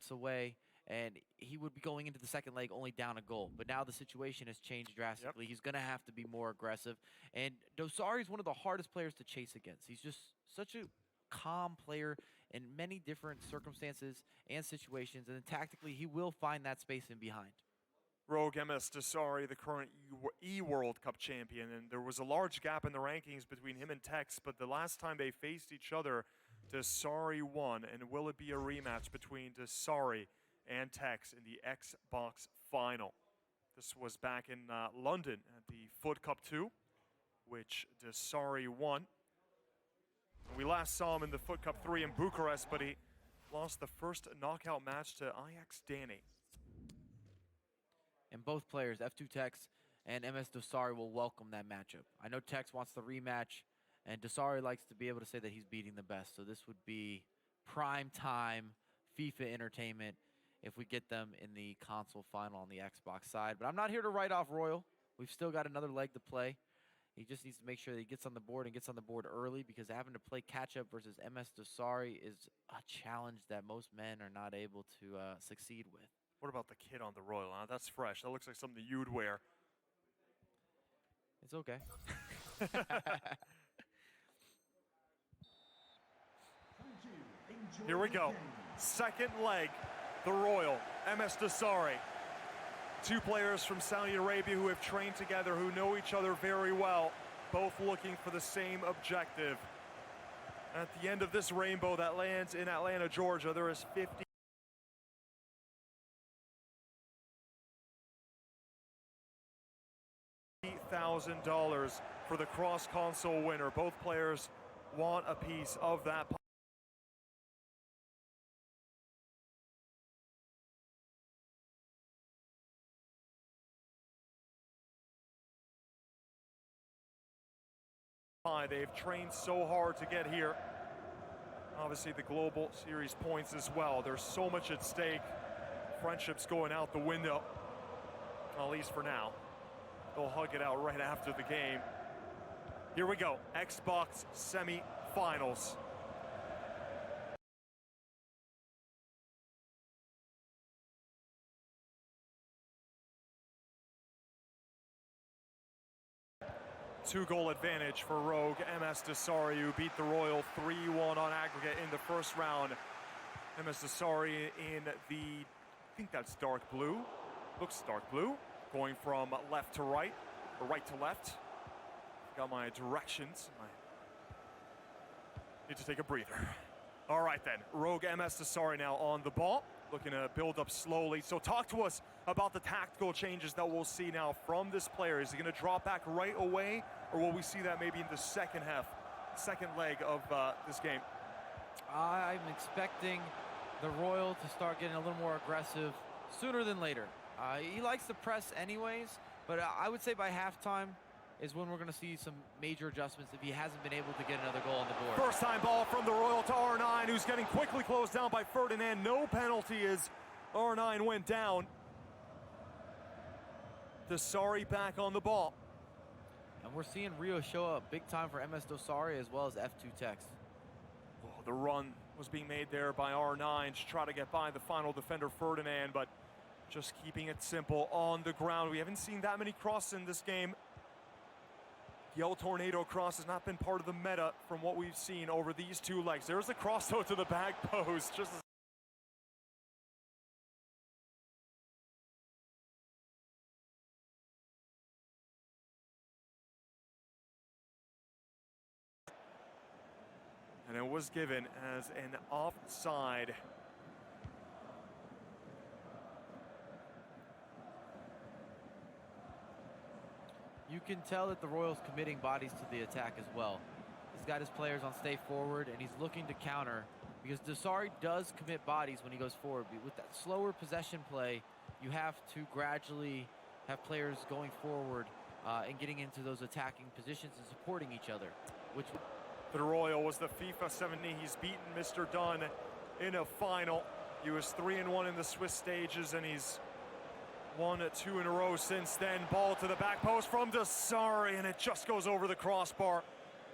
points away, and he would be going into the second leg only down a goal. But now the situation has changed drastically. Yep. He's going to have to be more aggressive. And Dosari is one of the hardest players to chase against. He's just such a calm player in many different circumstances and situations, and then tactically he will find that space in behind. Rogue MSDossary, the current E-World Cup champion, and there was a large gap in the rankings between him and Tekkz, but the last time they faced each other, Dossary won, and will it be a rematch between Dossary and Tekkz in the Xbox final? This was back in London at the FUT Cup 2, which Dossary won. We last saw him in the FUT Cup 3 in Bucharest, but he lost the first knockout match to IX Danny. And both players, F2Tekkz and MSDossary, will welcome that matchup. I know Tekkz wants the rematch, and Dossary likes to be able to say that he's beating the best. So this would be prime time FIFA entertainment if we get them in the console final on the Xbox side. But I'm not here to write off Royal. We've still got another leg to play. He just needs to make sure that he gets on the board and gets on the board early, because having to play catch-up versus MSDossary is a challenge that most men are not able to succeed with. What about the kit on the Royal? That's fresh. That looks like something you'd wear. It's okay. Here we go. Second leg, the Royal, MSDossary. Two players from Saudi Arabia who have trained together, who know each other very well, both looking for the same objective. At the end of this rainbow that lands in Atlanta, Georgia, there is $50,000 for the cross-console winner. Both players want a piece of that. They've trained so hard to get here. Obviously the global series points as well. There's so much at stake. Friendship's going out the window, at least for now. They'll hug it out right after the game. Here we go, Xbox Semifinals. Two-goal advantage for Rogue MSDossary, who beat the Royal 3-1 on aggregate in the first round. MSDossary in the, I think that's dark blue. Looks dark blue. Going from left to right, or right to left. Got my directions. I need to take a breather. All right then, Rogue MSDossary now on the ball, looking to build up slowly. So talk to us about the tactical changes that we'll see now from this player. Is he going to drop back right away, or will we see that maybe in the second leg of this game? I'm expecting the Royal to start getting a little more aggressive sooner than later. He likes to press anyways, but I would say by halftime is when we're going to see some major adjustments if he hasn't been able to get another goal on the board. First time ball from the Royal to R9, who's getting quickly closed down by Ferdinand. No penalty as R9 went down. Dossary back on the ball. And we're seeing Rio show up big time for MSDossary as well as F2Tekkz. Oh, the run was being made there by R9 to try to get by the final defender Ferdinand, but just keeping it simple on the ground. We haven't seen that many crosses in this game. Yellow Tornado cross has not been part of the meta from what we've seen over these two legs. There's the cross though to the back post. Just and it was given as an offside. You can tell that the Royals committing bodies to the attack as well. He's got his players on stay forward, and he's looking to counter, because Dossary does commit bodies when he goes forward. But with that slower possession play, you have to gradually have players going forward and getting into those attacking positions and supporting each other. Which the Royal was the FIFA 17. He's beaten Mr. Dunn in a final. He was 3-1 in the Swiss stages, and he's won 2 in a row since then. Ball to the back post from Dossary, and it just goes over the crossbar.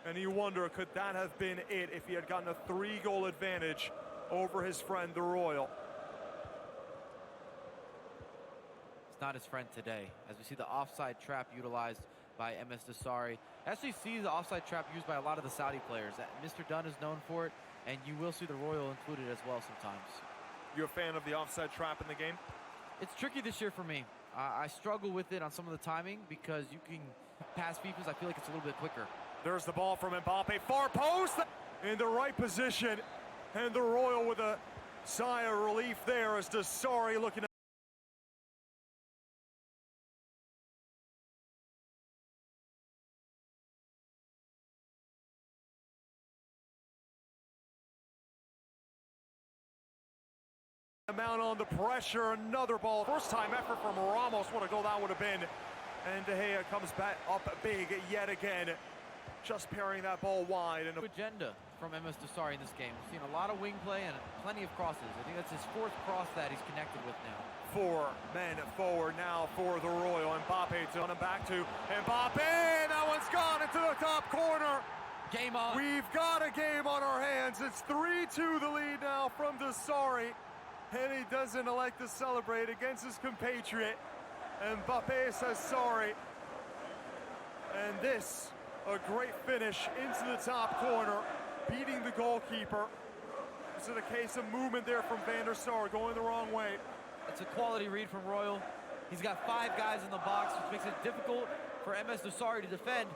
And you wonder, could that have been it if he had gotten a 3-goal advantage over his friend, the Royal? not his friend today, as we see the offside trap utilized by MSDossary. Actually see the offside trap used by a lot of the Saudi players. Mr. Dunn is known for it, and you will see the Royal included as well sometimes. You a fan of the offside trap in the game? It's tricky this year for me. I struggle with it on some of the timing because you can pass FIFAs. I feel like it's a little bit quicker. There's the ball from Mbappe, far post, in the right position, and the Royal with a sigh of relief there as Dossary looking at amount on the pressure, another ball. First time effort from Ramos, what a goal that would have been. And De Gea comes back up big yet again, just parrying that ball wide. And agenda from MSDossary in this game. We've seen a lot of wing play and plenty of crosses. I think that's his 4th cross that he's connected with now. 4 men forward now for the Royal. Mbappe to him back to Mbappe. That one's gone into the top corner. Game on. We've got a game on our hands. It's 3-2 the lead now from Dossary. And he doesn't elect to celebrate against his compatriot. Mbappe says sorry. And this, a great finish into the top corner, beating the goalkeeper. This is a case of movement there from Van der Sar, going the wrong way. It's a quality read from Royal. He's got 5 guys in the box, which makes it difficult for MSDossary to defend.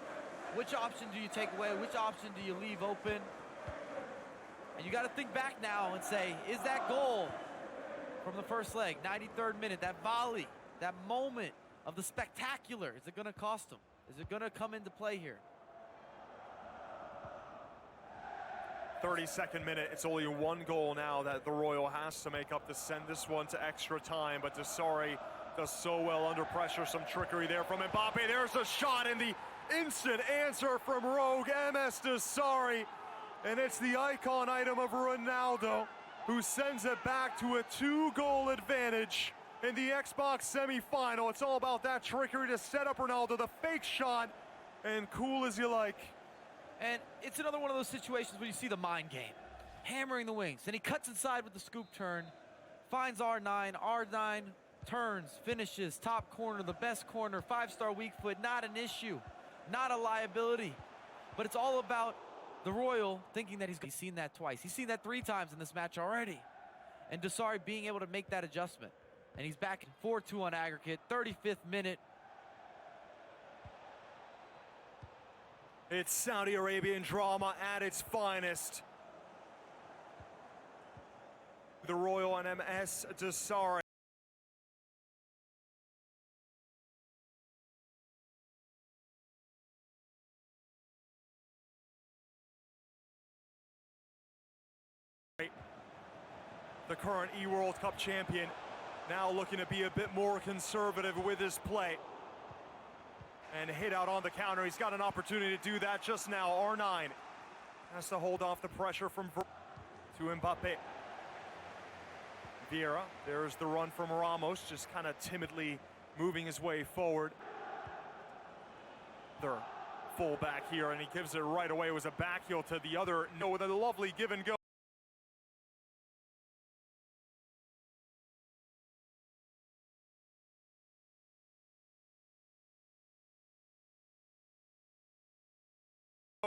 Which option do you take away? Which option do you leave open? And you got to think back now and say, is that goal from the first leg, 93rd minute, that volley, that moment of the spectacular, is it going to cost him? Is it going to come into play here? 32nd minute, it's only 1 goal now that the Royal has to make up to send this one to extra time, but Dossary does so well under pressure. Some trickery there from Mbappe. There's a shot and the instant answer from Rogue MSDossary, and it's the icon item of Ronaldo, who sends it back to a 2-goal advantage in the Xbox semi-final. It's all about that trickery to set up Ronaldo, the fake shot, and cool as you like. And it's another one of those situations where you see the mind game. Hammering the wings, and he cuts inside with the scoop turn, finds R9, R9 turns, finishes, top corner, the best corner, 5-star weak foot, not an issue, not a liability. But it's all about the Royal thinking that he's seen that twice. He's seen that 3 times in this match already. And Dossary being able to make that adjustment. And he's back 4-2 on aggregate, 35th minute. It's Saudi Arabian drama at its finest. The Royal and MSDossary. The current E-World Cup champion now looking to be a bit more conservative with his play. And hit out on the counter. He's got an opportunity to do that just now. R9 has to hold off the pressure from to Mbappe. Vieira, there's the run from Ramos, just kind of timidly moving his way forward. They're fullback here, and he gives it right away. It was a back heel to the other, no, with a lovely give and go.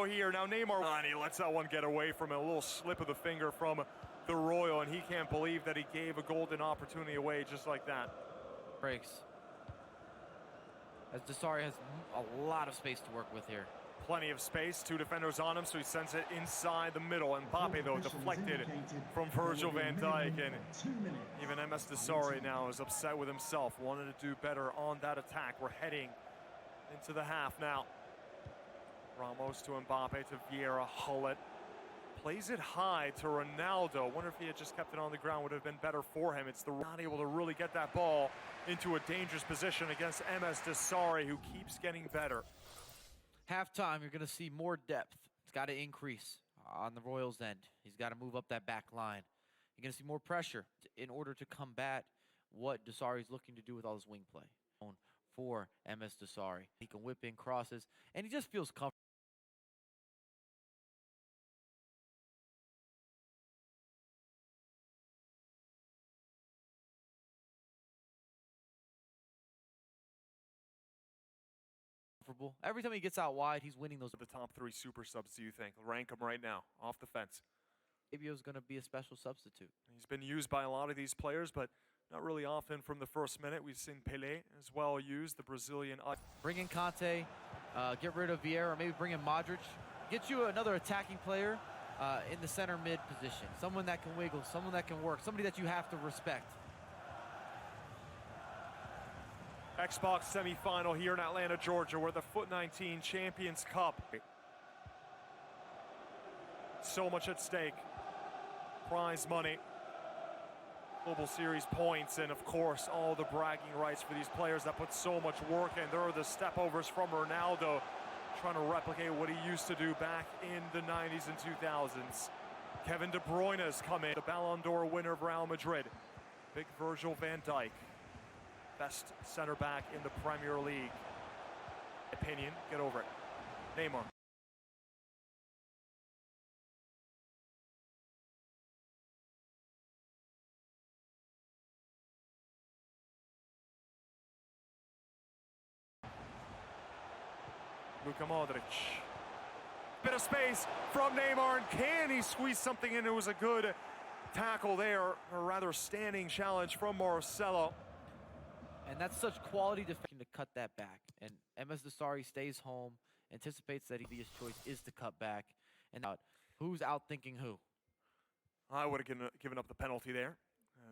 Here now, Neymar, and he lets that one get away from a little slip of the finger from the Royal, and he can't believe that he gave a golden opportunity away just like that. Breaks. As Dossary has a lot of space to work with here. Plenty of space, 2 defenders on him, so he sends it inside the middle. Mbappe, though, deflected from Virgil van Dijk, and even MSDossary now is upset with himself. Wanted to do better on that attack. We're heading into the half now. Ramos to Mbappe to Vieira, Hullet. Plays it high to Ronaldo. Wonder if he had just kept it on the ground would have been better for him. It's the not able to really get that ball into a dangerous position against MSDossary, who keeps getting better. Halftime, you're going to see more depth. It's got to increase on the Royals' end. He's got to move up that back line. You're going to see more pressure in order to combat what Dossary is looking to do with all his wing play. For MSDossary, he can whip in crosses, and he just feels comfortable. comfortable. Every time he gets out wide, he's winning those. The top 3 super subs, do you think? Rank them right now, off the fence. Fabio's going to be a special substitute. He's been used by a lot of these players, but not really often from the first minute. We've seen Pelé as well used, the Brazilian. Bring in Conte, get rid of Vieira, maybe bring in Modric. Get you another attacking player in the center mid position. Someone that can wiggle, someone that can work, somebody that you have to respect. Xbox semifinal here in Atlanta, Georgia, where the FUT19 Champions Cup. So much at stake. Prize money, Global Series points, and of course all the bragging rights for these players that put so much work in. There are the stepovers from Ronaldo, trying to replicate what he used to do back in the 90s and 2000s. Kevin De Bruyne has come in, the Ballon d'Or winner of Real Madrid. Big Virgil van Dijk, best center back in the Premier League. Opinion, get over it. Neymar. Luka Modric. Bit of space from Neymar, and can he squeeze something in? It was a good tackle there, or rather standing challenge from Marcelo. And that's such quality defending to cut that back. And MSDossary stays home, anticipates that his choice is to cut back. And who's outthinking who? I would have given up the penalty there.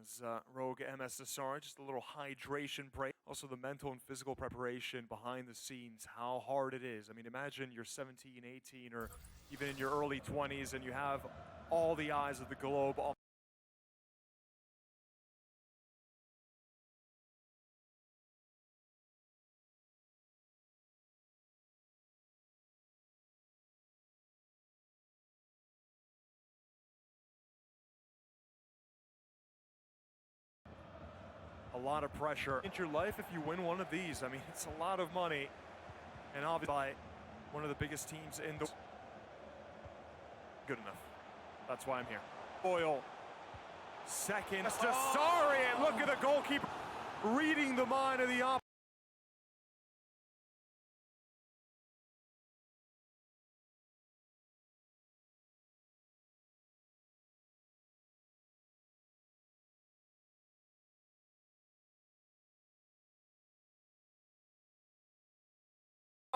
As rogue MSDossary, just a little hydration break. Also the mental and physical preparation behind the scenes, how hard it is. I mean, imagine you're 17, 18, or even in your early 20s, and you have all the eyes of the globe on. A lot of pressure into your life if you win one of these. I mean, it's a lot of money, and obviously by one of the biggest teams in the. Good enough. That's why I'm here. Boyle, second. Sorry, and look at the goalkeeper reading the mind of the opponent.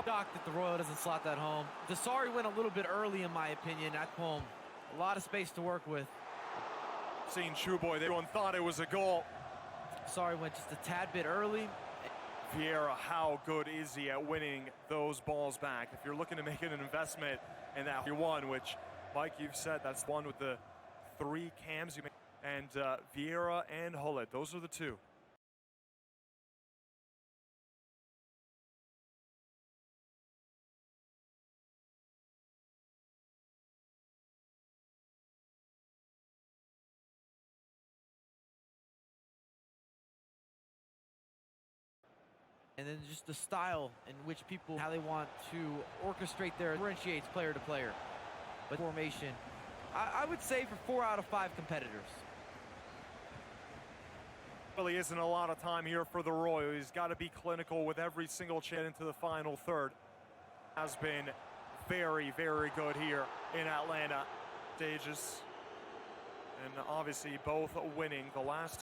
Shocked that the Royal doesn't slot that home. Dossary went a little bit early, in my opinion, at home. A lot of space to work with. Seeing Chuboy, everyone thought it was a goal. Dossary went just a tad bit early. Vieira, how good is he at winning those balls back? If you're looking to make an investment in that one, which, Mike, you've said that's one with the 3 cams you make, and Vieira and Hullet, those are the 2. And then just the style in which people, how they want to orchestrate their differentiates player to player. But formation, I would say for 4 out of 5 competitors. Really isn't a lot of time here for the Royal. He's got to be clinical with every single chance into the final third. Has been very, very good here in Atlanta. Stages. And obviously both winning the last.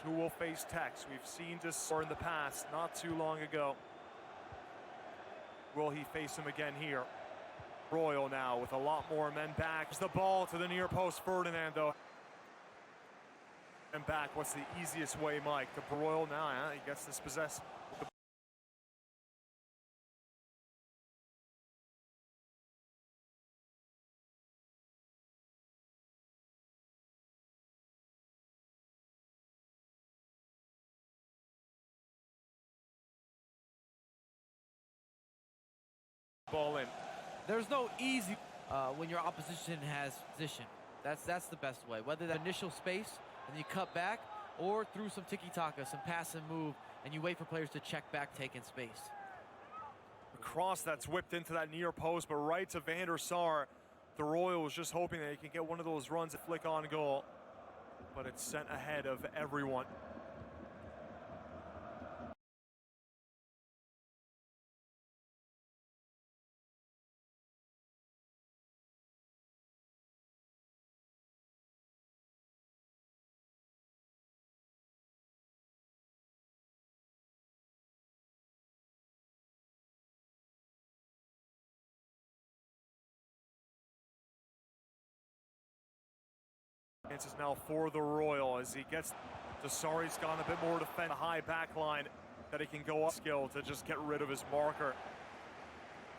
Who will face Tekkz? We've seen Dossary in the past, not too long ago. Will he face him again here? Royal now with a lot more men back. The ball to the near post, Ferdinand though. And back, what's the easiest way, Mike? The Royal now, he gets this possessed. Ball in. There's no easy when your opposition has position. That's the best way. Whether that initial space and you cut back, or through some tiki-taka, some pass and move, and you wait for players to check back, take in space. cross that's whipped into that near post, but right to Van der Sar. The Royal was just hoping that he can get one of those runs and flick on goal, but it's sent ahead of everyone. Chances now for the Royal as he gets Dasari's gone a bit more defend a high back line that he can go up skill to just get rid of his marker.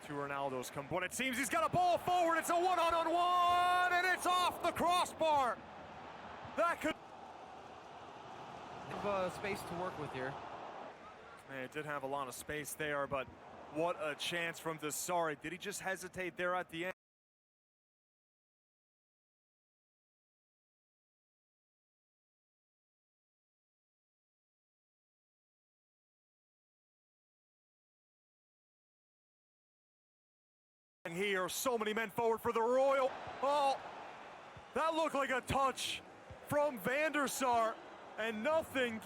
To Ronaldo's come, but it seems he's got a ball forward. It's a one-on-one, and it's off the crossbar. That could Have space to work with here. Man, it did have a lot of space there, but what a chance from Dasari. Did he just hesitate there at the end? And here, so many men forward for the Royal. Oh, that looked like a touch from Van der Sar, and nothing.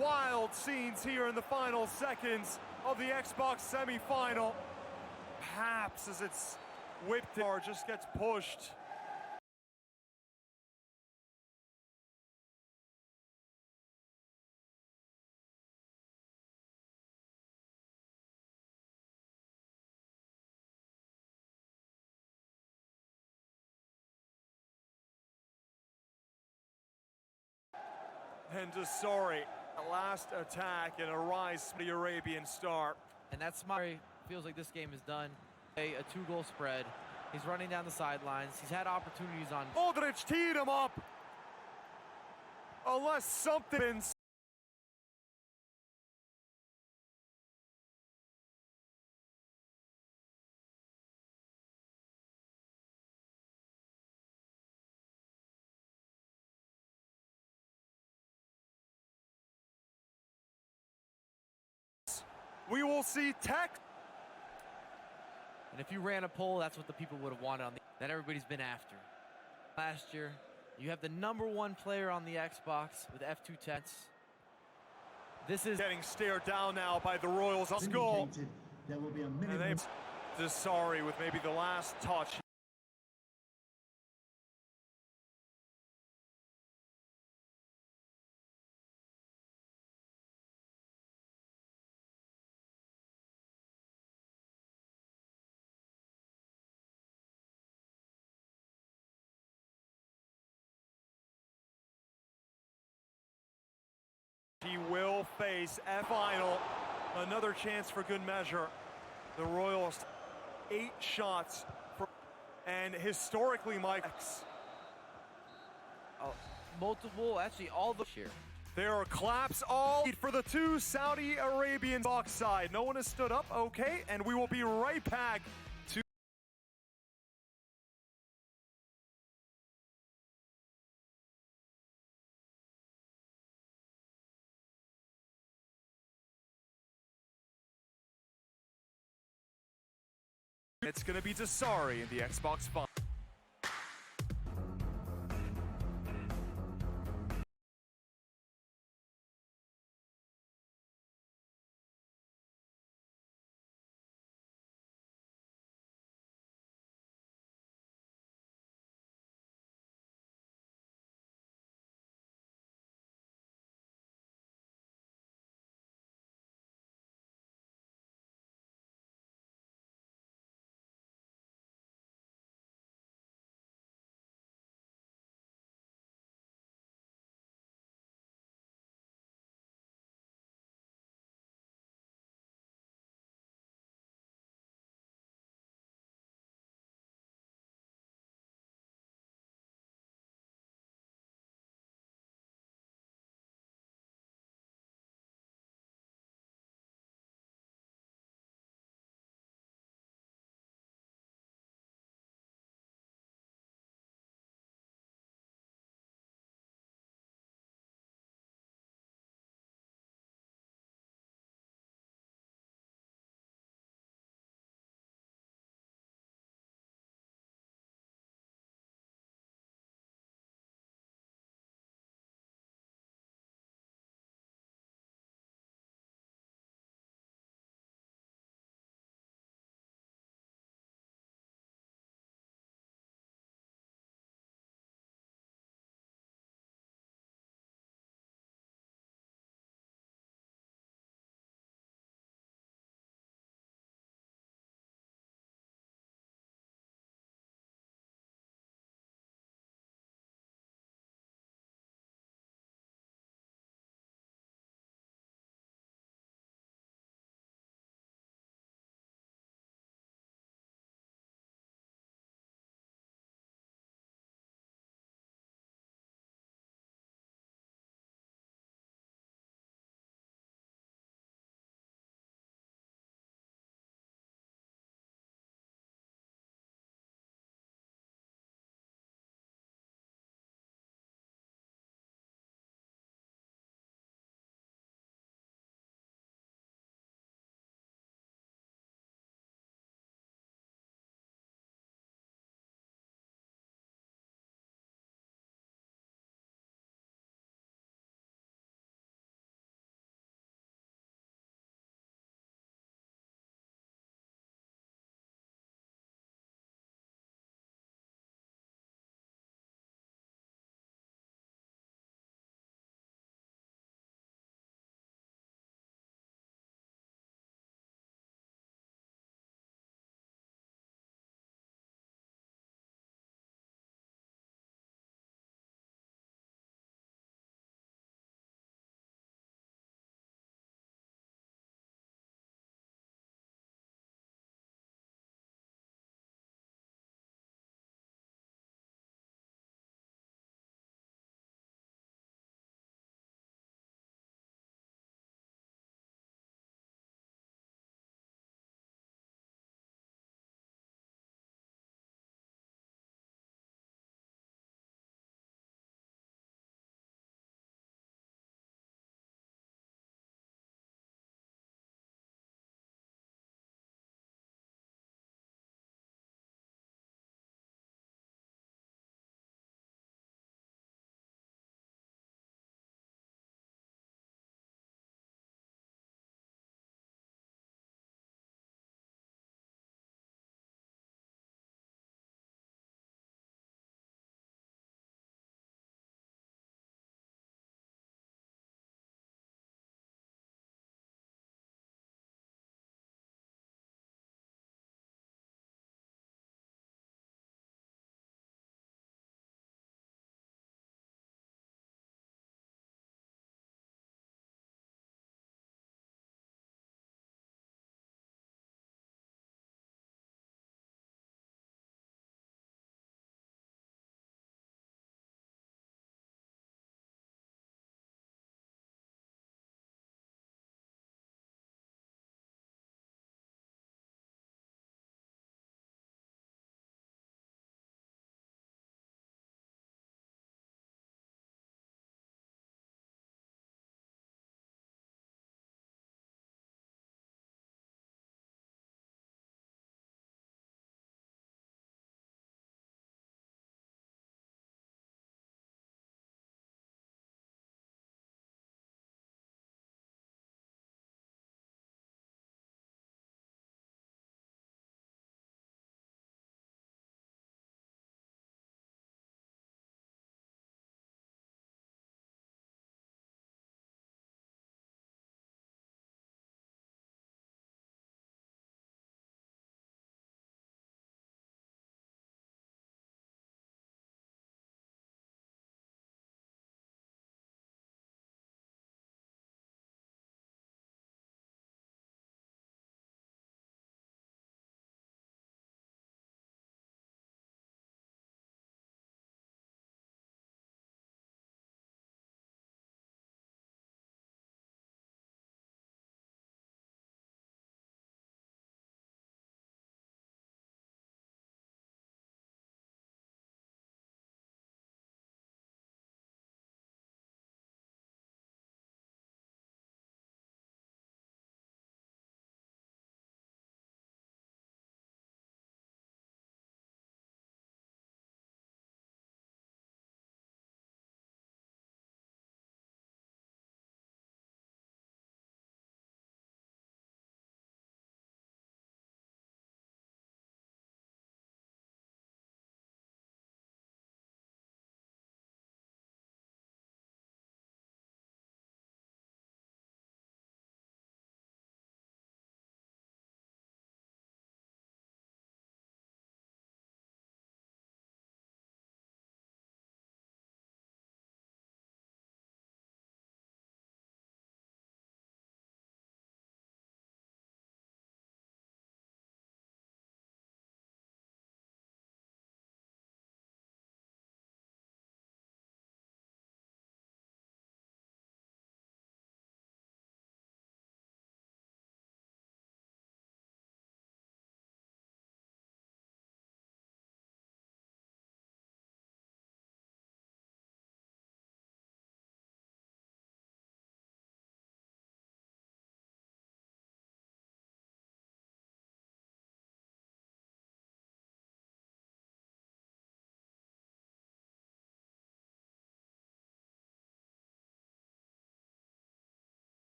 Wild scenes here in the final seconds of the Xbox semifinal. Perhaps as it's whipped or just gets pushed. And Dasari, last attack and a rise to the Arabian star. And that's my feels like this game is done. A 2-goal spread. He's running down the sidelines. He's had opportunities on. Aldrich teed him up. Unless something. We will see Tech. And if you ran a poll, that's what the people would have wanted on that everybody's been after. Last year, you have the #1 player on the Xbox with F2Tekkz. This is getting stared down now by the Royals on goal. There will be a And minimum. Dasari with maybe the last touch. He will face F final. Another chance for good measure. The Royals 8 shots for, and historically Mike's. multiple, actually all the here. There are claps all for the 2 Saudi Arabian box side. No one has stood up, okay, and we will be right back It's going to be Dasari in the Xbox Final.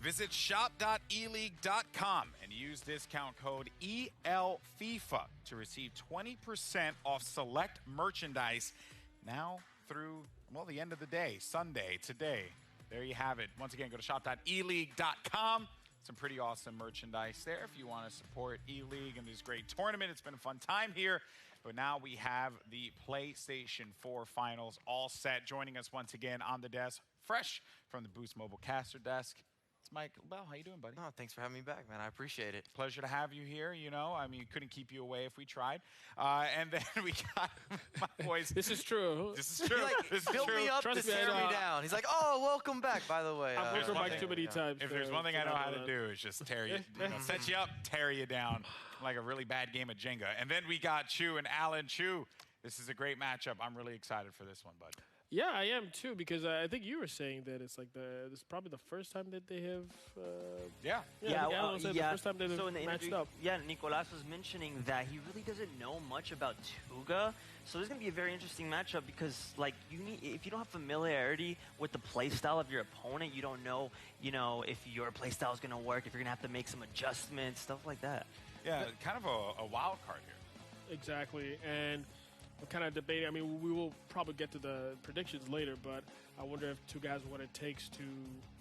Visit shop.eleague.com and use discount code ELFIFA to receive 20% off select merchandise now through, well, the end of the day, Sunday, today. There you have it. Once again, go to shop.eleague.com. Some pretty awesome merchandise there if you want to support E-League and this great tournament. It's been a fun time here. But now we have the PlayStation 4 Finals all set. Joining us once again on the desk, fresh from the Boost Mobile caster desk, it's Mike Bell. How you doing, buddy? Oh, thanks for having me back, man. I appreciate it. Pleasure to have you here. You know, I mean, couldn't keep you away if we tried. And then we got my boys. This is true. This is true. He built me up to tear me down. He's like, oh, welcome back, by the way. I've welcome back too many times. If there's one thing I know how to do, is just tear you, set you up, tear you down like a really bad game of Jenga. And then we got Chu and Alan. Chu, this is a great matchup. I'm really excited for this one, bud. Yeah, I am too, because I think you were saying that it's like this is probably the first time that they have. The first time they have matched up. Yeah, Nicolas was mentioning that he really doesn't know much about Tuga, so this is gonna be a very interesting matchup because, like, if you don't have familiarity with the playstyle of your opponent, you don't know, if your playstyle is gonna work, if you're gonna have to make some adjustments, stuff like that. Yeah, kind of a wild card here. Exactly, and we're kind of debating. I mean, we will probably get to the predictions later, but I wonder if Tuga has what it takes to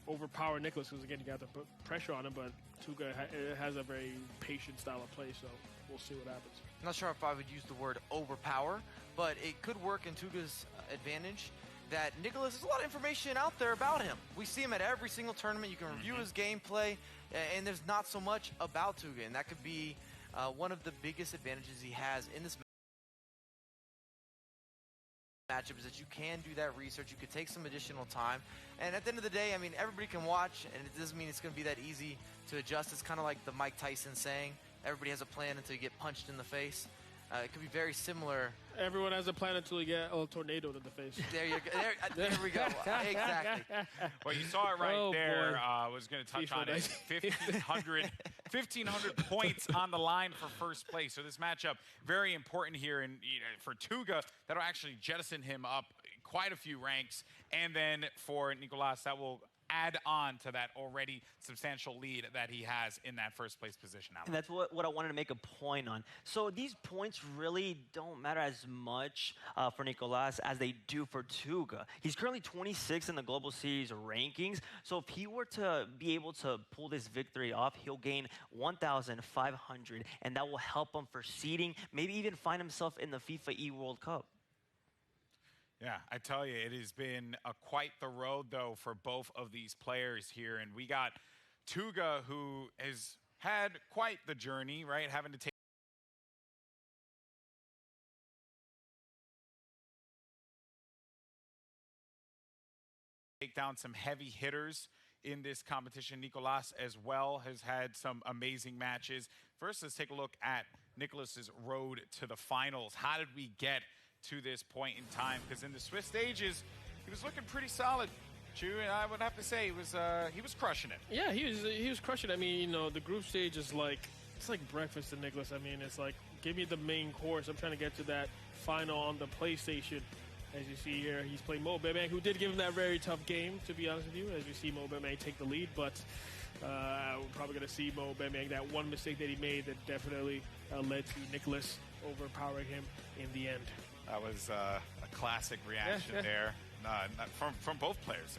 overpower Nicolas, because again, you got to put pressure on him, but Tuga has a very patient style of play, so we'll see what happens. I'm not sure if I would use the word overpower, but it could work in Tuga's advantage that Nicolas, there's a lot of information out there about him. We see him at every single tournament. You can review his gameplay, and there's not so much about Tuga, and that could be one of the biggest advantages he has in this matchup, is that you can do that research. You could take some additional time, and at the end of the day, I mean, everybody can watch, and it doesn't mean it's going to be that easy to adjust. It's kind of like the Mike Tyson saying, everybody has a plan until you get punched in the face. It could be very similar. Everyone has a plan until you get a tornado to the face. There you go. There we go. Exactly. Well, you saw it right there. Boy. I was going to touch on it. 1,500 points on the line for first place. So this matchup, very important here. And for Tuga, that'll actually jettison him up quite a few ranks. And then for Nicolas, that will add on to that already substantial lead that he has in that first place position now. And that's what I wanted to make a point on. So these points really don't matter as much for Nicolas as they do for Tuga. He's currently 26 in the Global Series rankings. So if he were to be able to pull this victory off, he'll gain 1,500, and that will help him for seeding, maybe even find himself in the FIFA E-World Cup. Yeah, I tell you, it has been quite the road, though, for both of these players here. And we got Tuga, who has had quite the journey, right, having to take down some heavy hitters in this competition. Nicolas as well has had some amazing matches. First, let's take a look at Nicolas's road to the finals. How did we get to this point in time? Because in the Swiss stages, he was looking pretty solid, Chu, and I would have to say he was crushing it. Yeah, he was crushing it. I mean, the group stage is it's like breakfast to Nicolas. I mean, it's like, give me the main course. I'm trying to get to that final on the PlayStation. As you see here, he's playing MegaBit, who did give him that very tough game, to be honest with you. As you see MegaBit take the lead, but we're probably going to see MegaBit, that one mistake that he made that definitely led to Nicolas overpowering him in the end. That was a classic reaction there from both players,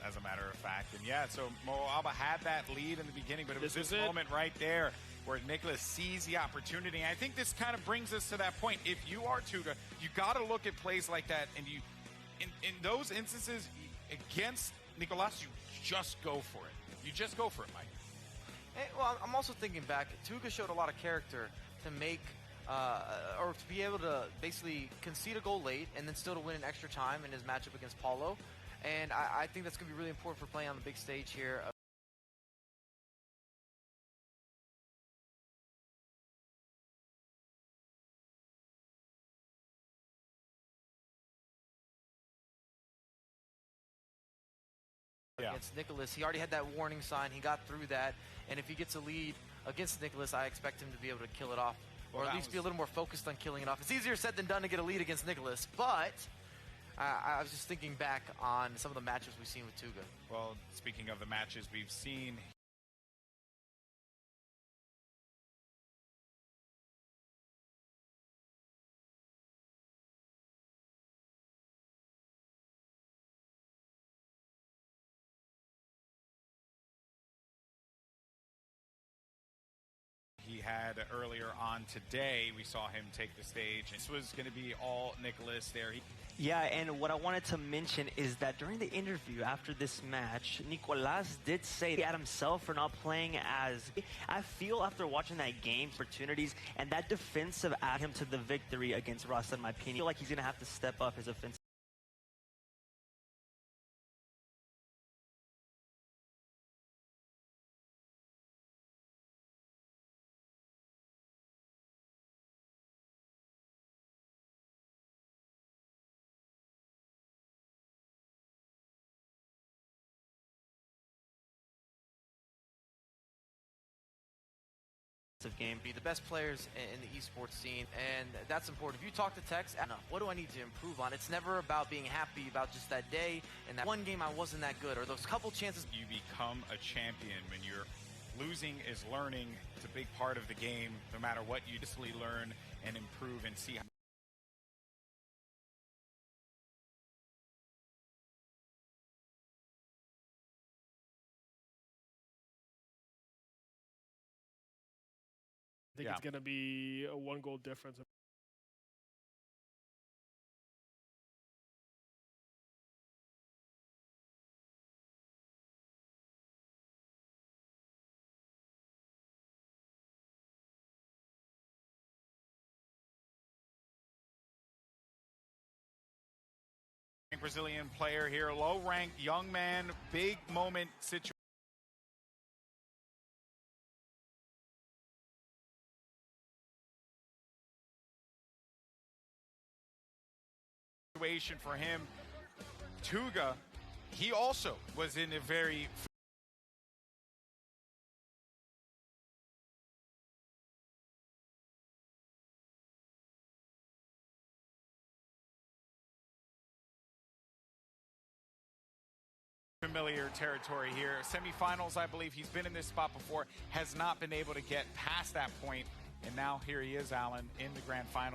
as a matter of fact. And yeah, so Moaba had that lead in the beginning, but it was this moment right there where Nicolas sees the opportunity. And I think this kind of brings us to that point. If you are Tuga, you got to look at plays like that, and you, in those instances against Nicolas, you just go for it. You just go for it, Mike. And, well, I'm also thinking back. Tuga showed a lot of character to make. Or to be able to basically concede a goal late and then still to win in extra time in his matchup against Paulo. And I think that's going to be really important for playing on the big stage here. Against Nicolas, he already had that warning sign. He got through that. And if he gets a lead against Nicolas, I expect him to be able to kill it off. Or at least be a little more focused on killing it off. It's easier said than done to get a lead against Nicolas, but I was just thinking back on some of the matches we've seen with Tuga. Well, speaking of the matches we've seen, he had earlier on today, we saw him take the stage. This was going to be all Nicolas there. Yeah, and what I wanted to mention is that during the interview after this match, Nicolas did say at himself for not playing as... I feel after watching that game, opportunities, and that defensive add him to the victory against Rasta, in my opinion. I feel like he's going to have to step up his offensive. Game. Be the best players in the esports scene, and that's important. If you talk to Tekkz, what do I need to improve on? It's never about being happy about just that day and that one game I wasn't that good, or those couple chances. You become a champion when you're losing is learning. It's a big part of the game. No matter what, you just learn and improve and see how. I think it's going to be a 1-goal difference. Brazilian player here, low-ranked young man, big moment situation for him. Tuga, he also was in a very familiar territory here. Semifinals, I believe he's been in this spot before, has not been able to get past that point, and now here he is, Alan, in the grand final.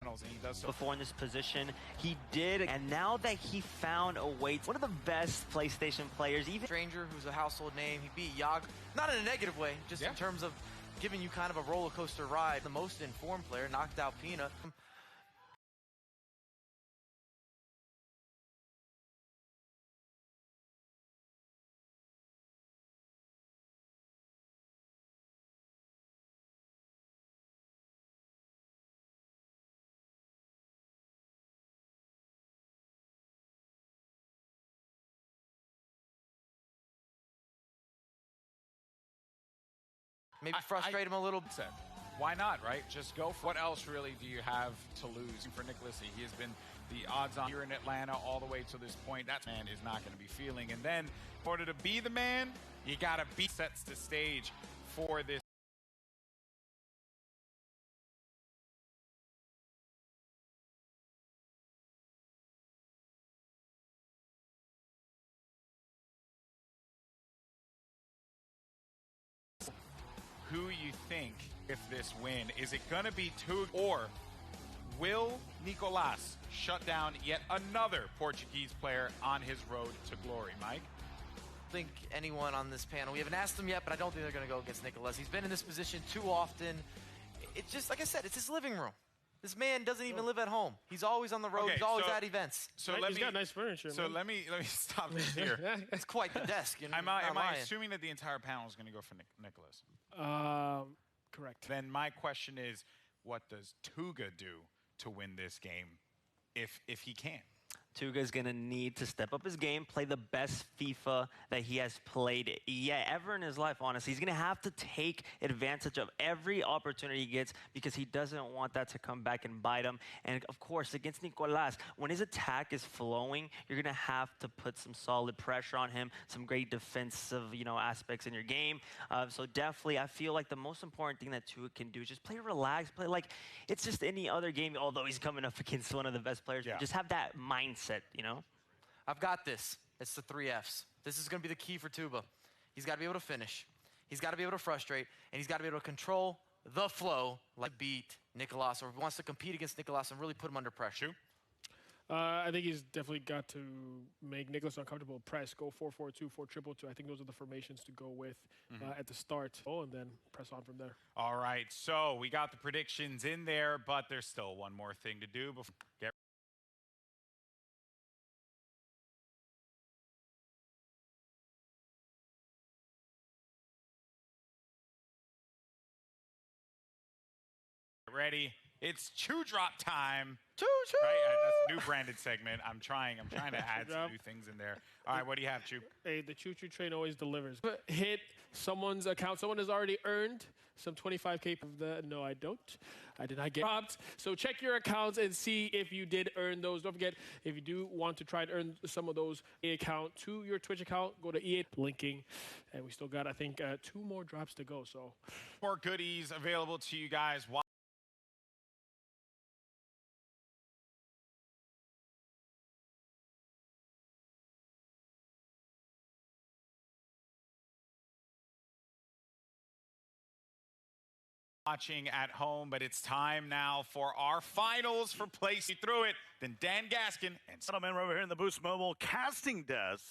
And he does so. Before in this position, he did, and now that he found a way, one of the best PlayStation players, even Stranger, who's a household name, he beat Yag, not in a negative way, just in terms of giving you kind of a roller coaster ride. The most informed player, knocked out Pina. Maybe frustrate him a little bit. Why not, right? Just go for what else really do you have to lose for Nicolas? He has been the odds-on here in Atlanta all the way to this point. That man is not going to be feeling. And then, in order to be the man, you got to be sets the stage for this. Who you think if this win? Is it going to be Tuga, or will Nicolas shut down yet another Portuguese player on his road to glory, Mike? I don't think anyone on this panel, we haven't asked him yet, but I don't think they're going to go against Nicolas. He's been in this position too often. It's just, like I said, it's his living room. This man doesn't even live at home. He's always on the road. Okay, he's always at events. So He's got nice furniture. So let me stop this here. It's quite the desk. You know, Am I assuming that the entire panel is going to go for Nicolas? Correct. Then my question is, what does Tuga do to win this game if he can. Tuga is going to need to step up his game, play the best FIFA that he has played ever in his life, honestly. He's going to have to take advantage of every opportunity he gets because he doesn't want that to come back and bite him. And, of course, against Nicolas, when his attack is flowing, you're going to have to put some solid pressure on him, some great defensive, aspects in your game. So definitely, I feel like the most important thing that Tuga can do is just play relaxed, play like it's just any other game, although he's coming up against one of the best players. Yeah. Just have that mindset. I've got this. It's the 3 Fs. This is going to be the key for Tuba. He's got to be able to finish. He's got to be able to frustrate. And he's got to be able to control the flow, like beat Nicolas, or wants to compete against Nicolas and really put him under pressure. I think he's definitely got to make Nicolas uncomfortable. Press, go 4-4-2, 4-2-2. I think those are the formations to go with at the start. And then press on from there. All right, so we got the predictions in there, but there's still one more thing to do before get ready. It's Chew Drop time. Choo choo! Right, that's a new branded segment. I'm trying to add some new things in there. All right, what do you have, Chew? Hey, the choo-choo train always delivers. Hit someone's account. Someone has already earned some 25K. No, I don't. I did not get robbed. So check your accounts and see if you did earn those. Don't forget, if you do want to try to earn some of those account to your Twitch account, go to EA linking. And we still got, I think, 2 more drops to go. So More goodies available to you guys. Watching at home, but it's time now for our finals for place through it. Then Dan Gaskin and Gentlemen, we're over here in the Boost Mobile casting desk.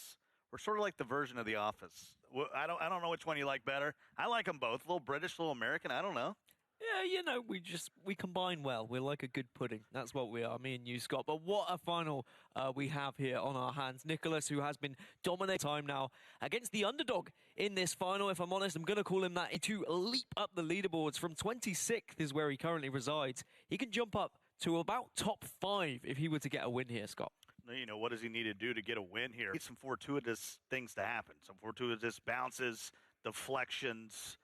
We're sort of like the version of The Office. I don't know which one you like better. I like them both. A little British, a little American. I don't know. Yeah, we combine well. We're like a good pudding. That's what we are, me and you, Scott. But what a final we have here on our hands. Nicolas, who has been dominating time now against the underdog in this final. If I'm honest, I'm going to call him that to leap up the leaderboards from 26th is where he currently resides. He can jump up to about top 5 if he were to get a win here, Scott. What does he need to do to get a win here? Need some fortuitous things to happen. Some fortuitous bounces, deflections.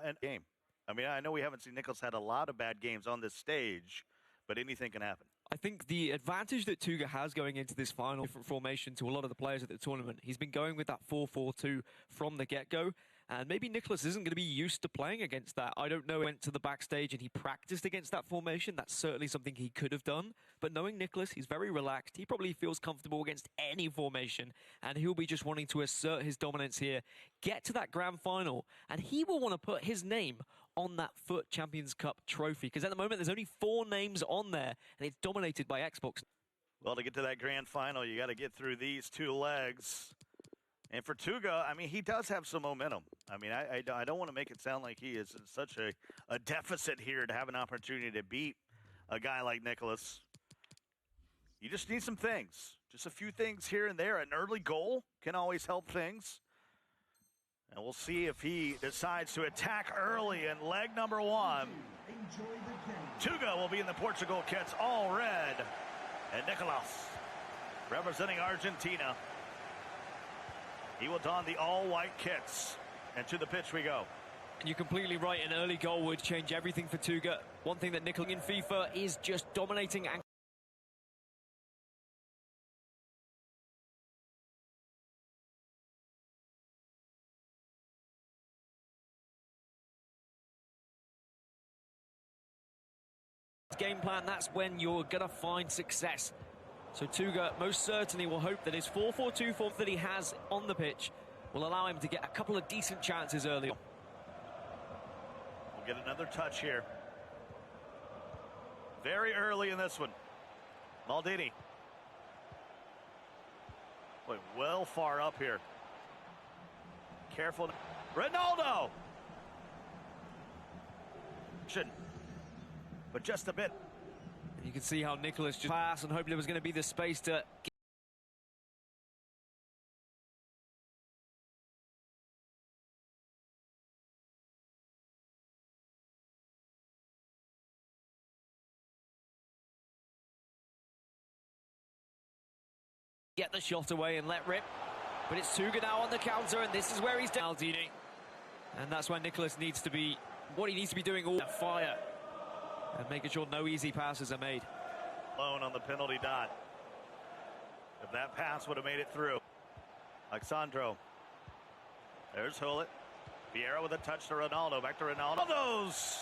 And game. I know we haven't seen Nicolas had a lot of bad games on this stage, but anything can happen. I think the advantage that Tuga has going into this final different formation to a lot of the players at the tournament, he's been going with that 4-4-2 from the get-go. And maybe Nicolas isn't going to be used to playing against that. I don't know. He went to the backstage and he practiced against that formation. That's certainly something he could have done. But knowing Nicolas, he's very relaxed. He probably feels comfortable against any formation. And he'll be just wanting to assert his dominance here, get to that grand final. And he will want to put his name on that FUT Champions Cup trophy. Because at the moment, there's only 4 names on there. And it's dominated by Xbox. Well, to get to that grand final, you got to get through these 2 legs. And for Tuga, he does have some momentum. I don't want to make it sound like he is in such a deficit here to have an opportunity to beat a guy like Nicolas. You just need some things. Just a few things here and there. An early goal can always help things. And we'll see if he decides to attack early in leg number 1. Tuga will be in the Portugal kits, all red. And Nicolas, representing Argentina, he will don the all-white kits. And to the pitch we go. You're completely right. An early goal would change everything for Tuga. One thing that Nicolas in FIFA is just dominating and game plan, that's when you're going to find success. So Tuga most certainly will hope that his 4-4-2 form that he has on the pitch will allow him to get a couple of decent chances early on. We'll get another touch here. Very early in this one. Maldini. Boy, well far up here. Careful. Ronaldo! But just a bit. You can see how Nicolas just passed and hoped there was going to be the space to get the shot away and let rip. But it's Tuga now on the counter, and this is where he's down. Maldini. And that's where Nicolas needs to be, what he needs to be doing, all that fire. And making sure no easy passes are made. Alone on the penalty dot. If that pass would have made it through. Alexandro. There's Hullet. Vieira with a touch to Ronaldo. Back to Ronaldo. Those!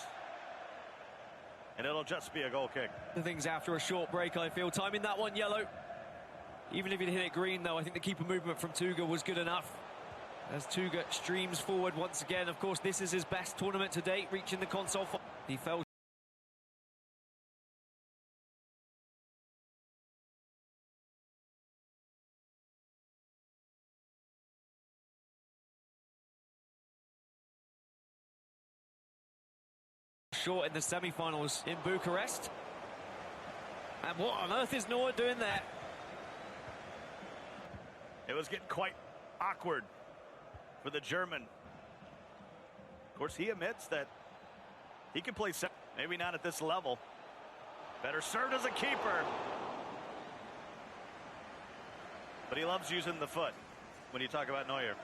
And it'll just be a goal kick. The things after a short break, I feel. Timing that one yellow. Even if he'd hit it green, though, I think the keeper movement from Tuga was good enough. As Tuga streams forward once again. Of course, this is his best tournament to date, reaching the console. He fell short in the semi-finals in Bucharest. And what on earth is Noah doing there? It was getting quite awkward for the German. Of course, he admits that he can play, maybe not at this level. Better served as a keeper. But he loves using the foot when you talk about Neuer.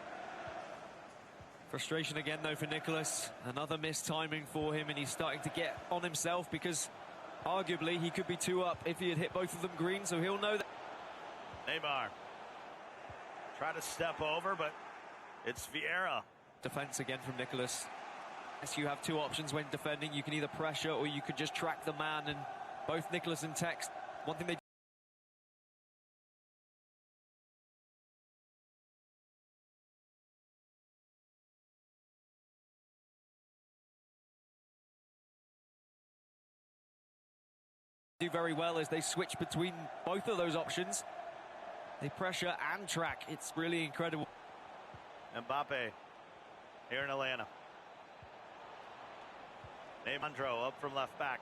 Frustration again, though, for Nicolas. Another missed timing for him, and he's starting to get on himself because arguably he could be 2 up if he had hit both of them green, so he'll know that. Neymar. Try to step over, but it's Vieira. Defense again from Nicolas. Yes, you have 2 options when defending. You can either pressure or you could just track the man, and both Nicolas and FUT, one thing they do very well is they switch between both of those options. They pressure and track. It's really incredible. Mbappe here in Atlanta. Neymar up from left back.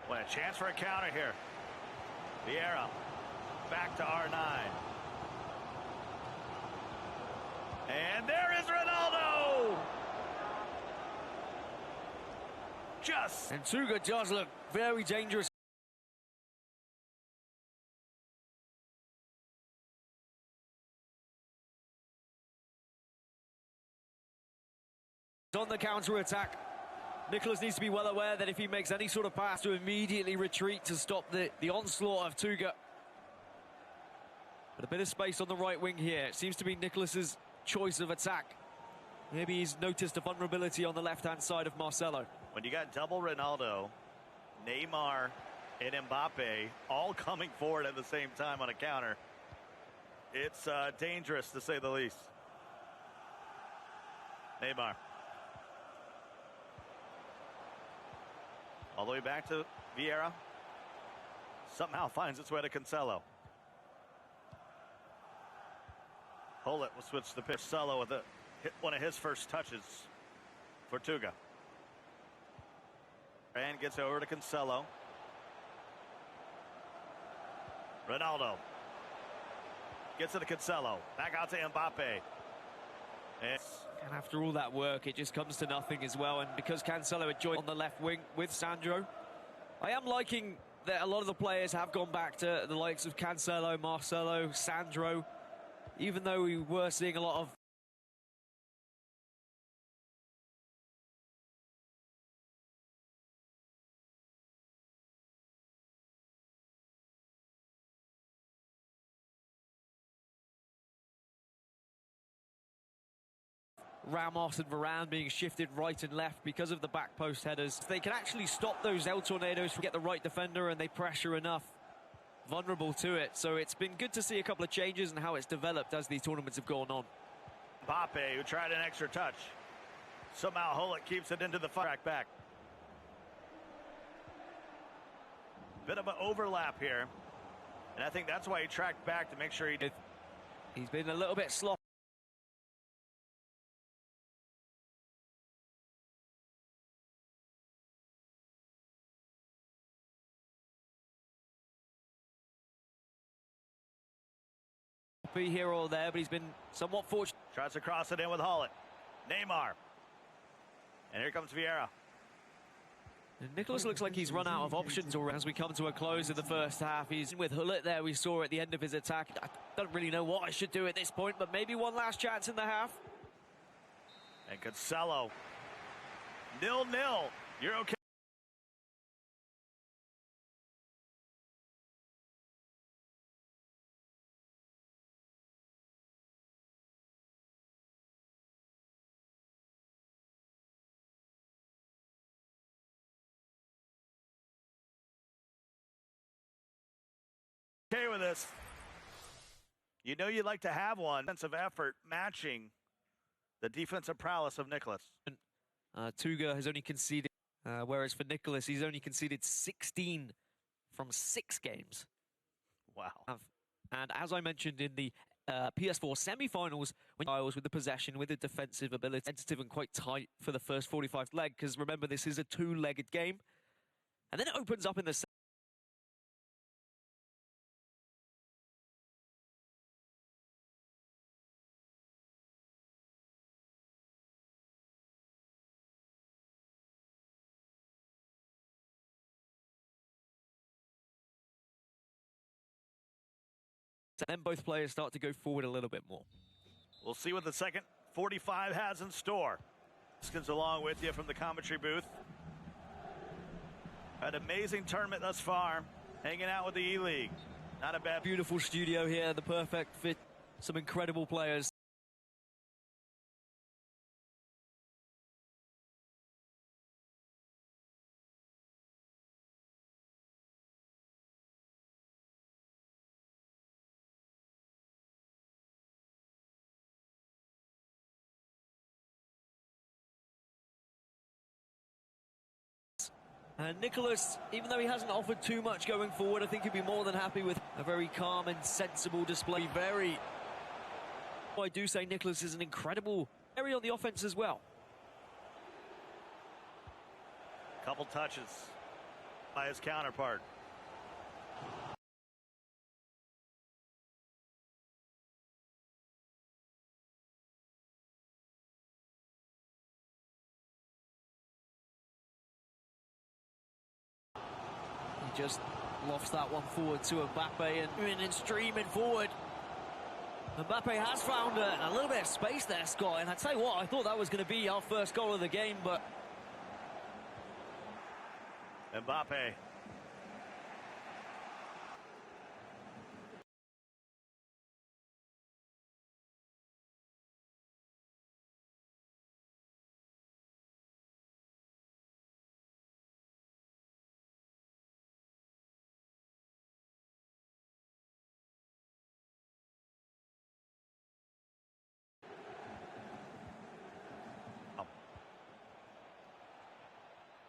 What a chance for a counter here. Vieira back to R9. And there is Ronaldo! And Tuga does look very dangerous. On the counter-attack, Nicolas needs to be well aware that if he makes any sort of pass, to immediately retreat to stop the onslaught of Tuga. But a bit of space on the right wing here. It seems to be Nicolas's choice of attack. Maybe he's noticed a vulnerability on the left-hand side of Marcelo. When you got double Ronaldo, Neymar, and Mbappe all coming forward at the same time on a counter, it's dangerous to say the least. Neymar. All the way back to Vieira. Somehow finds its way to Cancelo. Hullet will switch the pitch. Cancelo with one of his first touches for Tuga. And gets over to Cancelo. Ronaldo. Gets it to Cancelo. Back out to Mbappe. And after all that work, it just comes to nothing as well. And because Cancelo had joined on the left wing with Sandro, I am liking that a lot of the players have gone back to the likes of Cancelo, Marcelo, Sandro, even though we were seeing a lot of Ramos and Varane being shifted right and left because of the back post headers. They can actually stop those El Tornadoes from get the right defender, and they pressure enough, vulnerable to it. So it's been good to see a couple of changes and how it's developed as these tournaments have gone on. Mbappe, who tried an extra touch. Somehow Hullet keeps it into the track back. Bit of an overlap here. And I think that's why he tracked back, to make sure he did. He's been a little bit sloppy. Here or there, but he's been somewhat fortunate. Tries to cross it in with Hullet. Neymar. And here comes Vieira. And Nicholas looks like he's run out of options already as we come to a close of the first half. He's with Hullet there, we saw at the end of his attack. I don't really know what I should do at this point, but maybe one last chance in the half. And Cancelo, 0-0. You're okay. Okay with this. You know you'd like to have one. Sense of effort matching the defensive prowess of Nicholas. tuga has only conceded, whereas for Nicholas, he's only conceded 16 from 6 games. Wow. And as I mentioned in the PS4 Semifinals, when I was with the possession, with the defensive ability, tentative and quite tight for the first 45 leg, because remember, this is a 2-legged game. And then it opens up in the and then both players start to go forward a little bit more. We'll see what the second 45 has in store. Skins along with you from the commentary booth. An amazing tournament thus far, hanging out with the E-League. Not a bad... Beautiful studio here, the perfect fit. Some incredible players. And Nicholas, even though he hasn't offered too much going forward, I think he'd be more than happy with a very calm and sensible display. I do say Nicholas is an incredible area on the offense as well. Couple touches by his counterpart. He just lofts that one forward to Mbappe and streaming forward. Mbappe has found a little bit of space there, Scott, and I tell you what, I thought that was going to be our first goal of the game, but... Mbappe.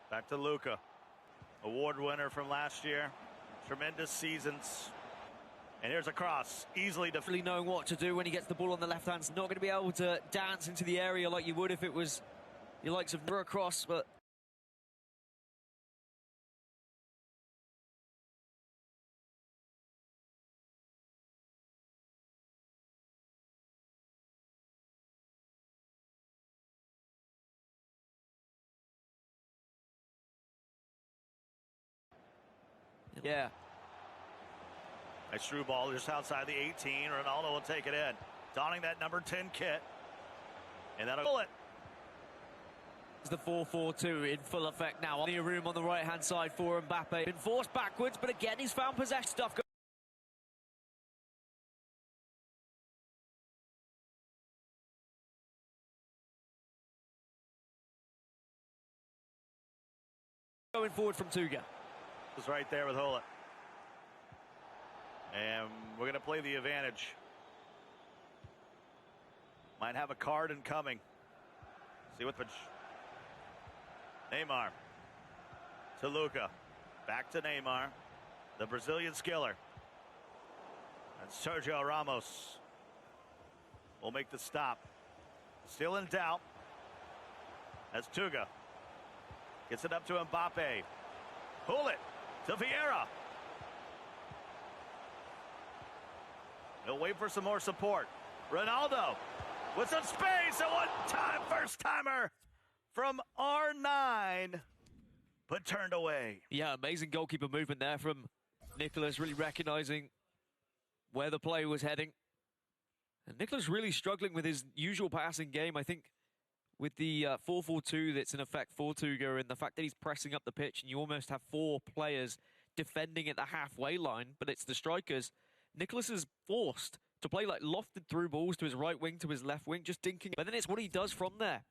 Back to Luka, award winner from last year. Tremendous seasons. And here's a cross, easily Really knowing what to do when he gets the ball on the left hand. Not going to be able to dance into the area like you would if it was your likes of Nura cross, but... Yeah. Nice through ball just outside the 18. Ronaldo will take it in. Donning that number 10 kit. And that'll pull it. It's the 4-4-2 in full effect now. Plenty of room on the right-hand side for Mbappe. Been forced backwards, but again, he's found possession stuff. Going forward from tuga. Was right there with Hullet. And we're going to play the advantage. Might have a card incoming. See what the... Neymar. To Luka. Back to Neymar. The Brazilian skiller. And Sergio Ramos will make the stop. Still in doubt. As tuga gets it up to Mbappe. Hullet. To Vieira. He'll wait for some more support. Ronaldo with some space. A one-time first-timer from R9. but turned away. Yeah, amazing goalkeeper movement there from Nicolas, really recognizing where the play was heading. And Nicolas really struggling with his usual passing game. I think with the 4-4-2 that's in effect for Tuga, and the fact that he's pressing up the pitch and you almost have 4 players defending at the halfway line, but it's the strikers. Nicolas is forced to play like lofted through balls to his right wing, to his left wing, just dinking. But then it's what he does from there.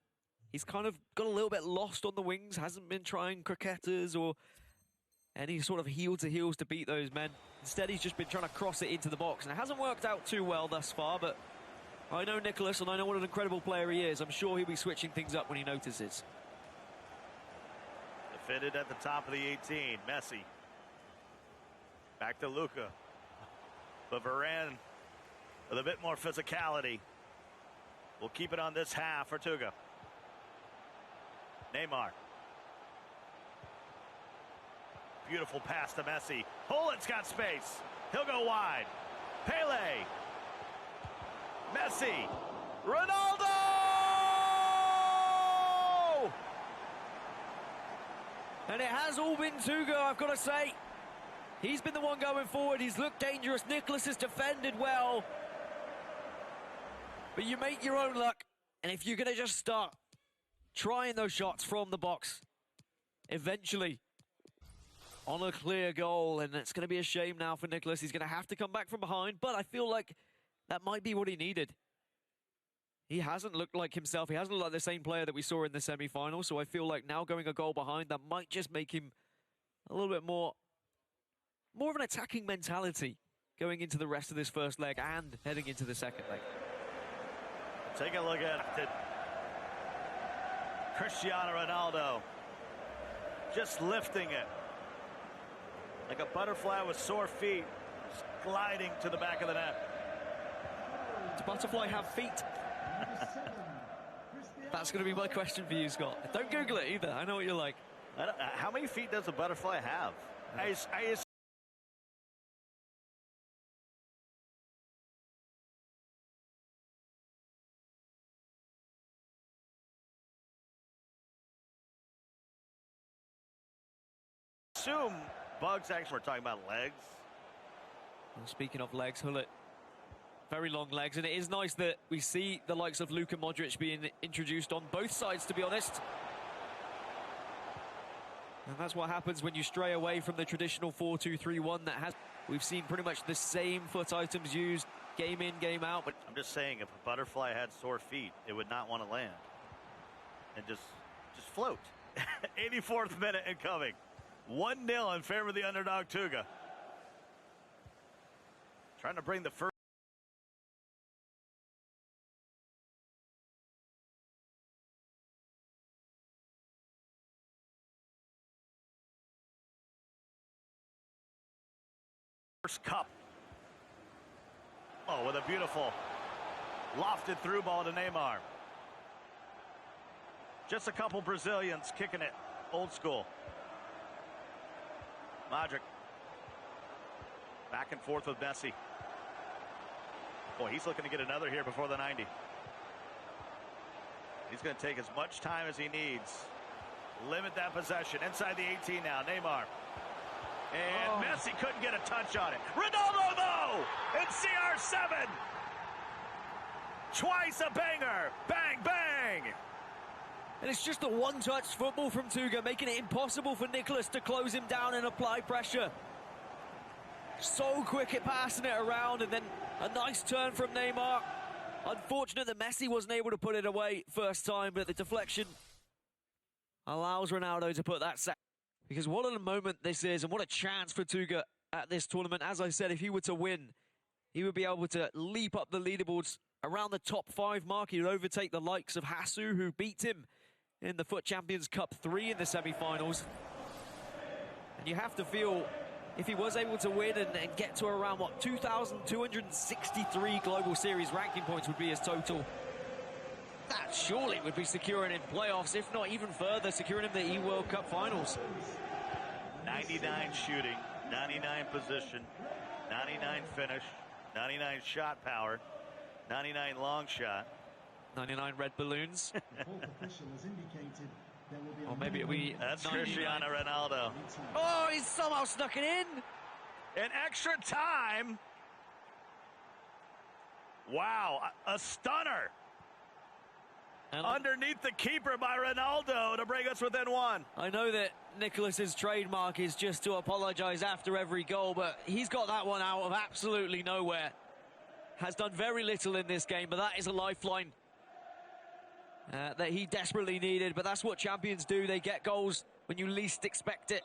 He's kind of got a little bit lost on the wings, hasn't been trying croquettes or any sort of heel to heels to beat those men. Instead, he's just been trying to cross it into the box, and it hasn't worked out too well thus far, but I know Nicolas, and I know what an incredible player he is. I'm sure he'll be switching things up when he notices. Defended at the top of the 18, Messi. Back to Luka. But Varane with a bit more physicality. We'll keep it on this half for Tuga. Neymar. Beautiful pass to Messi. Poland's got space. He'll go wide. Pele. Messi. Ronaldo! And it has all been Tuga, I've got to say. He's been the one going forward. He's looked dangerous. Nicolas has defended well. But you make your own luck. And if you're going to just start trying those shots from the box, eventually on a clear goal, and it's going to be a shame now for Nicolas. He's going to have to come back from behind, but I feel like that might be what he needed. He hasn't looked like himself. He hasn't looked like the same player that we saw in the semi-final, so I feel like now going a goal behind, that might just make him a little bit more of an attacking mentality going into the rest of this first leg and heading into the second leg. Take a look at it. Cristiano Ronaldo just lifting it like a butterfly with sore feet, just gliding to the back of the net. Does butterfly have feet? That's going to be my question for you, Scott. Don't Google it either. I know what you're like. How many feet does a butterfly have? I assume bugs actually, we're talking about legs. Well, speaking of legs, Hullet, very long legs, and it is nice that we see the likes of Luka Modric being introduced on both sides, to be honest. And that's what happens when you stray away from the traditional 4-2-3-1 that has. We've seen pretty much the same foot items used game in, game out. But I'm just saying, if a butterfly had sore feet, it would not want to land and just float. 84th minute incoming. 1-0 in favor of the underdog Tuga. Trying to bring the first. First cup. Oh, with a beautiful lofted through ball to Neymar. Just a couple Brazilians kicking it old school. Modric. Back and forth with Messi. Boy, he's looking to get another here before the 90. He's going to take as much time as he needs. Limit that possession. Inside the 18 now, Neymar. And Messi couldn't get a touch on it. Ronaldo, though, in CR7. Twice a banger. Bang, bang. And it's just a one-touch football from Tuga, making it impossible for Nicolas to close him down and apply pressure. So quick at passing it around, and then a nice turn from Neymar. Unfortunate that Messi wasn't able to put it away first time, but the deflection allows Ronaldo to put that sack. Because what a moment this is, and what a chance for Tuga at this tournament. As I said, if he were to win, he would be able to leap up the leaderboards around the top 5 mark. He would overtake the likes of Hasu, who beat him in the FUT Champions Cup 3 in the semi-finals. And you have to feel, if he was able to win and get to around, what, 2,263 Global Series ranking points would be his total. That surely would be securing him playoffs, if not even further, securing him the E-World Cup Finals. 99 shooting, 99 position, 99 finish, 99 shot power, 99 long shot. 99 red balloons. The fourth official has indicated Or maybe we. That's 99. Cristiano Ronaldo. Oh, he's somehow snuck it in. In extra time. Wow, a stunner. And Underneath the keeper by Ronaldo to bring us within one. I know that Nicolas's trademark is just to apologize after every goal, but he's got that one out of absolutely nowhere. Has done very little in this game, but that is a lifeline that he desperately needed. But that's what champions do. They get goals when you least expect it.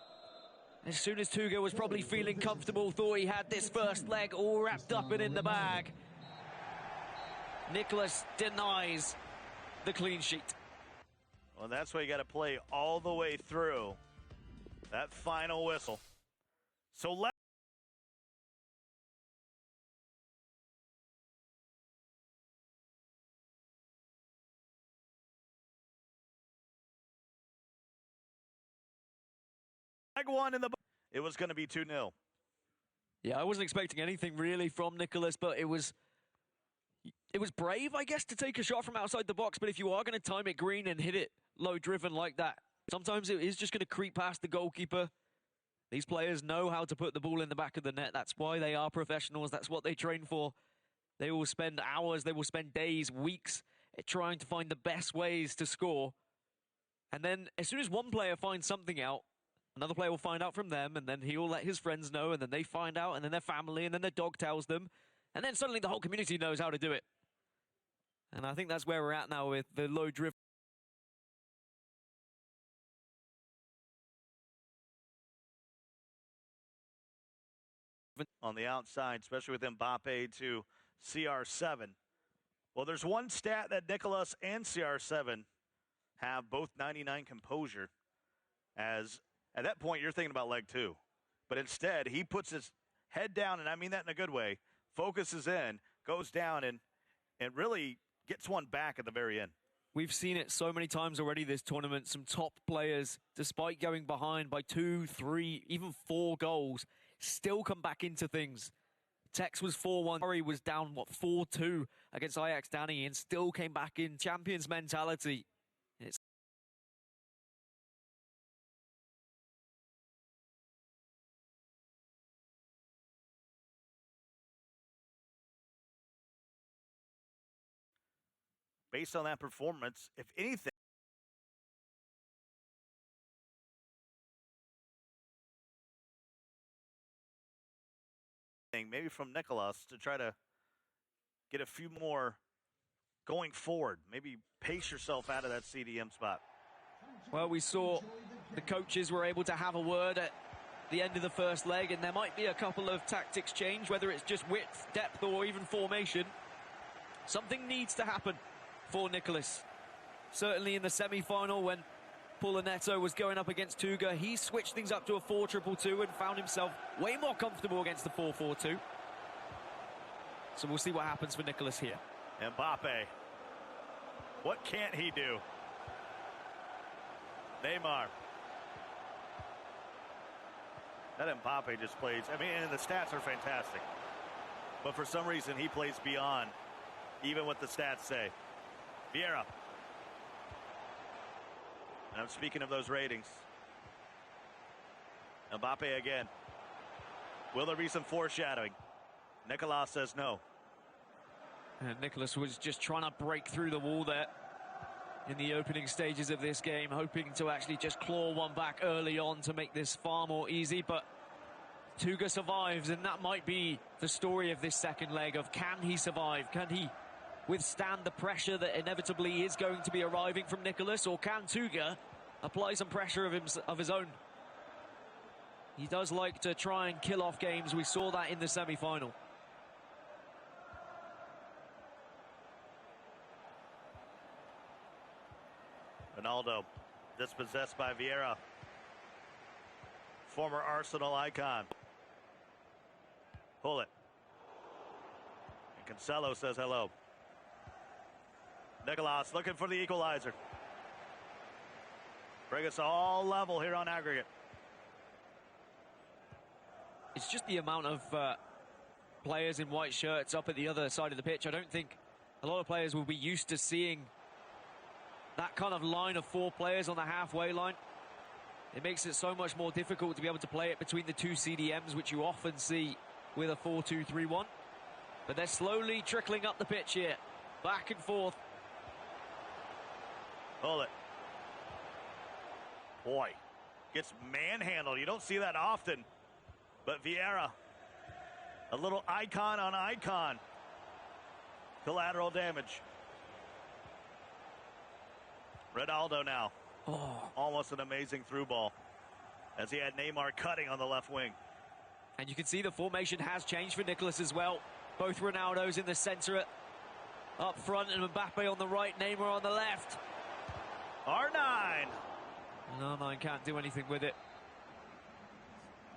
As soon as tuga was probably feeling comfortable, thought he had this first leg all wrapped up and in the bag, Nicolas denies the clean sheet. Well, that's why you got to play all the way through that final whistle. So let leg one in the. It was going to be 2-0. Yeah, I wasn't expecting anything really from Nicolas, but it was brave, I guess, to take a shot from outside the box. But if you are going to time it green and hit it low driven like that, sometimes it is just going to creep past the goalkeeper. These players know how to put the ball in the back of the net. That's why they are professionals. That's what they train for. They will spend hours, they will spend days, weeks trying to find the best ways to score. And then as soon as one player finds something out, another player will find out from them, and then he'll let his friends know, and then they find out, and then their family, and then their dog tells them. And then suddenly the whole community knows how to do it. And I think that's where we're at now with the low drift. On the outside, especially with Mbappe to CR7. Well, there's one stat that Nicolas and CR7 have, both 99 composure, as at that point you're thinking about leg two. But instead, he puts his head down, and I mean that in a good way, focuses in, goes down, and really gets one back at the very end. We've seen it so many times already this tournament. Some top players, despite going behind by 2, 3, even 4 goals, still come back into things. Tekkz was 4-1. Sorry, was down, 4-2 against Ajax Danny, and still came back in. Champions mentality. It's based on that performance, if anything, maybe from Nicolas to try to get a few more going forward. Maybe pace yourself out of that CDM spot. Well, we saw the coaches were able to have a word at the end of the first leg, and there might be a couple of tactics change, whether it's just width, depth, or even formation. Something needs to happen for Nicolas. Certainly in the semi-final, when Neto was going up against tuga, he switched things up to a 4-2-2 and found himself way more comfortable against the 4-4-2. So we'll see what happens for Nicolas here. Mbappe. What can't he do? Neymar. That Mbappe just plays, I mean, and the stats are fantastic. But for some reason, he plays beyond even what the stats say. Vieira. And I'm speaking of those ratings. Mbappe again. Will there be some foreshadowing? Nicolas says no. And Nicolas was just trying to break through the wall there in the opening stages of this game, hoping to actually just claw one back early on to make this far more easy. But tuga survives, and that might be the story of this second leg of, can he survive? Can he withstand the pressure that inevitably is going to be arriving from Nicolas, or can tuga apply some pressure of his own? He does like to try and kill off games. We saw that in the semi-final. Ronaldo dispossessed by Vieira, former Arsenal icon. Pull it. And Cancelo says hello. Nicolas looking for the equalizer. Bring us all level here on aggregate. It's just the amount of players in white shirts up at the other side of the pitch. I don't think a lot of players will be used to seeing that kind of line of 4 players on the halfway line, it makes it so much more difficult to be able to play it between the 2 CDMs, which you often see with a 4-2-3-1. But they're slowly trickling up the pitch here, back and forth. Hold it. Boy, gets manhandled. You don't see that often. But Vieira, a little icon on icon. Collateral damage. Ronaldo now. Oh. Almost an amazing through ball, as he had Neymar cutting on the left wing. And you can see the formation has changed for Nicolas as well. Both Ronaldos in the centre up front, and Mbappe on the right, Neymar on the left. R9. And R9 can't do anything with it.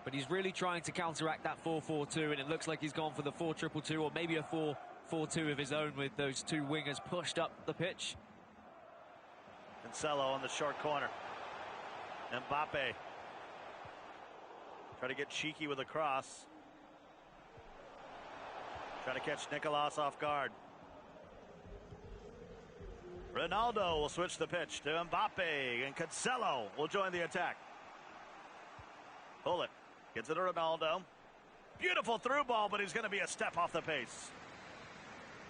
But he's really trying to counteract that 4-4-2, and it looks like he's gone for the 4-2-2 or maybe a 4-4-2 of his own with those 2 wingers pushed up the pitch. Cancelo on the short corner. Mbappe. Try to get cheeky with a cross. Try to catch Nicolas off guard. Ronaldo will switch the pitch to Mbappe, and Cancelo will join the attack. Pull it. Gets it to Ronaldo. Beautiful through ball, but he's going to be a step off the pace.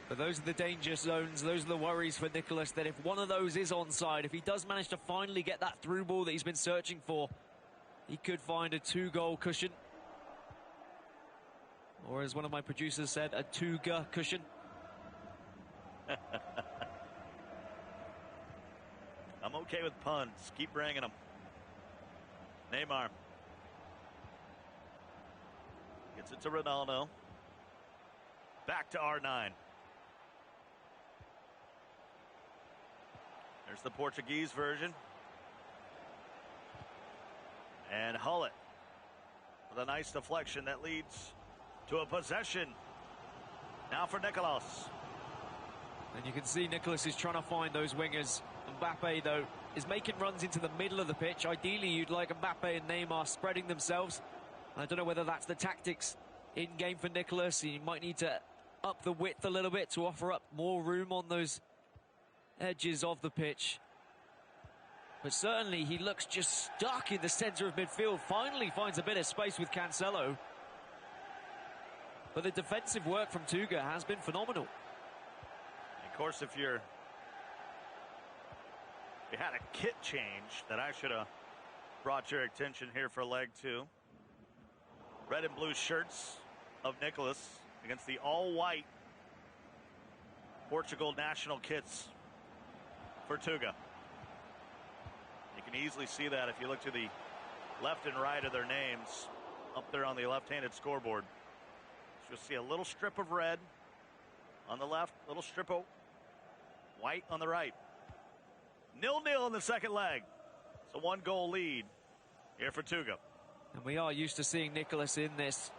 But those are the danger zones. Those are the worries for Nicolas, that if one of those is onside, if he does manage to finally get that through ball that he's been searching for, he could find a 2-goal cushion. Or as one of my producers said, a Tuga cushion. I'm okay with puns. Keep bringing them. Neymar. Gets it to Ronaldo. Back to R9. There's the Portuguese version. And Hullet with a nice deflection that leads to a possession. Now for Nicolas. And you can see Nicolas is trying to find those wingers. Mbappe, though, is making runs into the middle of the pitch. Ideally, you'd like Mbappe and Neymar spreading themselves. I don't know whether that's the tactics in-game for Nicolas. He might need to up the width a little bit to offer up more room on those edges of the pitch. But certainly, he looks just stuck in the centre of midfield. Finally finds a bit of space with Cancelo. But the defensive work from Tuga has been phenomenal. Of course, if you had a kit change that I should have brought your attention here for leg 2. Red and blue shirts of Nicolas against the all-white Portugal national kits for Tuga. You can easily see that if you look to the left and right of their names up there on the left-handed scoreboard. So you'll see a little strip of red on the left, little strip of white on the right. 0-0 in the second leg. It's a 1-goal lead here for Tuga. And we are used to seeing Nicolas in this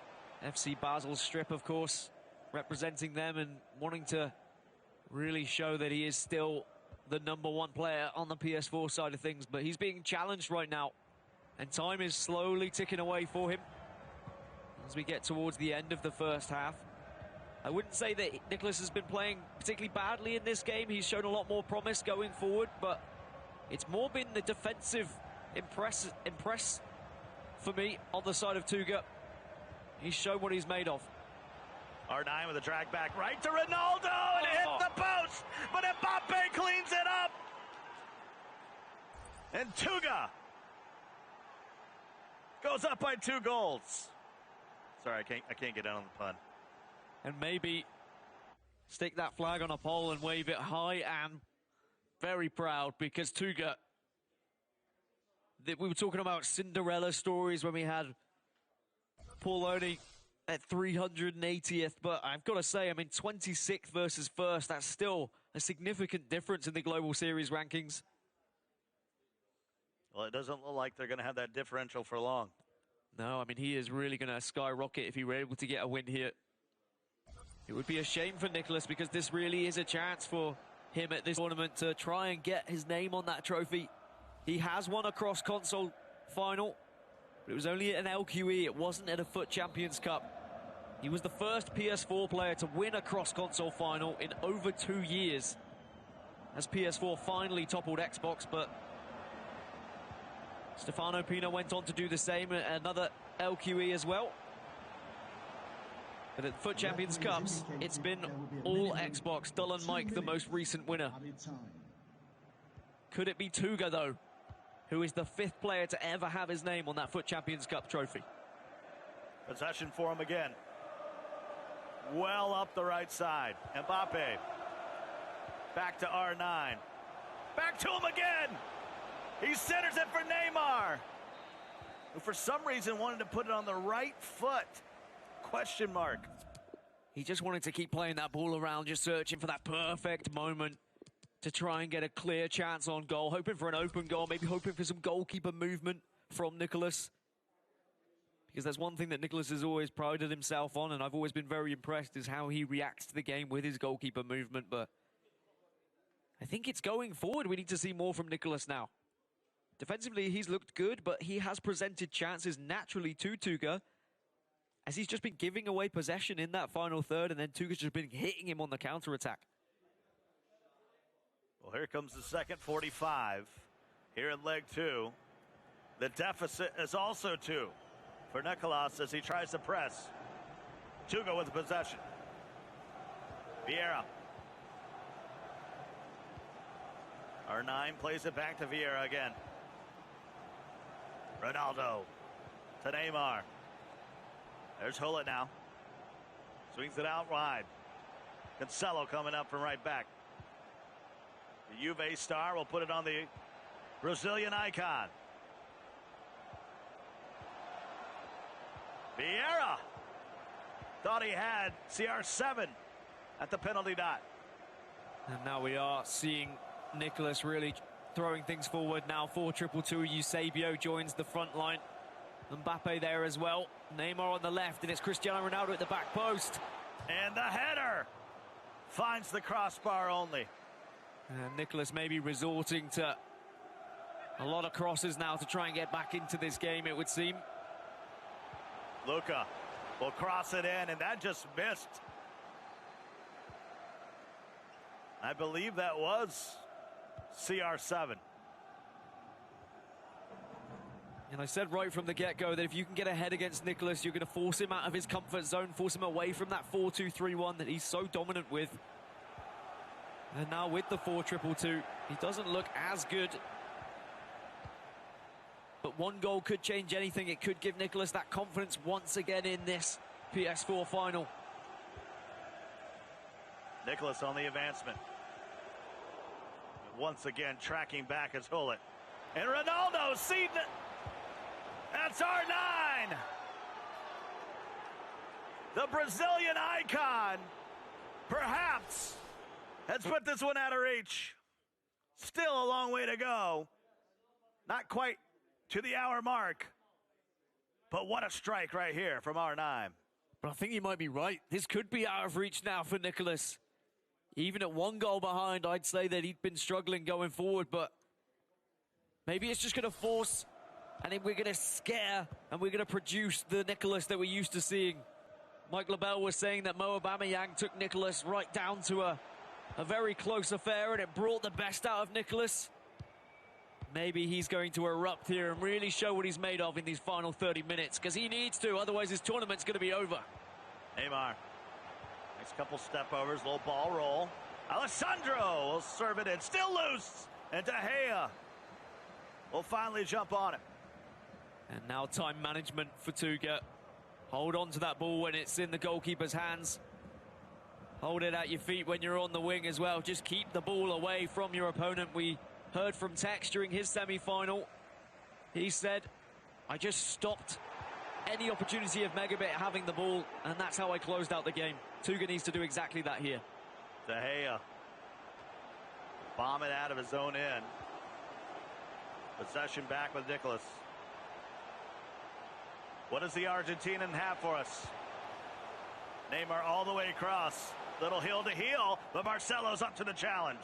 FC Basel strip, of course, representing them and wanting to really show that he is still the #1 player on the PS4 side of things. But he's being challenged right now, and time is slowly ticking away for him as we get towards the end of the first half. I wouldn't say that Nicolas has been playing particularly badly in this game. He's shown a lot more promise going forward, but it's more been the defensive impress for me on the side of Tuga. He's shown what he's made of. R9 with a drag back right to Ronaldo, and it hit the post, but Mbappe cleans it up. And Tuga goes up by 2 goals. Sorry, I can't get down on the pun. And maybe stick that flag on a pole and wave it high and very proud, because Tuga, we were talking about Cinderella stories when we had Pauloni at 380th, but I've got to say, I mean, 26th versus 1st, that's still a significant difference in the Global Series rankings. Well, it doesn't look like they're going to have that differential for long. No, I mean, he is really going to skyrocket if he were able to get a win here. It would be a shame for Nicolas, because this really is a chance for him at this tournament to try and get his name on that trophy. He has won a cross-console final, but it was only at an LQE. It wasn't at a FUT Champions Cup. He was the first PS4 player to win a cross-console final in over 2 years. as PS4 finally toppled Xbox, but Stefano Pino went on to do the same, another LQE as well. But at FUT Champions Cups, it's been all Xbox. Dull & Mike, the most recent winner. Could it be tuga, though, who is the 5th player to ever have his name on that FUT Champions Cup trophy? Possession for him again. Well up the right side. Mbappe. Back to R9. Back to him again. He centers it for Neymar, who for some reason wanted to put it on the right foot. Question mark. He just wanted to keep playing that ball around, just searching for that perfect moment to try and get a clear chance on goal, hoping for an open goal, maybe hoping for some goalkeeper movement from Nicolas. Because that's one thing that Nicolas has always prided himself on, and I've always been very impressed, is how he reacts to the game with his goalkeeper movement. But I think it's going forward. We need to see more from Nicolas now. Defensively, he's looked good, but he has presented chances naturally to tuga, as he's just been giving away possession in that final third, and then tuga's just been hitting him on the counter-attack. Well, here comes the second 45 here in leg 2. The deficit is also 2 for Nicolas as he tries to press. tuga with the possession. Vieira. R9 plays it back to Vieira again. Ronaldo to Neymar. There's Hullet now. Swings it out wide. Cancelo coming up from right back. The Juve star will put it on the Brazilian icon. Vieira thought he had CR7 at the penalty dot. And now we are seeing Nicolas really throwing things forward now. 4-2-2. Eusebio joins the front line. Mbappe there as well. Neymar on the left, and it's Cristiano Ronaldo at the back post. And the header finds the crossbar only. And Nicolas may be resorting to a lot of crosses now to try and get back into this game, it would seem. Luka will cross it in, and that just missed. I believe that was CR7. And I said right from the get-go that if you can get ahead against Nicolas, you're going to force him out of his comfort zone, force him away from that 4-2-3-1 that he's so dominant with. And now with the 4-2-2, he doesn't look as good. But one goal could change anything. It could give Nicolas that confidence once again in this PS4 final. Nicolas on the advancement. Once again tracking back as Hullet. And Ronaldo seeing it. That's R9. The Brazilian icon perhaps has put this one out of reach. Still a long way to go. Not quite to the hour mark. But what a strike right here from R9. But I think you might be right. This could be out of reach now for Nicolas. Even at 1 goal behind, I'd say that he'd been struggling going forward, but maybe it's just going to force, and then we're going to scare, and we're going to produce the Nicolas that we're used to seeing. Mike LaBelle was saying that Mo Aubameyang took Nicolas right down to a very close affair, and it brought the best out of Nicolas. Maybe he's going to erupt here and really show what he's made of in these final 30 minutes, because he needs to, otherwise his tournament's going to be over. Neymar. Next couple step overs, low ball roll. Alessandro will serve it in, still loose. And De Gea will finally jump on it. And now time management for tuga. Hold on to that ball when it's in the goalkeeper's hands. Hold it at your feet when you're on the wing as well. Just keep the ball away from your opponent. We heard from Tekkz during his semi-final. He said, I just stopped any opportunity of MegaBit having the ball, and that's how I closed out the game. tuga needs to do exactly that here. De Gea. Bomb it out of his own end. Possession back with Nicolas. What does the Argentinian have for us? Neymar all the way across. Little heel to heel, but Marcelo's up to the challenge.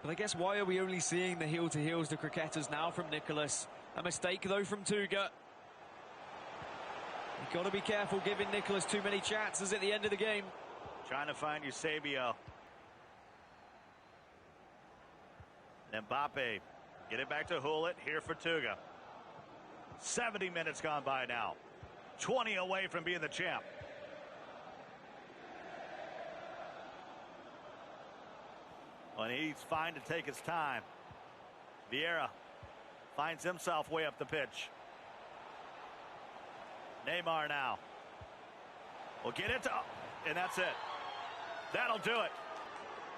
But I guess why are we only seeing the heel-to-heels, the croquetas now from Nicolas? A mistake, though, from tuga. You've got to be careful giving Nicolas too many chances at the end of the game. Trying to find Eusebio. Mbappe, get it back to Hullet, here for Tuga. 70 minutes gone by now. 20 away from being the champ. And he's fine to take his time. Vieira finds himself way up the pitch. Neymar now. We'll get it to, and that's it. That'll do it.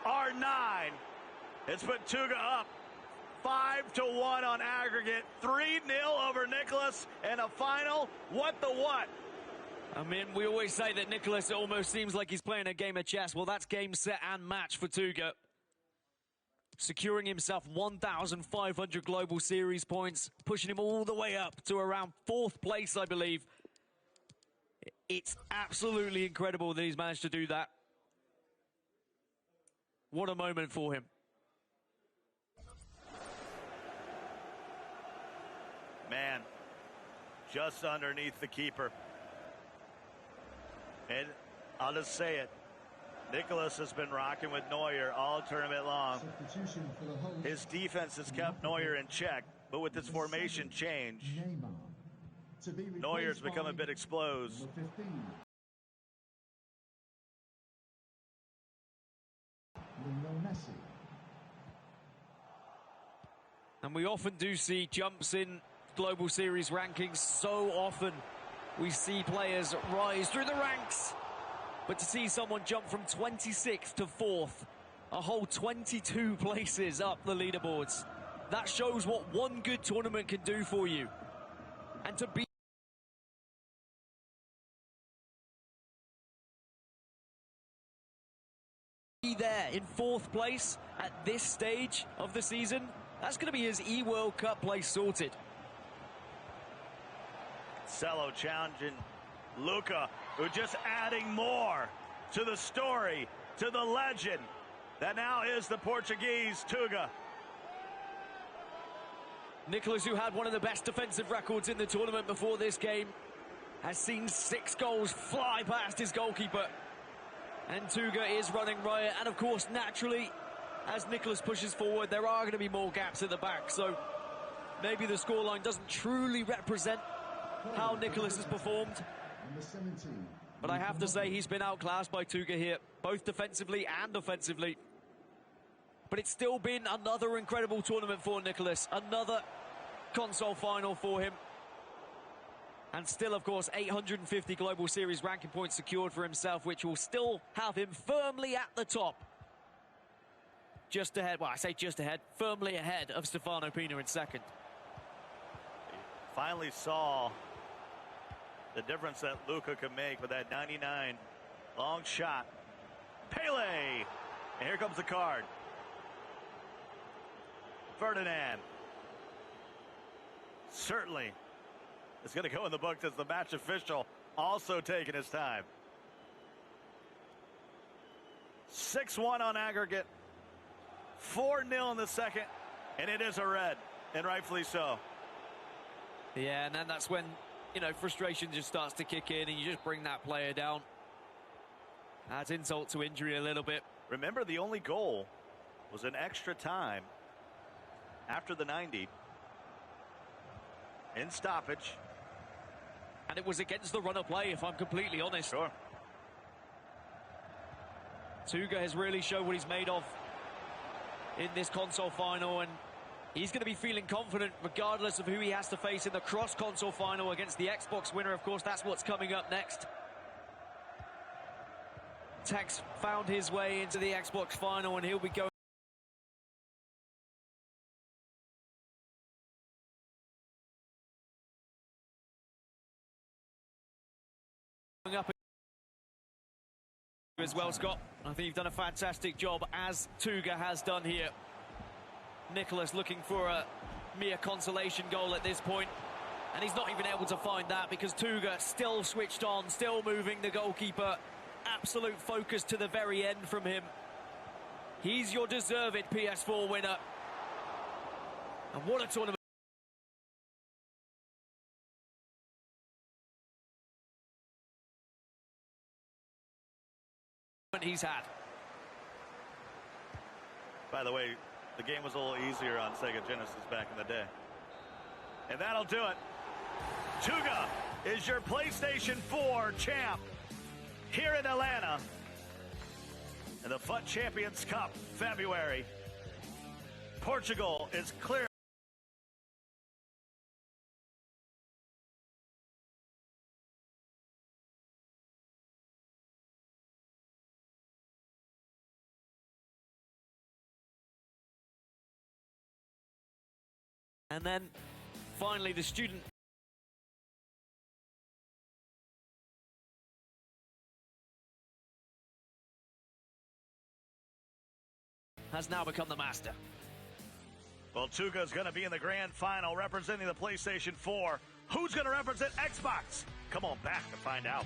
R9 has put Tuga up 5-1 on aggregate. 3-0 over Nicolas, and a final. What the what? I mean, we always say that Nicolas almost seems like he's playing a game of chess. Well, that's game, set, and match for Tuga. Securing himself 1,500 Global Series points, pushing him all the way up to around 4th place, I believe. It's absolutely incredible that he's managed to do that. What a moment for him. Man, just underneath the keeper. And I'll just say it. Nicolas has been rocking with Neuer all tournament long. His defense has kept Neuer in check, but with this formation change, Neuer's become a bit exposed. And we often do see jumps in Global Series rankings. So often we see players rise through the ranks. But to see someone jump from 26th to 4th, a whole 22 places up the leaderboards, that shows what one good tournament can do for you. And to be there in 4th place at this stage of the season, that's going to be his E-World Cup place sorted. Cello challenging Luka, who just adding more to the story, to the legend that now is the Portuguese Tuga. Nicolas, who had one of the best defensive records in the tournament before this game, has seen 6 goals fly past his goalkeeper. And Tuga is running riot. And of course, naturally, as Nicolas pushes forward, there are going to be more gaps at the back. So maybe the scoreline doesn't truly represent how Nicolas has performed. But I have to say he's been outclassed by Tuga here, both defensively and offensively. But it's still been another incredible tournament for Nicolas, another console final for him. And still, of course, 850 Global Series ranking points secured for himself, which will still have him firmly at the top. Just ahead, well, I say just ahead, firmly ahead of Stefano Pina in 2nd. Finally saw the difference that Luka could make with that 99 long shot. Pele! And here comes the card. Ferdinand. Certainly is going to go in the books as the match official, also taking his time. 6-1 on aggregate. 4-0 in the second, and it is a red, and rightfully so. Yeah, and then that's when, you know, frustration just starts to kick in and you just bring that player down. Adds insult to injury a little bit. Remember, the only goal was an extra time after the 90 in stoppage. And it was against the run of play, if I'm completely honest. Sure. Tuga has really shown what he's made of in this console final, and he's going to be feeling confident regardless of who he has to face in the cross-console final against the Xbox winner. Of course, that's what's coming up next. Tekkz found his way into the Xbox final, and he'll be going up as well, Scott. I think you've done a fantastic job, as Tuga has done here. Nicolas looking for a mere consolation goal at this point, and he's not even able to find that because Tuga still switched on, still moving the goalkeeper. Absolute focus to the very end from him. He's your deserved PS4 winner. And what a tournament he's had. By the way, The game was a little easier on Sega Genesis back in the day. And that'll do it. Tuga is your PlayStation 4 champ here in Atlanta. In the FUT Champions Cup, February. Portugal is clear. And then finally the student has now become the master. Well, Tuga's going to be in the grand final representing the PlayStation 4. Who's going to represent Xbox? Come on back to find out.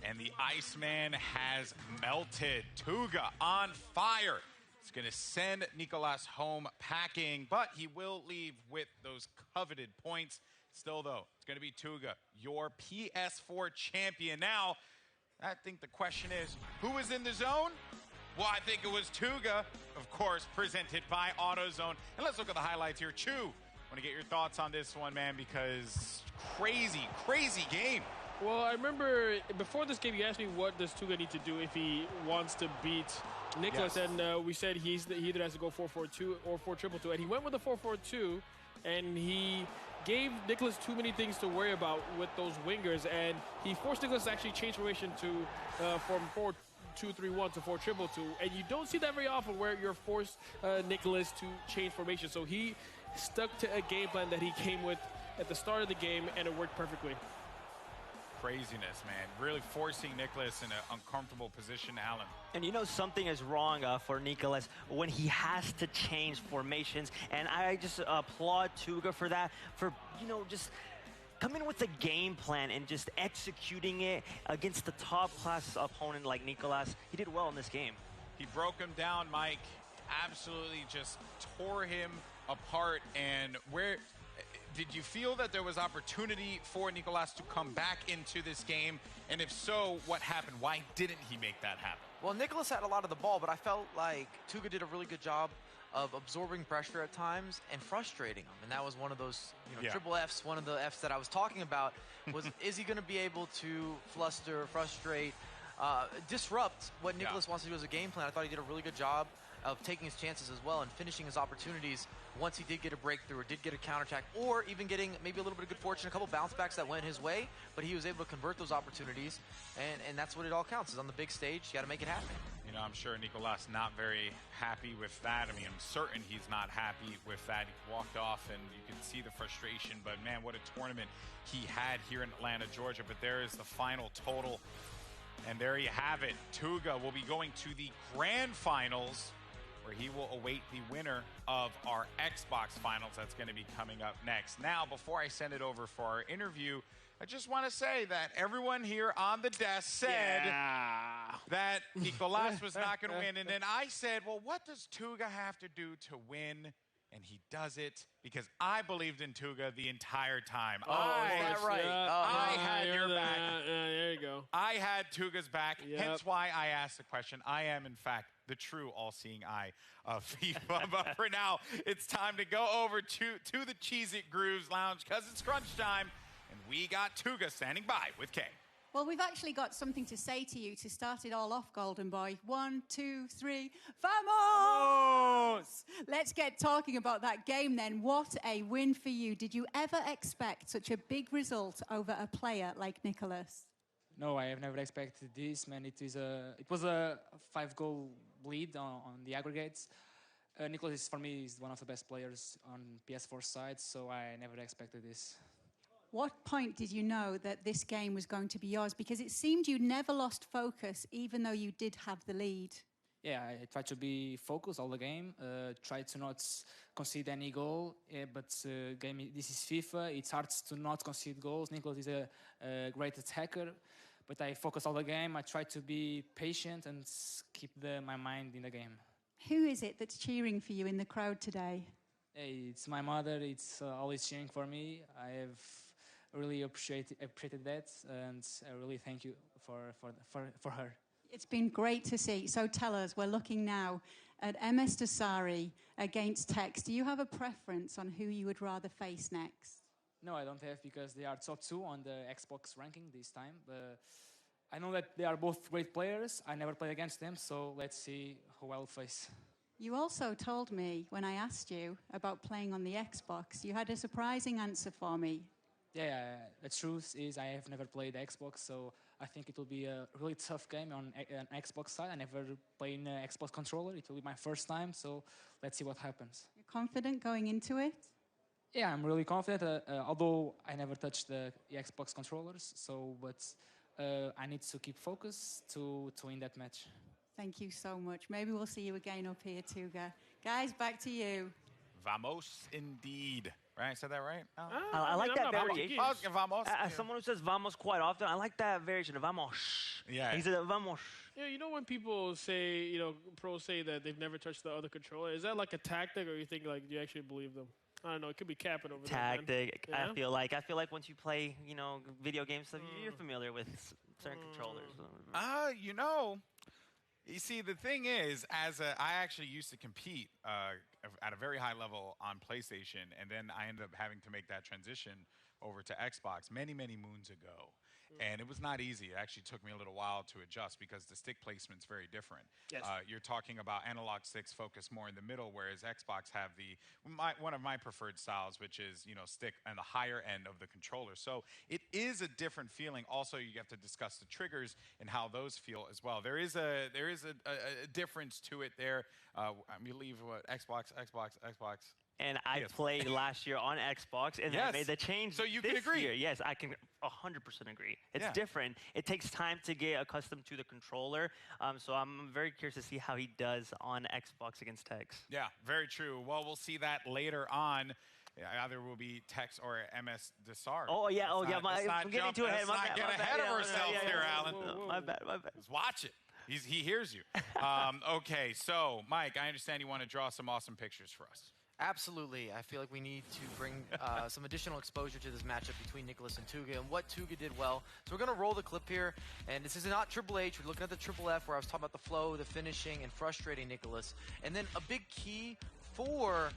And the Iceman has melted. Tuga on fire. It's going to send Nicolas home packing, but he will leave with those coveted points. Still, though, it's going to be Tuga, your PS4 champion. Now, I think the question is, who was in the zone? Well, I think it was Tuga, of course, presented by AutoZone. And let's look at the highlights here. Chu, want to get your thoughts on this one, man, because crazy, crazy game. Well, I remember before this game, you asked me what does Tuga need to do if he wants to beat Nicolas, Yes. and we said he either has to go 4-4-2 or 4-2-2, and he went with the 4-4-2, and he gave Nicolas too many things to worry about with those wingers, and he forced Nicolas to actually change formation to from 4-2-3-1 to 4-2-2, and you don't see that very often where you're forced Nicolas to change formation. So he stuck to a game plan that he came with at the start of the game, and it worked perfectly. Craziness, man. Really forcing Nicolas in an uncomfortable position, Alan. And you know something is wrong for Nicolas when he has to change formations. And I just applaud Tuga for that, for, you know, just coming with a game plan and just executing it against the top-class opponent like Nicolas. He did well in this game. He broke him down, Mike. Absolutely just tore him apart. And where... Did you feel that there was opportunity for Nicolas to come back into this game? And if so, what happened? Why didn't he make that happen? Well, Nicolas had a lot of the ball, but I felt like Tuga did a really good job of absorbing pressure at times and frustrating him. And that was one of those, you know, triple Fs, one of the Fs that I was talking about was, is he going to be able to fluster, frustrate, disrupt what Nicolas wants to do as a game plan? I thought he did a really good job of taking his chances as well and finishing his opportunities once he did get a breakthrough or did get a counterattack, or even getting maybe a little bit of good fortune, a couple bounce backs that went his way, but he was able to convert those opportunities, and that's what it all counts, is on the big stage, you got to make it happen. You know, I'm sure Nicolas not very happy with that. I mean, I'm certain he's not happy with that. He walked off, and you can see the frustration, but man, what a tournament he had here in Atlanta, Georgia. But there is the final total, and there you have it. Tuga will be going to the grand finals, where he will await the winner of our Xbox Finals. That's going to be coming up next. Now, before I send it over for our interview, I just want to say that everyone here on the desk said that Nicolas was not going to win. And then I said, well, what does Tuga have to do to win? And he does it because I believed in Tuga the entire time. Is that right? I had your back. There you go. I had Tuga's back, Yep. hence why I asked the question. I am, in fact, the true all-seeing eye of FIFA. But for now, it's time to go over to the Cheez-It Grooves Lounge because it's crunch time, and we got Tuga standing by with Kay. Well, we've actually got something to say to you to start it all off, Golden Boy. 1, 2, 3, vamos! Let's get talking about that game then. What a win for you. Did you ever expect such a big result over a player like Nicolas? No, I have never expected this, man. It was a 5-goal lead on the aggregates. Nicolas, for me, is one of the best players on PS4 side, so I never expected this. What point did you know that this game was going to be yours? Because it seemed you never lost focus, even though you did have the lead. Yeah, I tried to be focused all the game, tried to not concede any goal, but this is FIFA, it's hard to not concede goals. Nicolas is a great attacker, but I focused all the game, I tried to be patient and keep my mind in the game. Who is it that's cheering for you in the crowd today? Hey, it's my mother, it's always cheering for me. I have really appreciated that, and I really thank you for her. It's been great to see. So tell us, we're looking now at MSDossary against FUT. Do you have a preference on who you would rather face next? No, I don't have, because they are top 2 on the Xbox ranking this time. But I know that they are both great players. I never played against them, so let's see who I'll face. You also told me when I asked you about playing on the Xbox, you had a surprising answer for me. Yeah, the truth is I have never played Xbox, so I think it will be a really tough game on an Xbox side. I never played an Xbox controller. It will be my first time, so let's see what happens. You're confident going into it? Yeah, I'm really confident, although I never touched the Xbox controllers, but I need to keep focused to win that match. Thank you so much. Maybe we'll see you again up here, Tuga. Guys, back to you. Vamos, indeed. Right? I said that right? Oh. I like that variation. Vamos. As someone who says vamos quite often, I like that variation of vamos. Yeah. He said vamos. Yeah, you know when people say, you know, pros say that they've never touched the other controller, is that like a tactic, or you think like you actually believe them? I don't know. It could be capping over Tactic. there. I feel like once you play, video game stuff, you're familiar with certain controllers. You know, you see, the thing is, I actually used to compete at a very high level on PlayStation, and then I ended up having to make that transition over to Xbox many, many moons ago. And it was not easy. It actually took me a little while to adjust because the stick placement's very different. Yes. You're talking about analog sticks focused more in the middle, whereas Xbox have one of my preferred styles, which is stick on the higher end of the controller. So it is a different feeling. Also, you have to discuss the triggers and how those feel as well. There is a difference to it there. I believe Xbox. And I played last year on Xbox, and I made the change. So you this can agree? year. Yes, I can 100% agree. It's different. It takes time to get accustomed to the controller. So I'm very curious to see how he does on Xbox against Tekkz. Yeah, very true. Well, we'll see that later on. Either will be Tekkz or MSDossary. Oh, yeah. I'm getting too ahead. Let's not get ahead of ourselves here, Alan. Whoa. My bad. Just watch it. He hears you. Okay, so, Mike, I understand you want to draw some awesome pictures for us. Absolutely. I feel like we need to bring some additional exposure to this matchup between Nicolas and Tuga and what Tuga did well. So we're going to roll the clip here. And this is not Triple H. We're looking at the Triple F where I was talking about the flow, the finishing, and frustrating Nicolas. And then a big key for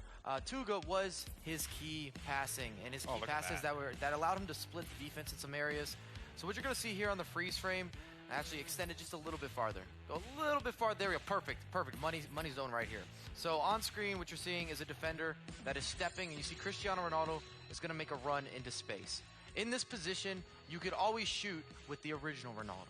Tuga was his key passing and his key passes that allowed him to split the defense in some areas. So what you're going to see here on the freeze frame, actually extend it just a little bit farther. Go a little bit farther. There we go. Perfect. Money zone right here. So on screen, what you're seeing is a defender that is stepping, and you see Cristiano Ronaldo is going to make a run into space. In this position, you could always shoot with the original Ronaldo.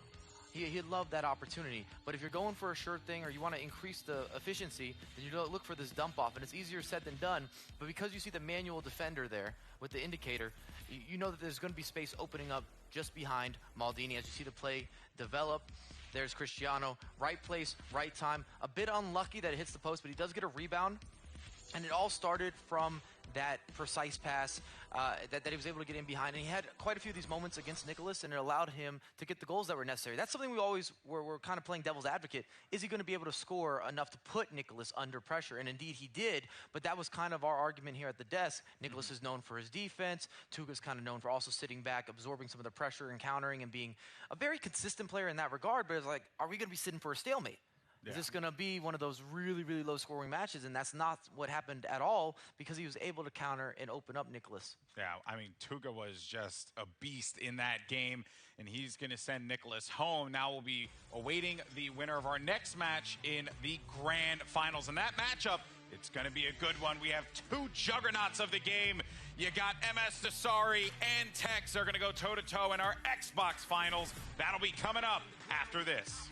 He'd love that opportunity. But if you're going for a sure thing or you want to increase the efficiency, then you don't look for this dump off. And it's easier said than done. But because you see the manual defender there with the indicator, you know that there's going to be space opening up just behind Maldini as you see the play develop. There's Cristiano. Right place, right time. A bit unlucky that it hits the post, but he does get a rebound. And it all started from that precise pass that he was able to get in behind. And he had quite a few of these moments against Nicolas, and it allowed him to get the goals that were necessary. That's something we always were kind of playing devil's advocate. Is he going to be able to score enough to put Nicolas under pressure? And indeed he did, but that was kind of our argument here at the desk. Nicolas is known for his defense. Tuga's kind of known for also sitting back, absorbing some of the pressure and countering and being a very consistent player in that regard. But it's like, are we going to be sitting for a stalemate? Is this going to be one of those really, really low-scoring matches? And that's not what happened at all because he was able to counter and open up Nicolas. Yeah, I mean, Tuga was just a beast in that game, and he's going to send Nicolas home. Now we'll be awaiting the winner of our next match in the Grand Finals. And that matchup, it's going to be a good one. We have two juggernauts of the game. You got MSDossary and Tekkz. They're going to go toe-to-toe in our Xbox Finals. That'll be coming up after this.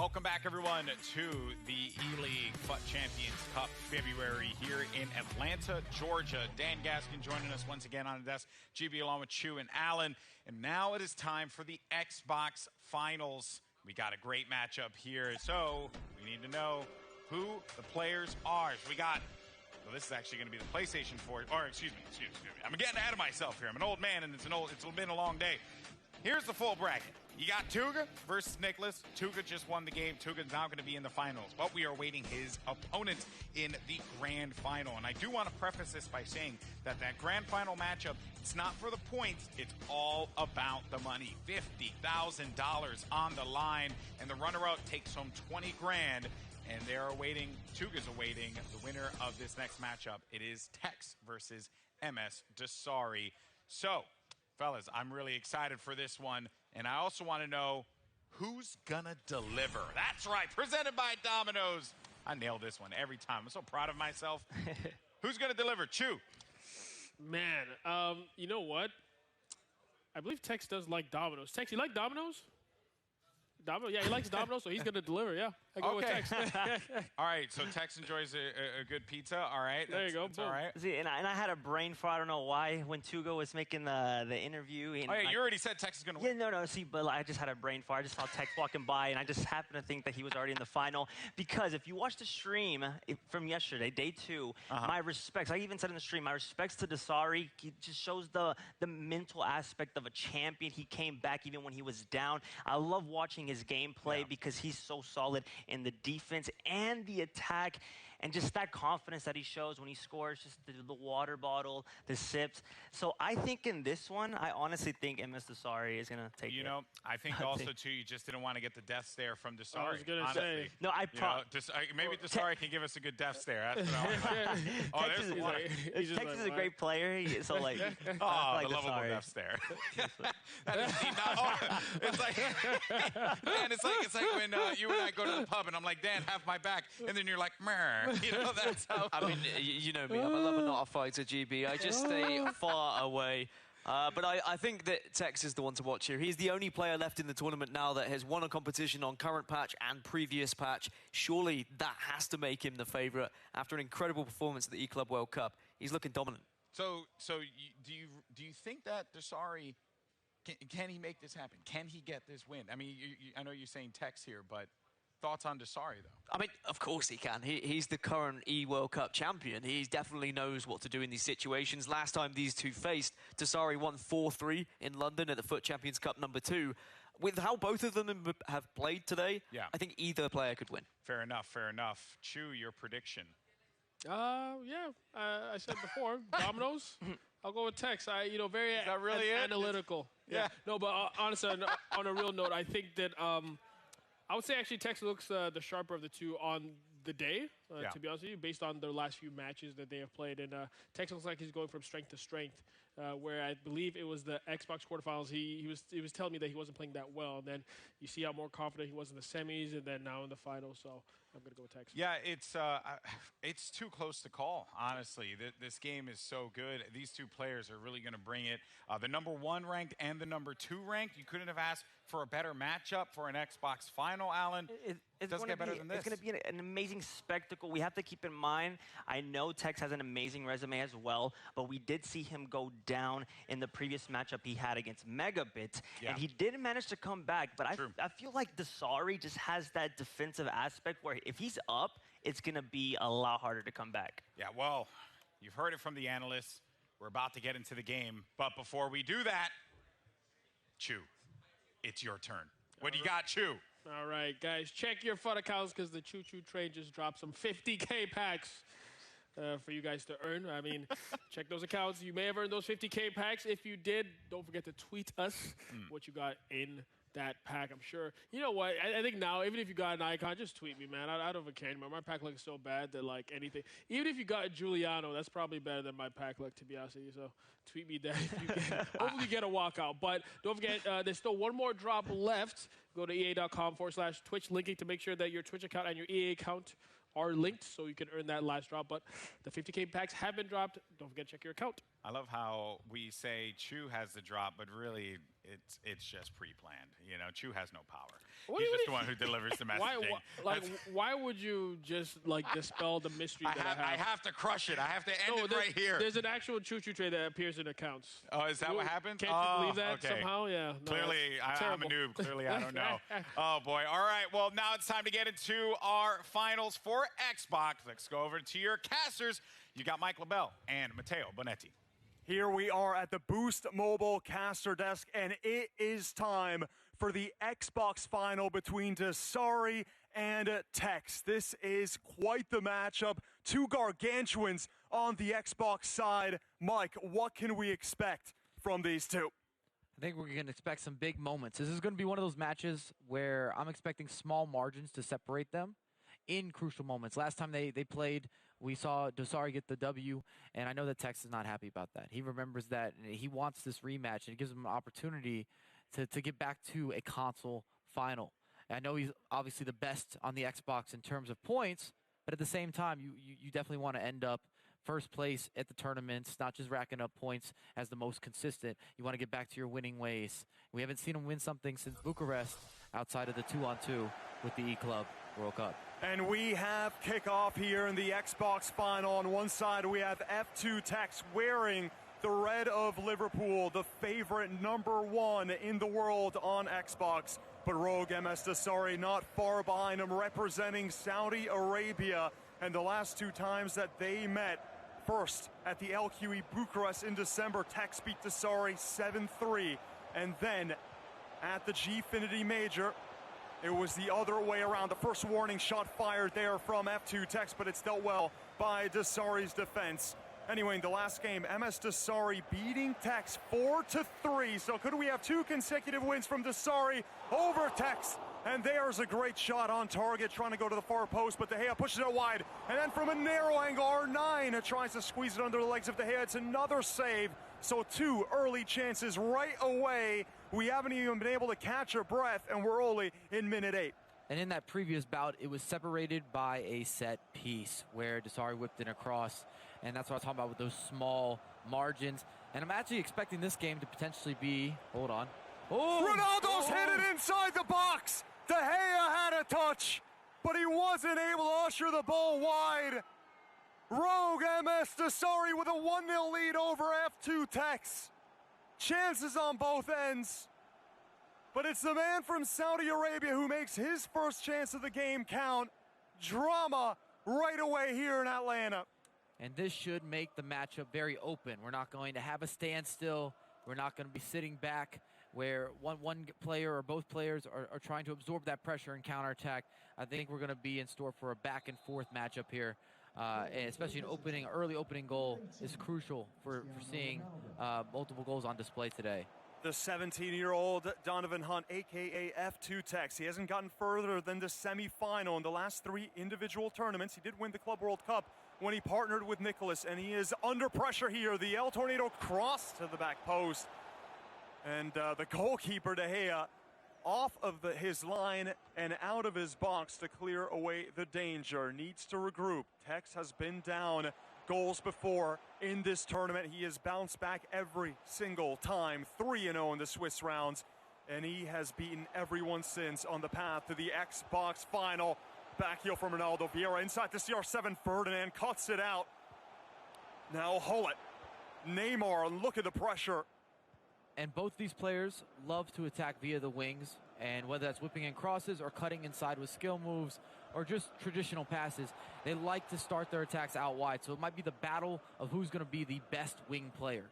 Welcome back, everyone, to the ELEAGUE FUT Champions Cup February here in Atlanta, Georgia. Dan Gaskin joining us once again on the desk, GB along with Chu and Alan. And now it is time for the Xbox Finals. We got a great matchup here, so we need to know who the players are. So we got, well, this is actually going to be the PlayStation 4, or excuse me. I'm getting ahead of myself here. I'm an old man, and it's been a long day. Here's the full bracket. You got Tuga versus Nicholas. Tuga just won the game. Tuga's now going to be in the finals, but we are awaiting his opponent in the grand final. And I do want to preface this by saying that grand final matchup, it's not for the points. It's all about the money. $50,000 on the line, and the runner-up takes home 20 grand. And they're awaiting, Tuga's awaiting the winner of this next matchup. It is FUTEkkz versus MSDossary. So, fellas, I'm really excited for this one. And I also want to know who's gonna deliver. That's right, presented by Domino's. I nail this one every time. I'm so proud of myself. Who's gonna deliver? Chu. Man, you know what? I believe FUTEkkz does like Domino's. FUTEkkz, you like Domino's? Domino's, yeah, he likes Domino's, so he's gonna deliver. Yeah, I go with FUTEkkz. All right, so FUTEkkz enjoys a good pizza. All right, there you go. That's all right. See, and I had a brain fart. I don't know why when Tuga was making the interview. And oh yeah, you already said FUTEkkz is gonna win. Yeah, no. See, but I just had a brain fart. I just saw FUTEkkz walking by, and I just happened to think that he was already in the final. Because if you watch the stream from yesterday, day 2, my respects. I even said in the stream, my respects to Dossary. He just shows the mental aspect of a champion. He came back even when he was down. I love watching his gameplay because he's so solid in the defense and the attack, and just that confidence that he shows when he scores, just the water bottle, the sips. So I think in this one, I honestly think MSDossary is going to take it. You know, I think also, too, you just didn't want to get the death stare from Dossary. I was going to say. No, maybe Dossary can give us a good death stare. That's what I there's one. FUTEkkz is a great player, so like, the like lovable death stare. It's like, man, it's like when you and I go to the pub and I'm like, Dan, have my back, and then you're like, meh. You know, that's how. I mean, you know me. I'm a lover, not a fighter, GB. I just stay far away. But I think that FUTEkkz is the one to watch here. He's the only player left in the tournament now that has won a competition on current patch and previous patch. Surely that has to make him the favorite after an incredible performance at the E-Club World Cup. He's looking dominant. So do you think that Dossary, can he make this happen? Can he get this win? I mean, I know you're saying FUTEkkz here, but thoughts on Dossary, though? I mean, of course he can. He's the current E-World Cup champion. He definitely knows what to do in these situations. Last time these two faced, Dossary won 4-3 in London at the FUT Champions Cup #2. With how both of them have played today, I think either player could win. Fair enough, fair enough. Chu, your prediction? I said before, Domino's. I'll go with FUTEkkz. Very analytical. Yeah. No, but honestly, on a real note, I think that I would say actually FUTEkkz looks the sharper of the two on the day, to be honest with you, based on their last few matches that they have played. And FUTEkkz looks like he's going from strength to strength, where I believe it was the Xbox quarterfinals. He was telling me that he wasn't playing that well. And then you see how more confident he was in the semis and then now in the finals. So I'm going to go with FUTEkkz. Yeah, it's too close to call, honestly. This game is so good. These two players are really going to bring it. The #1 ranked and the #2 ranked. You couldn't have asked for a better matchup for an Xbox final, Alan. It doesn't get better than this. It's going to be an amazing spectacle. We have to keep in mind, I know FUTEkkz has an amazing resume as well, but we did see him go down in the previous matchup he had against MegaBit, and he did manage to come back. But I feel like Dossary just has that defensive aspect where if he's up, it's going to be a lot harder to come back. Yeah, well, you've heard it from the analysts. We're about to get into the game. But before we do that, Chu, it's your turn. What do you got, Chu? All right, guys, check your FUT accounts because the Choo Choo train just dropped some 50K packs for you guys to earn. I mean, check those accounts. You may have earned those 50K packs. If you did, don't forget to tweet us what you got in that pack. I'm sure. You know what? I think now, even if you got an icon, just tweet me, man. I don't even care anymore. My pack looks so bad that, like, anything. Even if you got a Giuliano, that's probably better than my pack look, to be honest with you. So tweet me that if you get. Hopefully you get a walkout. But don't forget, there's still one more drop left. Go to ea.com/Twitch, linking to make sure that your Twitch account and your EA account are linked so you can earn that last drop. But the 50K packs have been dropped. Don't forget to check your account. I love how we say Chu has the drop, but really it's just pre-planned. You know, Chu has no power. What He's do you just the mean? one who delivers the messaging. Why would you just dispel the mystery that I have? I have to crush it. I have to end it right here. There's an actual choo-choo tray that appears in accounts. Oh, is that what happens? Can't you believe that okay. somehow? Yeah. No, Clearly, I'm a noob. Clearly, I don't know. Oh, boy. All right. Well, now it's time to get into our finals for Xbox. Let's go over to your casters. You got Mike LaBelle and Matteo Bonetti. Here we are at the Boost Mobile caster desk, and it is time for the Xbox final between Dasari and Tekkz. This is quite the matchup. Two gargantuans on the Xbox side. Mike, what can we expect from these two? I think we're going to expect some big moments. This is going to be one of those matches where I'm expecting small margins to separate them in crucial moments. Last time they played, we saw Dasari get the W, and I know that Tekkz is not happy about that. He remembers that, and he wants this rematch, and it gives him an opportunity to get back to a console final. And I know he's obviously the best on the Xbox in terms of points, but at the same time, you definitely want to end up first place at the tournaments, not just racking up points as the most consistent. You want to get back to your winning ways. We haven't seen him win something since Bucharest outside of the 2-on-2 with the E-Club World Cup. And we have kickoff here in the Xbox final. On one side, we have F2Tekkz wearing the red of Liverpool, the favorite #1 in the world on Xbox. But Rogue MSDossary not far behind him, representing Saudi Arabia. And the last two times that they met, first at the LQE Bucharest in December, Tekkz beat Dasari 7-3. And then at the Gfinity Major, it was the other way around. The first warning shot fired there from F2Tekkz, but it's dealt well by Dasari's defense. Anyway, in the last game, MSDossary beating Tekkz 4-3. So could we have two consecutive wins from Dasari over Tekkz? And there's a great shot on target, trying to go to the far post, but De Gea pushes it wide. And then from a narrow angle, R9 tries to squeeze it under the legs of De Gea. It's another save. So two early chances right away. We haven't even been able to catch our breath, and we're only in minute 8. And in that previous bout, it was separated by a set piece where Dasari whipped it across. And that's what I was talking about with those small margins. And I'm actually expecting this game to potentially be, hold on. Oh, Ronaldo's hit it inside the box. De Gea had a touch, but he wasn't able to usher the ball wide. Rogue MSDossary with a 1-0 lead over F2Tekkz. Chances on both ends. But it's the man from Saudi Arabia who makes his first chance of the game count. Drama right away here in Atlanta. And this should make the matchup very open. We're not going to have a standstill. We're not going to be sitting back where one player or both players are trying to absorb that pressure and counterattack. I think we're going to be in store for a back-and-forth matchup here. And especially an early opening goal is crucial for seeing multiple goals on display today. The 17-year-old Donovan Hunt, a.k.a. F2Tekkz. He hasn't gotten further than the semifinal in the last 3 individual tournaments. He did win the Club World Cup when he partnered with Nicolas, and he is under pressure here. The El Tornado cross to the back post. And the goalkeeper, De Gea, off of his line and out of his box to clear away the danger. Needs to regroup. Tekkz has been down goals before in this tournament. He has bounced back every single time. 3-0 in the Swiss rounds. And he has beaten everyone since on the path to the Xbox final. Back heel from Ronaldo. Vieira inside the CR7. Ferdinand cuts it out. Now Hullet. Neymar, look at the pressure. And both these players love to attack via the wings, and whether that's whipping in crosses or cutting inside with skill moves or just traditional passes, they like to start their attacks out wide. So it might be the battle of who's going to be the best wing player.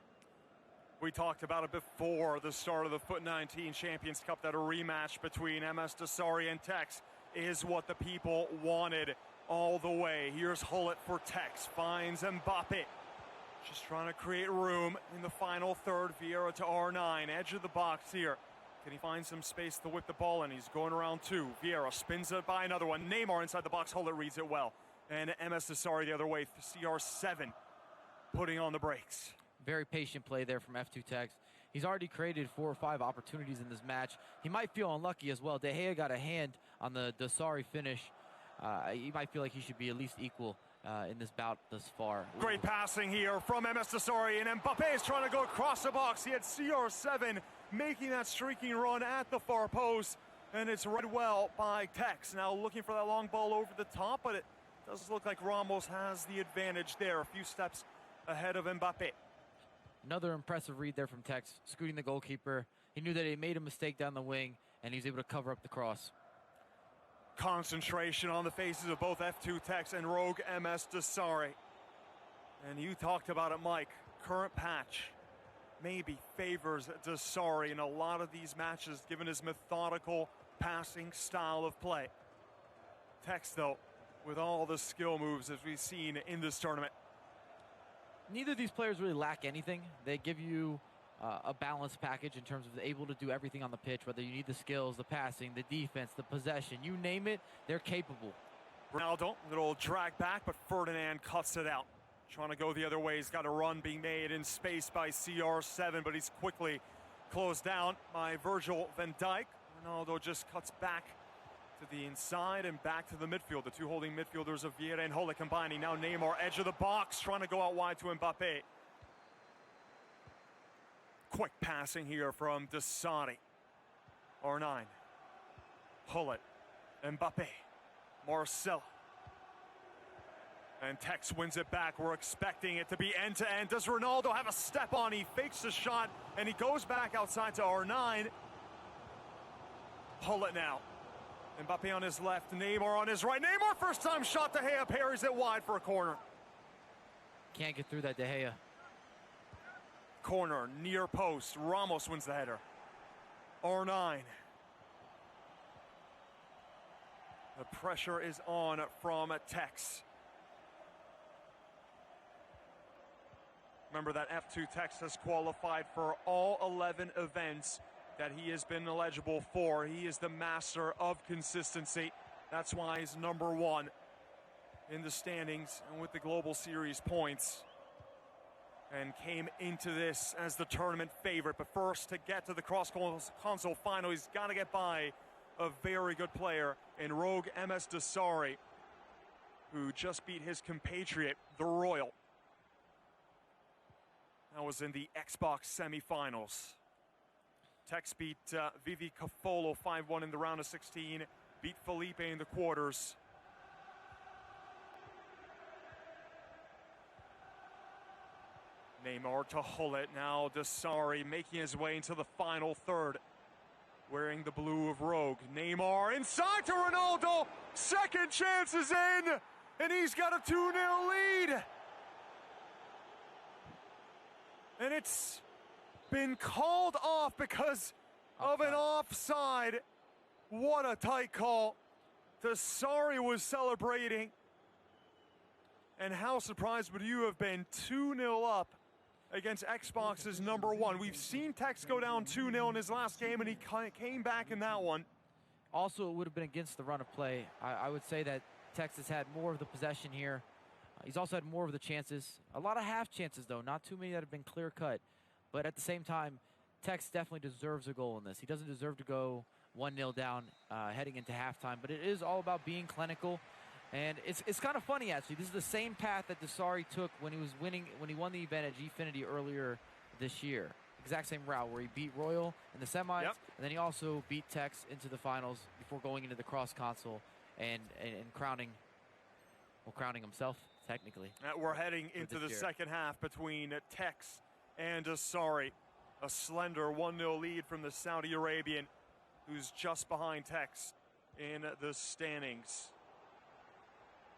We talked about it before the start of the FUT 19 Champions Cup, that a rematch between MSDossary and Tekkz is what the people wanted all the way. Here's Hullet for Tekkz, finds Mbappe. Just trying to create room in the final third. Vieira to R9, edge of the box here. Can he find some space to whip the ball in? He's going around 2. Vieira spins it by another one. Neymar inside the box. Hullet reads it well. And MSDossary the other way. CR7 putting on the brakes. Very patient play there from F2Tekkz. He's already created 4 or 5 opportunities in this match. He might feel unlucky as well. De Gea got a hand on the Dasari finish. He might feel like he should be at least equal in this bout thus far. Great passing here from MSDossary, and Mbappe is trying to go across the box. He had CR7 making that streaking run at the far post, and it's read well by Tekkz. Now looking for that long ball over the top, but it does look like Ramos has the advantage there, a few steps ahead of Mbappe. Another impressive read there from Tekkz, scooting the goalkeeper. He knew that he made a mistake down the wing, and he's able to cover up the cross. Concentration on the faces of both F2Tekkz and Rogue MSDossary. And you talked about it, Mike. Current patch maybe favors Dossary in a lot of these matches, given his methodical passing style of play. Tekkz, though, with all the skill moves as we've seen in this tournament. Neither of these players really lack anything. They give you a balanced package in terms of able to do everything on the pitch, whether you need the skills, the passing, the defense, the possession, you name it, they're capable. Ronaldo, little drag back, but Ferdinand cuts it out. Trying to go the other way. He's got a run being made in space by CR7, but he's quickly closed down by Virgil van Dijk. Ronaldo just cuts back to the inside and back to the midfield. The two holding midfielders of Vieira and Hulle combining. Now Neymar, edge of the box, trying to go out wide to Mbappe. Quick passing here from Dossary. R9. Hulle. Mbappe. Marcel. And Tekkz wins it back. We're expecting it to be end-to-end. Does Ronaldo have a step on? He fakes the shot, and he goes back outside to R9. Hulle now. Mbappe on his left, Neymar on his right. Neymar, first time shot, De Gea parries it wide for a corner. Can't get through that, De Gea. Corner, near post. Ramos wins the header. R9. The pressure is on from Tekkz. Remember that F2Tekkz has qualified for all 11 events that he has been eligible for. He is the master of consistency. That's why he's #1 in the standings and with the Global Series points. And came into this as the tournament favorite. But first, to get to the cross-console final, he's got to get by a very good player in Rogue MSDossary, who just beat his compatriot, the Royal. That was in the Xbox Semifinals. Tekkz beat Vivi Cafolo 5-1 in the round of 16, beat Felipe in the quarters. Neymar to Hulle, now Dossary making his way into the final third, wearing the blue of Rogue. Neymar inside to Ronaldo, second chance is in, and he's got a 2-0 lead. And it's been called off because of an offside. What a tight call. Dossary was celebrating. And how surprised would you have been? 2-0 up against Xbox's #1. We've seen Tekkz go down 2-0 in his last game, and he came back in that one. Also, it would have been against the run of play. I would say that Tekkz has had more of the possession here. He's also had more of the chances. A lot of half chances, though. Not too many that have been clear-cut. But at the same time, Tekkz definitely deserves a goal in this. He doesn't deserve to go 1-0 down heading into halftime. But it is all about being clinical. And it's kind of funny, actually. This is the same path that Dossary took when he won the event at Gfinity earlier this year. Exact same route where he beat Royal in the semis, and then he also beat Tekkz into the finals before going into the cross console and crowning himself, technically. We're heading into the second half between Tekkz and Dossary. A slender 1-0 lead from the Saudi Arabian, who's just behind Tekkz in the standings.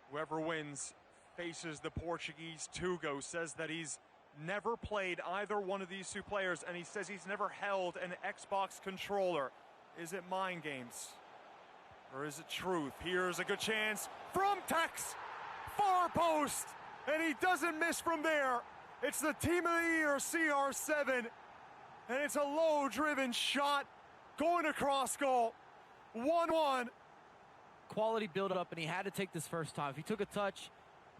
Whoever wins faces the Portuguese Tuga. Says that he's never played either one of these two players, and he says he's never held an Xbox controller. Is it mind games? Or is it truth? Here's a good chance from Tekkz. Far post, and he doesn't miss from there. It's the Team of the Year, CR7, and it's a low-driven shot going across goal. 1-1. Quality build-up, and he had to take this first time. If he took a touch,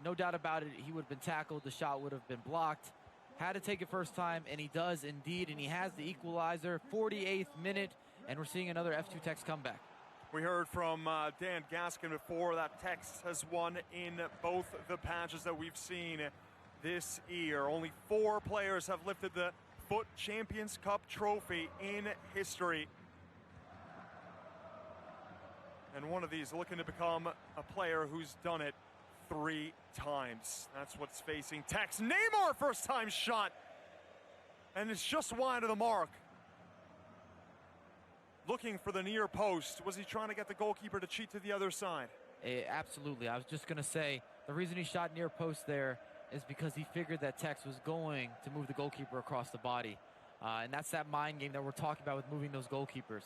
no doubt about it, he would have been tackled. The shot would have been blocked. Had to take it first time, and he does indeed, and he has the equalizer. 48th minute, and we're seeing another F2Tekkz comeback. We heard from Dan Gaskin before that Tekkz has won in both the patches that we've seen this year. Only 4 players have lifted the FUT Champions Cup trophy in history. And one of these looking to become a player who's done it 3 times. That's what's facing TekkZ. Neymar, first time shot. And it's just wide of the mark. Looking for the near post. Was he trying to get the goalkeeper to cheat to the other side? Absolutely. I was just going to say, the reason he shot near post there is because he figured that TekkZ was going to move the goalkeeper across the body. And that's that mind game that we're talking about with moving those goalkeepers.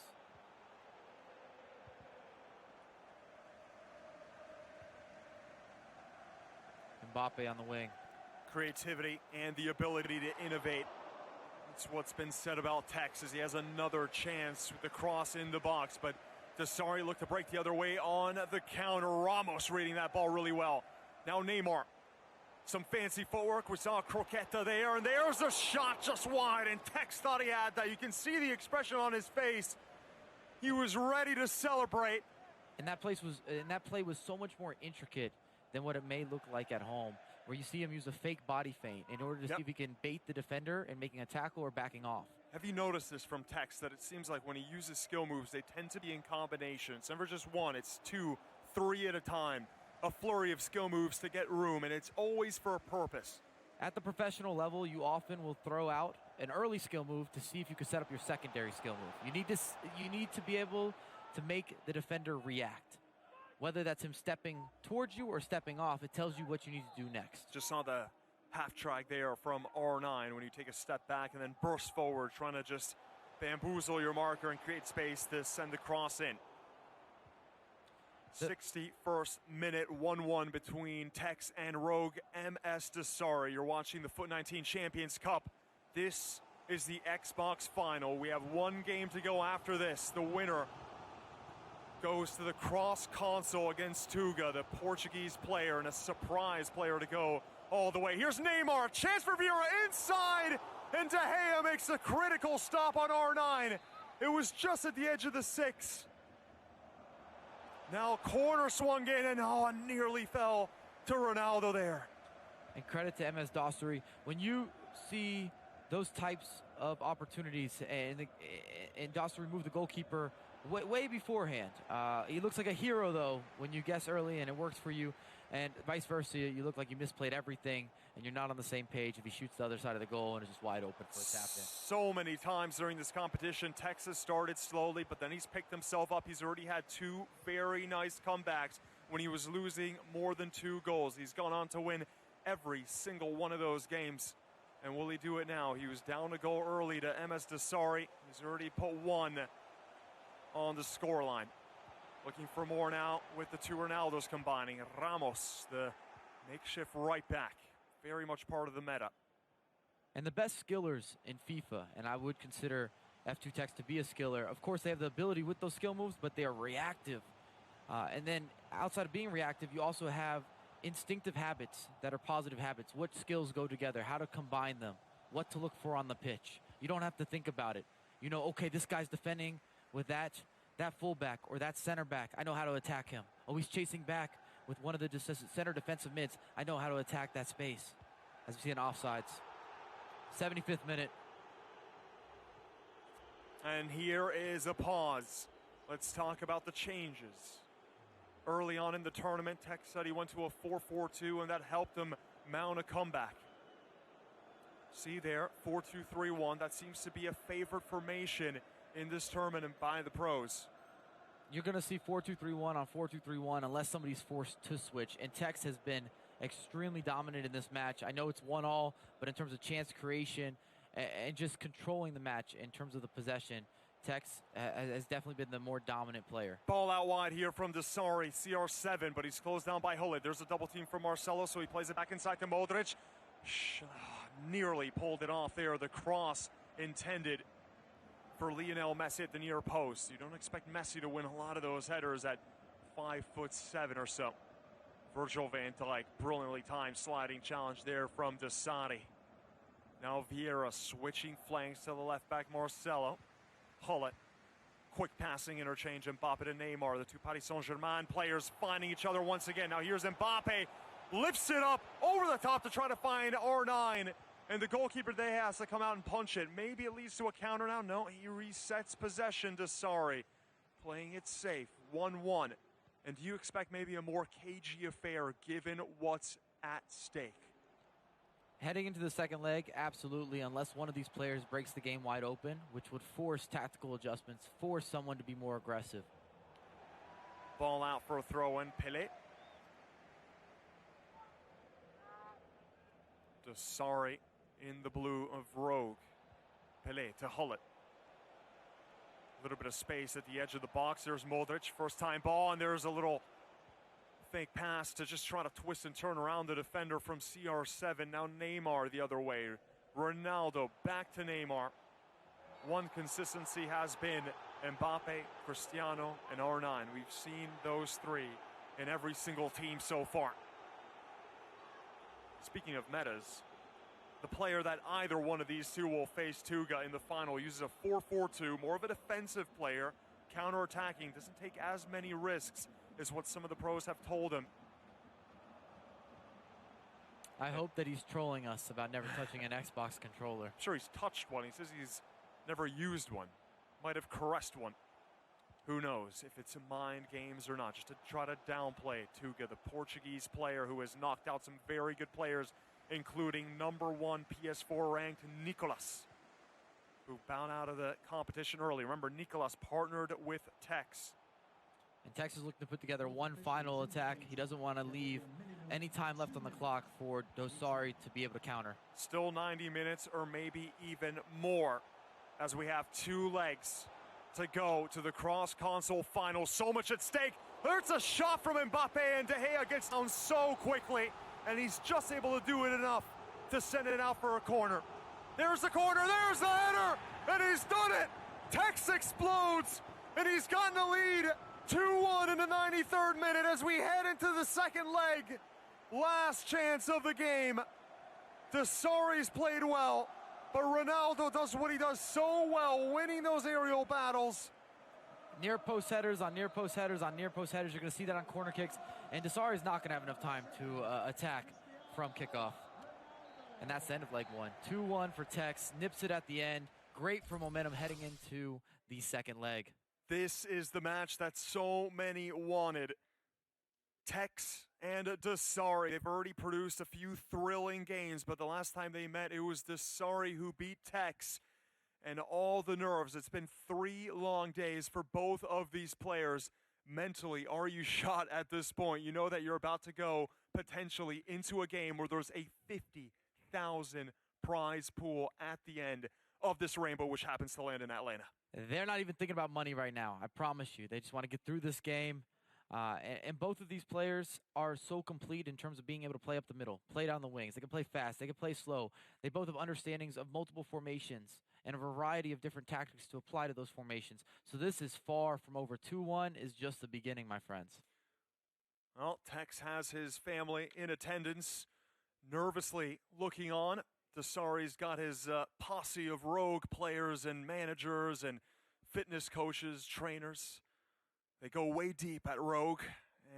Mbappe on the wing. Creativity and the ability to innovate. That's what's been said about TekkZ, as he has another chance with the cross in the box, but Dasari looked to break the other way on the counter. Ramos reading that ball really well. Now Neymar. Some fancy footwork. We saw Croqueta there, and there's a shot just wide, and TekkZ thought he had that. You can see the expression on his face. He was ready to celebrate. And that play was so much more intricate than what it may look like at home, where you see him use a fake body feint in order to see if he can bait the defender in making a tackle or backing off. Have you noticed this from TekkZ, that it seems like when he uses skill moves, they tend to be in combination. It's never just one, it's 2, 3 at a time. A flurry of skill moves to get room, and it's always for a purpose. At the professional level, you often will throw out an early skill move to see if you can set up your secondary skill move. You need to be able to make the defender react. Whether that's him stepping towards you or stepping off, it tells you what you need to do next. Just saw the half track there from R9 when you take a step back and then burst forward, trying to just bamboozle your marker and create space to send the cross in. 61st minute, 1-1 between TekkZ and Rogue MSDossary. You're watching the FUT 19 Champions Cup. This is the Xbox final. We have 1 game to go after this. The winner goes to the cross console against Tuga, the Portuguese player, and a surprise player to go all the way. Here's Neymar, chance for Vieira inside, and De Gea makes a critical stop on R9. It was just at the edge of the 6. Now corner swung in, and nearly fell to Ronaldo there. And credit to MSDossary. When you see those types of opportunities, and Dossary moved the goalkeeper way beforehand. He looks like a hero, though, when you guess early and it works for you. And vice versa, you look like you misplayed everything and you're not on the same page if he shoots the other side of the goal and is just wide open for a tap in. So many times during this competition, TekkZ started slowly, but then he's picked himself up. He's already had 2 very nice comebacks when he was losing more than 2 goals. He's gone on to win every single one of those games. And will he do it now? He was down a goal early to MSDossary. He's already put 1 on the scoreline. Looking for more now with the 2 Ronaldos combining. Ramos, the makeshift right back, very much part of the meta. And the best skillers in FIFA, and I would consider F2Tekkz to be a skiller. Of course, they have the ability with those skill moves, but they are reactive. And then outside of being reactive, you also have instinctive habits that are positive habits. What skills go together, how to combine them, what to look for on the pitch. You don't have to think about it. You know, okay, this guy's defending with that fullback or that center back. I know how to attack him. Oh, he's chasing back with one of the center defensive mids. I know how to attack that space. As we see in offsides. 75th minute. And here is a pause. Let's talk about the changes. Early on in the tournament, TekkZ said he went to a 4-4-2, and that helped him mount a comeback. See there, 4-2-3-1. That seems to be a favorite formation in this tournament by the pros. You're going to see 4-2-3-1 on 4-2-3-1 unless somebody's forced to switch. And TekkZ has been extremely dominant in this match. I know it's 1-1, but in terms of chance creation and just controlling the match in terms of the possession, TekkZ has definitely been the more dominant player. Ball out wide here from Dasari, CR7, but he's closed down by Hullet. There's a double team from Marcelo, so he plays it back inside to Modric. Nearly pulled it off there. The cross intended for Lionel Messi at the near post. You don't expect Messi to win a lot of those headers at 5'7" or so. Virgil van Dijk, brilliantly timed sliding challenge there from Dasari. Now Vieira switching flanks to the left back, Marcelo. Hullet, quick passing interchange, Mbappe to Neymar. The 2 Paris Saint-Germain players finding each other once again. Now here's Mbappe, lifts it up over the top to try to find R9. It was just at the edge of the 6. Now Vieira switching flanks to the left back, Marcelo. Hullet, quick passing interchange, Mbappe to Neymar. The 2 Paris Saint-Germain players finding each other once again. Now here's Mbappe, lifts it up over the top to try to find R9. And the goalkeeper they has to come out and punch it. Maybe it leads to a counter now. No, he resets possession to Dasari. Playing it safe, 1-1. And do you expect maybe a more cagey affair given what's at stake? Heading into the second leg, absolutely, unless one of these players breaks the game wide open, which would force tactical adjustments, force someone to be more aggressive. Ball out for a throw-in, Pele. Dasari in the blue of Rogue. Pele to Hullet. A little bit of space at the edge of the box. There's Modric, first time ball, and there's a little fake pass to just try to twist and turn around the defender from CR7. Now Neymar the other way. Ronaldo back to Neymar. One consistency has been Mbappe, Cristiano, and R9. We've seen those three in every single team so far. Speaking of metas, the player that either one of these two will face tuga in the final uses a 4-4-2, more of a defensive player, counter-attacking, doesn't take as many risks is what some of the pros have told him. I hope that he's trolling us about never touching an Xbox controller. I'm sure he's touched one. He says he's never used one. Might have caressed one. Who knows if it's mind games or not, just to try to downplay Tuga, the Portuguese player who has knocked out some very good players, including #1 PS4 ranked Nicolas, who bowed out of the competition early. Remember, Nicolas partnered with FUT. And Tekkz is looking to put together one final attack. He doesn't want to leave any time left on the clock for Dasari to be able to counter. Still 90 minutes or maybe even more as we have 2 legs to go to the cross-console final. So much at stake. There's a shot from Mbappe, and De Gea gets down so quickly, and he's just able to do it enough to send it out for a corner. There's the corner, there's the header, and he's done it. FUTtekkz explodes, and he's gotten the lead. 2-1 in the 93rd minute as we head into the second leg. Last chance of the game. Dasari's played well, but Ronaldo does what he does so well, winning those aerial battles. Near post headers on near post headers on near post headers. You're going to see that on corner kicks, and Dasari's not going to have enough time to attack from kickoff. And that's the end of leg 1. 2-1 for FUTtekkz. Nips it at the end. Great for momentum heading into the second leg. This is the match that so many wanted. FUTtekkz and Dasari. They've already produced a few thrilling games, but the last time they met, it was Dasari who beat FUTtekkz. And all the nerves. It's been 3 long days for both of these players. Mentally, are you shot at this point? You know that you're about to go potentially into a game where there's a 50,000 prize pool at the end of this rainbow, which happens to land in Atlanta. They're not even thinking about money right now. I promise you. They just want to get through this game. And both of these players are so complete in terms of being able to play up the middle, play down the wings. They can play fast. They can play slow. They both have understandings of multiple formations and a variety of different tactics to apply to those formations. So this is far from over. 2-1 is just the beginning, my friends. Well, FUTtekkz has his family in attendance, nervously looking on. Dasari's got his posse of rogue players and managers and fitness coaches, trainers. They go way deep at Rogue,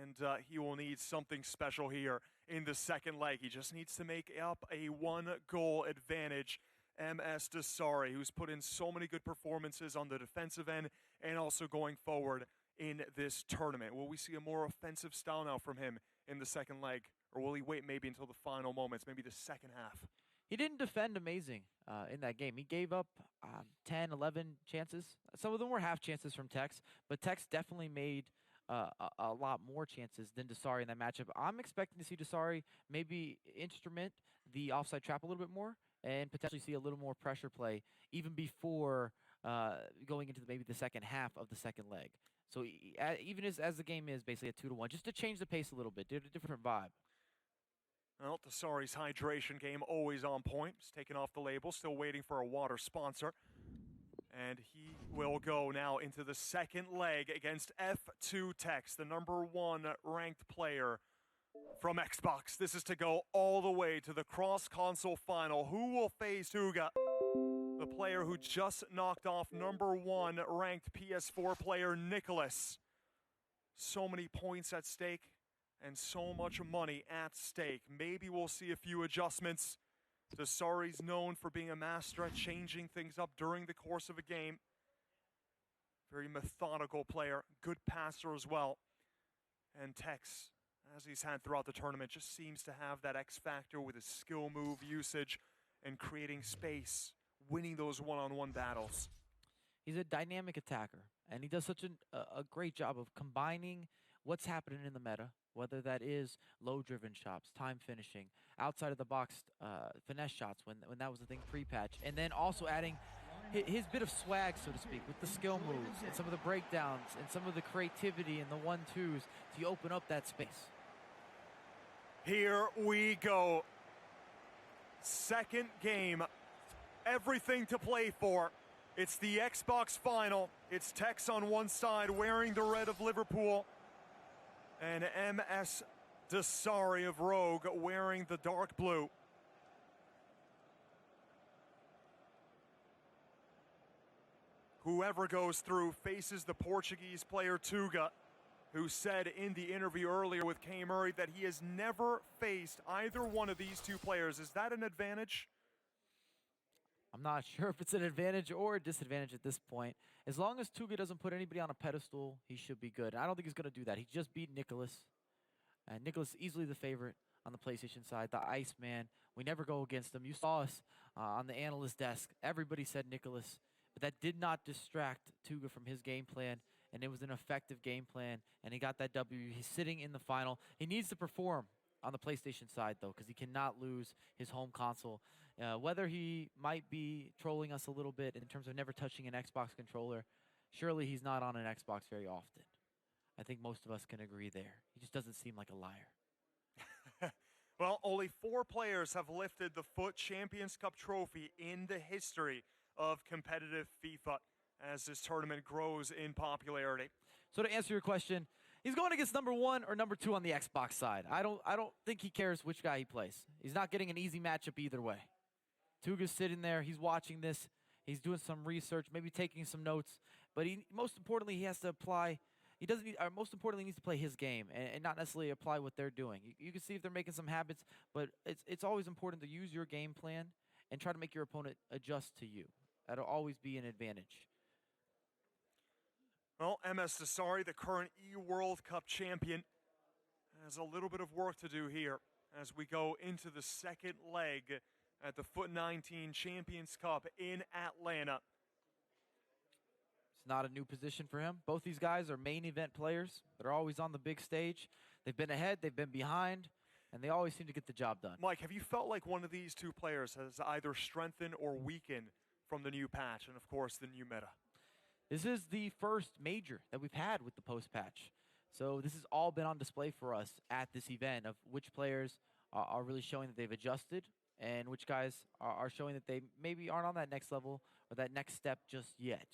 and he will need something special here in the second leg. He just needs to make up a 1-goal advantage. MSDossary, who's put in so many good performances on the defensive end and also going forward in this tournament. Will we see a more offensive style now from him in the second leg, or will he wait maybe until the final moments, maybe the second half? He didn't defend amazing in that game. He gave up 10, 11 chances. Some of them were half chances from FUTtekkz, but FUTtekkz definitely made a lot more chances than Dasari in that matchup. I'm expecting to see Dasari maybe instrument the offside trap a little bit more and potentially see a little more pressure play even before going into maybe the second half of the second leg. So even as the game is basically at 2-1, just to change the pace a little bit, a different vibe. Well, Dasari's hydration game always on point. He's taken off the label, still waiting for a water sponsor. And he will go now into the second leg against F2Tekkz, the #1 ranked player from Xbox. This is to go all the way to the cross-console final. Who will face Tuga, the player who just knocked off #1 ranked PS4 player Nicolas? So many points at stake and so much money at stake. Maybe we'll see a few adjustments. Dassary's known for being a master at changing things up during the course of a game. Very methodical player, good passer as well. And Tekkz, as he's had throughout the tournament, just seems to have that X factor with his skill move usage and creating space, winning those one-on-one battles. He's a dynamic attacker, and he does such a great job of combining what's happening in the meta, whether that is low-driven shots, time finishing, outside of the box finesse shots when that was the thing pre-patch, and then also adding his bit of swag, so to speak, with the skill moves and some of the breakdowns and some of the creativity and the 1-2s to open up that space. Here we go. Second game. Everything to play for. It's the Xbox final. It's Tekkz on one side wearing the red of Liverpool, and MSDossary of Rogue wearing the dark blue. Whoever goes through faces the Portuguese player Tuga, who said in the interview earlier with K. Murray that he has never faced either one of these two players. Is that an advantage? I'm not sure if it's an advantage or a disadvantage at this point. As long as Tuga doesn't put anybody on a pedestal, he should be good. I don't think he's going to do that. He just beat Nicolas. And Nicolas easily the favorite on the PlayStation side, the Iceman. We never go against him. You saw us on the analyst desk. Everybody said Nicolas. But that did not distract Tuga from his game plan, and it was an effective game plan, and he got that W. He's sitting in the final. He needs to perform on the PlayStation side, though, because he cannot lose his home console. Whether he might be trolling us a little bit in terms of never touching an Xbox controller, surely he's not on an Xbox very often. I think most of us can agree there. He just doesn't seem like a liar. Well, only 4 players have lifted the FUT Champions Cup trophy in the history of competitive FIFA as this tournament grows in popularity. So to answer your question, he's going against number 1 or number 2 on the Xbox side. I don't think he cares which guy he plays. He's not getting an easy matchup either way. Tuga's sitting there, he's watching this, he's doing some research, maybe taking some notes, but most importantly he has to apply. Most importantly, he needs to play his game and not necessarily apply what they're doing. You can see if they're making some habits, but it's always important to use your game plan and try to make your opponent adjust to you. That'll always be an advantage. Well, MSDossary, the current E-World Cup champion, has a little bit of work to do here as we go into the second leg at the FUT19 Champions Cup in Atlanta. It's not a new position for him. Both these guys are main event players. They're always on the big stage. They've been ahead, they've been behind, and they always seem to get the job done. Mike, have you felt like one of these two players has either strengthened or weakened from the new patch and, of course, the new meta? This is the first major that we've had with the post-patch. So this has all been on display for us at this event of which players are really showing that they've adjusted and which guys are showing that they maybe aren't on that next level or that next step just yet.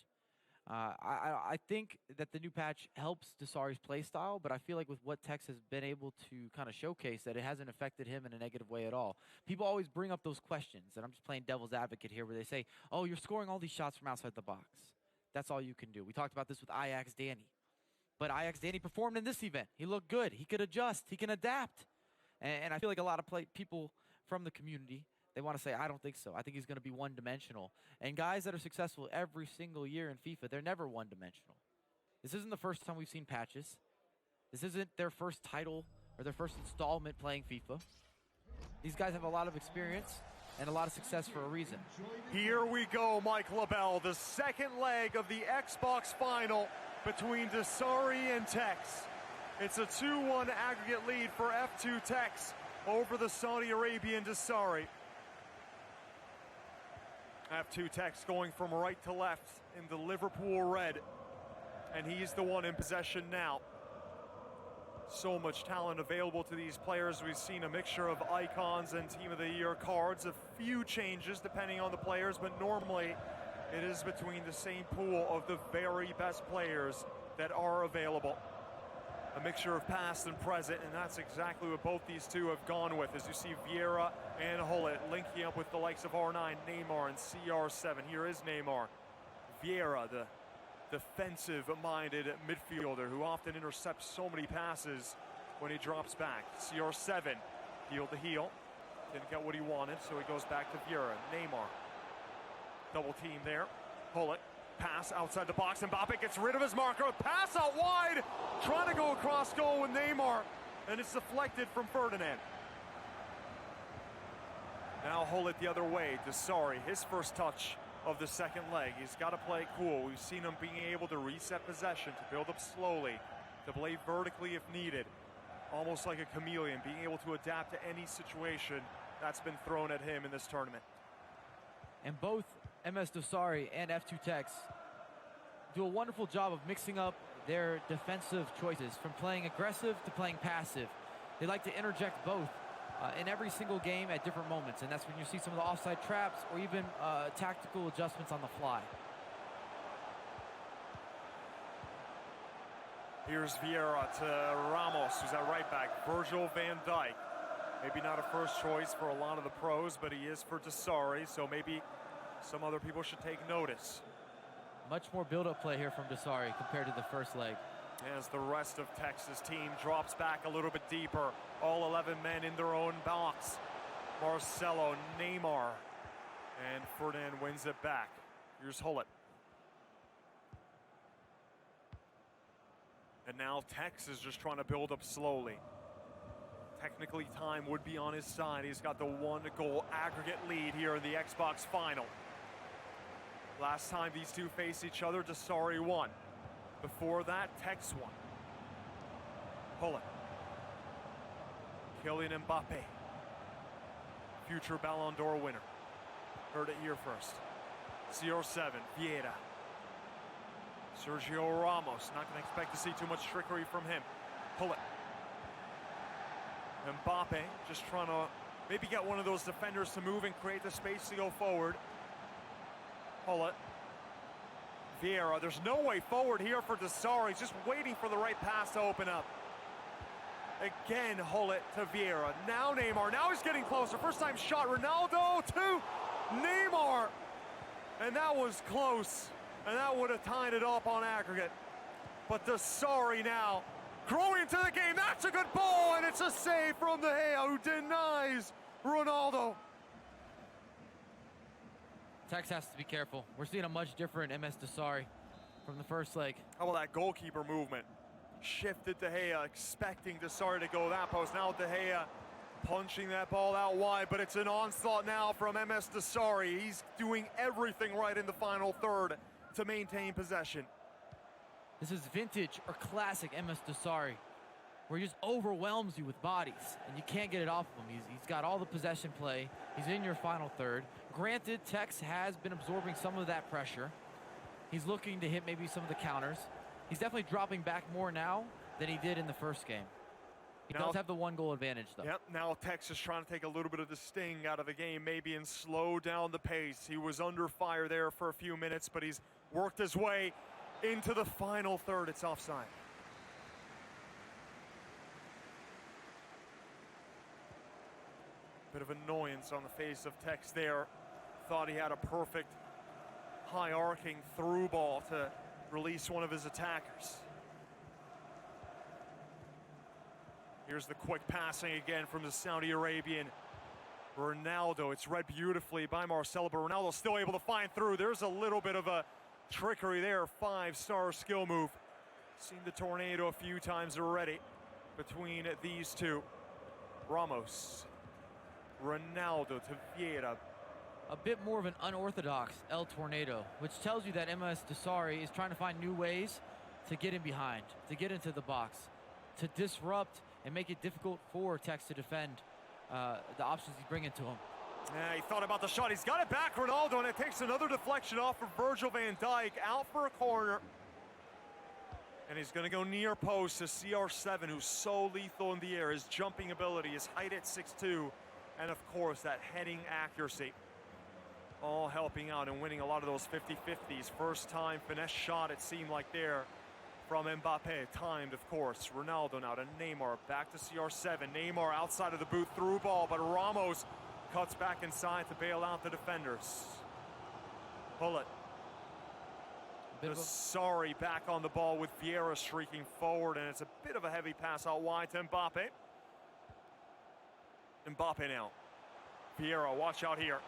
I think that the new patch helps Dassary's playstyle, but I feel like with what Tekkz has been able to kind of showcase, that it hasn't affected him in a negative way at all. People always bring up those questions, and I'm just playing devil's advocate here, where they say, oh, you're scoring all these shots from outside the box. That's all you can do. We talked about this with ELEAGUE. But ELEAGUE performed in this event. He looked good. He could adjust. He can adapt. And I feel like a lot of people from the community, they want to say, I don't think so. I think he's going to be one-dimensional. And guys that are successful every single year in FIFA, they're never one-dimensional. This isn't the first time we've seen patches. This isn't their first title or their first installment playing FIFA. These guys have a lot of experience and a lot of success for a reason. Here we go, Mike LaBelle, the second leg of the Xbox final between Dassary and Tekkz. It's a 2-1 aggregate lead for F2Tekkz over the Saudi Arabian Dassary. F2Tekkz going from right to left in the Liverpool red, and he's the one in possession now. So much talent available to these players. We've seen a mixture of icons and Team of the Year cards, a few changes depending on the players, but normally it is between the same pool of the very best players that are available. A mixture of past and present, and that's exactly what both these two have gone with, as you see Vieira and Hullet linking up with the likes of R9, Neymar, and CR7. Here is Neymar. Vieira, the defensive-minded midfielder who often intercepts so many passes when he drops back. CR7, heel to heel. Didn't get what he wanted, so he goes back to Vieira. Neymar. Double team there. Pull it. Pass outside the box. Mbappe gets rid of his marker. Pass out wide. Trying to go across goal with Neymar. And it's deflected from Ferdinand. Now Hullet the other way. Desari, his first touch of the second leg. He's got to play cool. We've seen him being able to reset possession, to build up slowly, to play vertically if needed. Almost like a chameleon, being able to adapt to any situation that's been thrown at him in this tournament. And both MSDossary and F2Tekkz do a wonderful job of mixing up their defensive choices, from playing aggressive to playing passive. They like to interject both in every single game at different moments, and that's when you see some of the offside traps or even tactical adjustments on the fly. Here's Vieira to Ramos, who's at right back. Virgil van Dijk. Maybe not a first choice for a lot of the pros, but he is for Desari, so maybe some other people should take notice. Much more build-up play here from Desari compared to the first leg. As the rest of Texas team drops back a little bit deeper. All 11 men in their own box. Marcelo, Neymar, and Ferdinand wins it back. Here's Hullet. And now Tekkz is just trying to build up slowly. Technically, time would be on his side. He's got the 1-goal aggregate lead here in the Xbox final. Last time these two faced each other, Desari won. Before that, Tekkz won. Hullet. Kylian Mbappe. Future Ballon d'Or winner. Heard it here first. CR7, Vieira. Sergio Ramos, not going to expect to see too much trickery from him. Hullet. Mbappe just trying to maybe get one of those defenders to move and create the space to go forward. Hullet. Vieira, there's no way forward here for Desari. He's just waiting for the right pass to open up. Again, Hullet to Vieira. Now Neymar, now he's getting closer. First time shot, Ronaldo to Neymar. And that was close. And that would have tied it up on aggregate. But Desari now growing into the game. That's a good ball, and it's a save from De Gea, who denies Ronaldo. Tekkz has to be careful. We're seeing a much different MSDossary from the first leg. How about that goalkeeper movement? Shifted De Gea, expecting Desari to go that post. Now De Gea punching that ball out wide, but it's an onslaught now from MSDossary. He's doing everything right in the final third to maintain possession. This is vintage or classic MSDossary, where he just overwhelms you with bodies, and you can't get it off of him. He's got all the possession play. He's in your final third. Granted, Tekkz has been absorbing some of that pressure. He's looking to hit maybe some of the counters. He's definitely dropping back more now than he did in the first game. He does have the 1-goal advantage, though. Yep, now Tekkz is trying to take a little bit of the sting out of the game, maybe, and slow down the pace. He was under fire there for a few minutes, but he's worked his way into the final third. It's offside. Bit of annoyance on the face of Tekkz there. Thought he had a perfect high arcing through ball to release one of his attackers. Here's the quick passing again from the Saudi Arabian Ronaldo. It's read beautifully by Marcelo, but Ronaldo's still able to find through. There's a little bit of a trickery there. 5-star skill move. Seen the tornado a few times already between these two. Ramos. Ronaldo to Vieira. A bit more of an unorthodox El Tornado, which tells you that MSDossary is trying to find new ways to get in behind, to get into the box, to disrupt and make it difficult for Tekkz to defend the options he's bringing to him. Yeah, he thought about the shot. He's got it back, Ronaldo, and it takes another deflection off of Virgil van Dijk, out for a corner. And he's going to go near post to CR7, who's so lethal in the air. His jumping ability, his height at 6'2", and of course that heading accuracy. All helping out and winning a lot of those 50-50s. First time finesse shot, it seemed like there from Mbappe. Timed, of course. Ronaldo now to Neymar. Back to CR7. Neymar outside of the boot, through ball, but Ramos cuts back inside to bail out the defenders. Hullet. Desari back on the ball with Vieira streaking forward, and it's a bit of a heavy pass out wide to Mbappe. Mbappe now. Vieira, watch out here.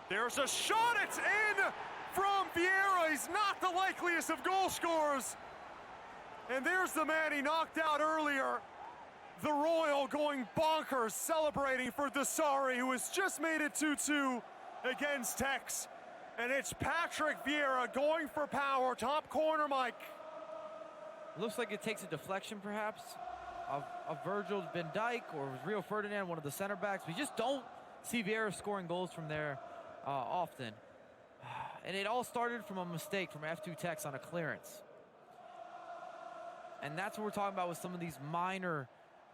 There's a shot, it's in from Vieira. He's not the likeliest of goal scorers. And there's the man he knocked out earlier. The Royal going bonkers, celebrating for Dasari, who has just made it 2-2 against Tekkz. And it's Patrick Vieira going for power, top corner, Mike. Looks like it takes a deflection, perhaps, of Virgil van Dijk or Rio Ferdinand, one of the center backs. We just don't see Vieira scoring goals from there often. And it all started from a mistake from F2Tekkz on a clearance. And that's what we're talking about with some of these minor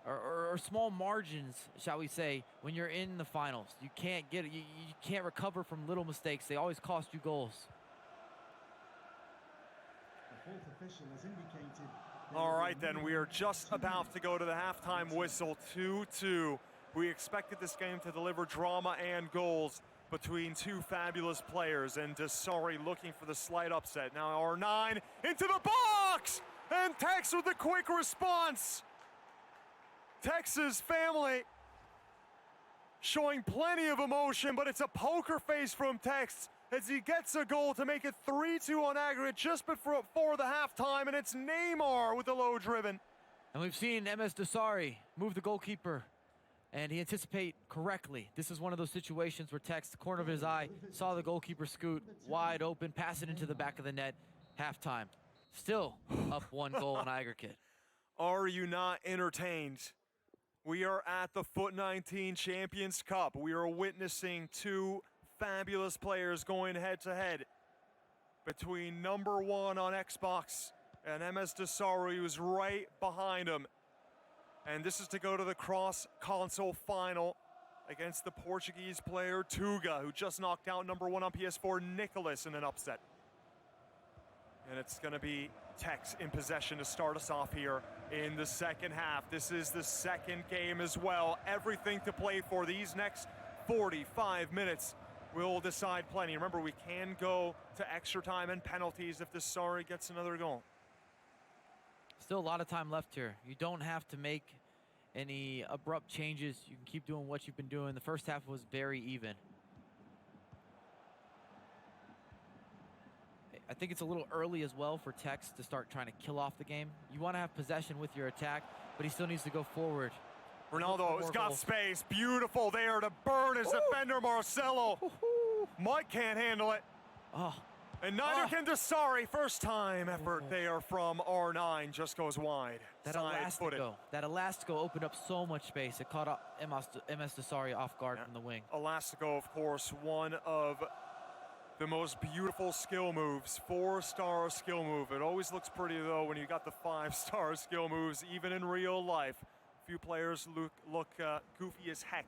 or small margins, shall we say, when you're in the finals. You can't get it. You can't recover from little mistakes. They always cost you goals. All right, then, we are just about to go to the halftime whistle, 2-2. We expected this game to deliver drama and goals between two fabulous players, and Dasari looking for the slight upset. Now R9 into the box, and Tekkz with a quick response. Tekkz's family showing plenty of emotion, but it's a poker face from Tekkz as he gets a goal to make it 3-2 on aggregate just before the halftime, and it's Neymar with the low driven. And we've seen MSDossary move the goalkeeper, and he anticipated correctly. This is one of those situations where Tekkz, the corner of his eye, saw the goalkeeper scoot wide open, pass it into the back of the net, halftime. Still up 1 goal on aggregate. Are you not entertained? We are at the FUT19 Champions Cup. We are witnessing two fabulous players going head-to-head between number 1 on Xbox and MSDossary, who's right behind him. And this is to go to the cross-console final against the Portuguese player Tuga, who just knocked out number 1 on PS4 Nicolas in an upset. And it's going to be Tekkz in possession to start us off here in the second half. This is the second game as well. Everything to play for. These next 45 minutes will decide plenty. Remember, we can go to extra time and penalties if Dasari gets another goal. Still a lot of time left here. You don't have to make any abrupt changes. You can keep doing what you've been doing. The first half was very even. I think it's a little early as well for Tekkz to start trying to kill off the game. You want to have possession with your attack, but he still needs to go forward. Ronaldo has got space. Beautiful there to burn his defender, Marcelo. Mike can't handle it. Oh. And neither can Dasari. First time effort there from R9. Just goes wide. That Elastico opened up so much space. It caught up MSDossary off guard from the wing. Elastico, of course, one of the most beautiful skill moves. 4-star skill move. It always looks pretty, though, when you got the 5-star skill moves, even in real life. Few players look goofy as heck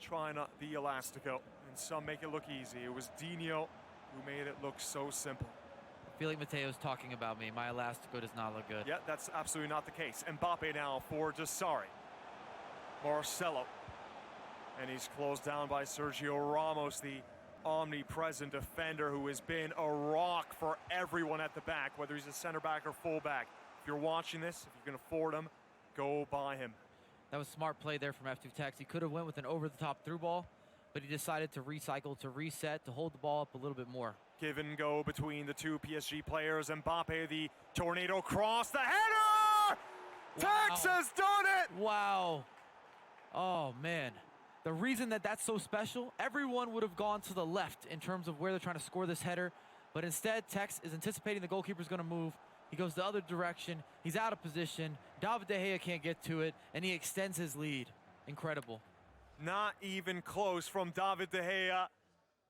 trying the Elastico, and some make it look easy. It was Dino who made it look so simple. I feel like Mateo's talking about me. My Elastico does not look good. Yeah, that's absolutely not the case. Mbappe now for Dasari. Marcelo. And he's closed down by Sergio Ramos, the omnipresent defender who has been a rock for everyone at the back, whether he's a center back or fullback. If you're watching this, if you can afford him, go buy him. That was smart play there from F2Tekkz. He could have went with an over-the-top through ball, but he decided to recycle, to reset, to hold the ball up a little bit more. Give and go between the two PSG players. Mbappe, the tornado cross, the header! Wow. Tekkz has done it! Wow. Oh, man. The reason that that's so special, everyone would have gone to the left in terms of where they're trying to score this header, but instead, Tekkz is anticipating the goalkeeper's going to move. He goes the other direction. He's out of position. David De Gea can't get to it, and he extends his lead. Incredible. Not even close from David De Gea.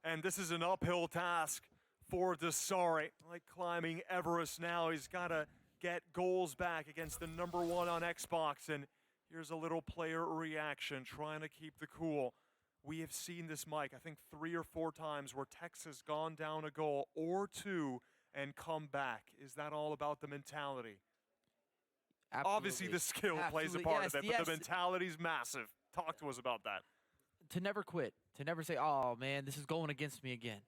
And this is an uphill task for Dasari. Like climbing Everest now. He's got to get goals back against the number 1 on Xbox. And here's a little player reaction, trying to keep the cool. We have seen this, Mike, I think 3 or 4 times where Tekkz has gone down a goal or 2 and come back. Is that all about the mentality? Absolutely. Obviously, the skill plays a part of it, but the mentality's massive. Talk to us about that. To never quit, to never say, oh, man, this is going against me again.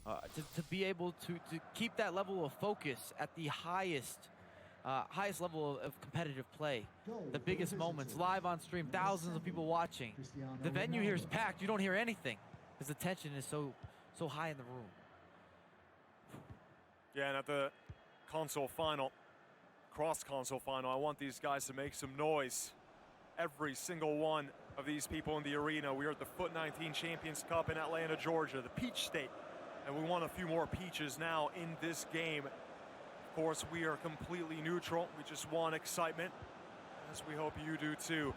To be able to keep that level of focus at the highest level of competitive play. The biggest moments, live on stream, thousands of people watching. The venue here is packed. You don't hear anything. because the tension is so high in the room. Yeah, and at the console final, cross-console final, I want these guys to make some noise. Every single one of these people in the arena. We are at the FUT 19 Champions Cup in Atlanta, Georgia, the Peach State. And we want a few more peaches now in this game. Of course, we are completely neutral. We just want excitement, as we hope you do too.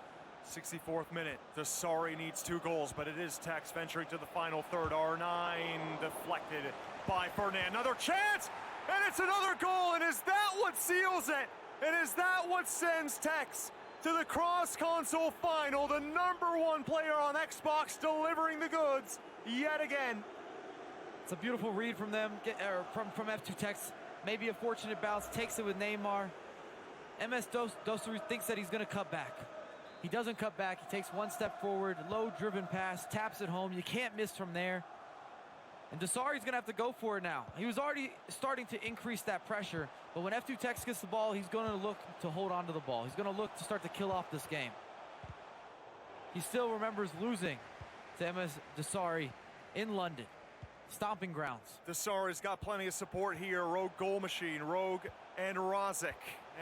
64th minute, Dasari needs 2 goals, but it is Tekkz venturing to the final third. R9 deflected by Ferdinand. Another chance, and it's another goal, and is that what seals it? And is that what sends Tekkz to the cross-console final, the #1 player on Xbox delivering the goods yet again? It's a beautiful read from them, from F2Tekkz. Maybe a fortunate bounce, takes it with Neymar. MSDossary thinks that he's going to cut back. He doesn't cut back. He takes 1 step forward, low-driven pass, taps it home. You can't miss from there. And Dasari's going to have to go for it now. He was already starting to increase that pressure, but when F2Tekkz gets the ball, he's going to look to hold on to the ball. He's going to look to start to kill off this game. He still remembers losing to MSDossary in London. Stomping grounds. Dasari's got plenty of support here. Rogue Goal Machine, Rogue and Razik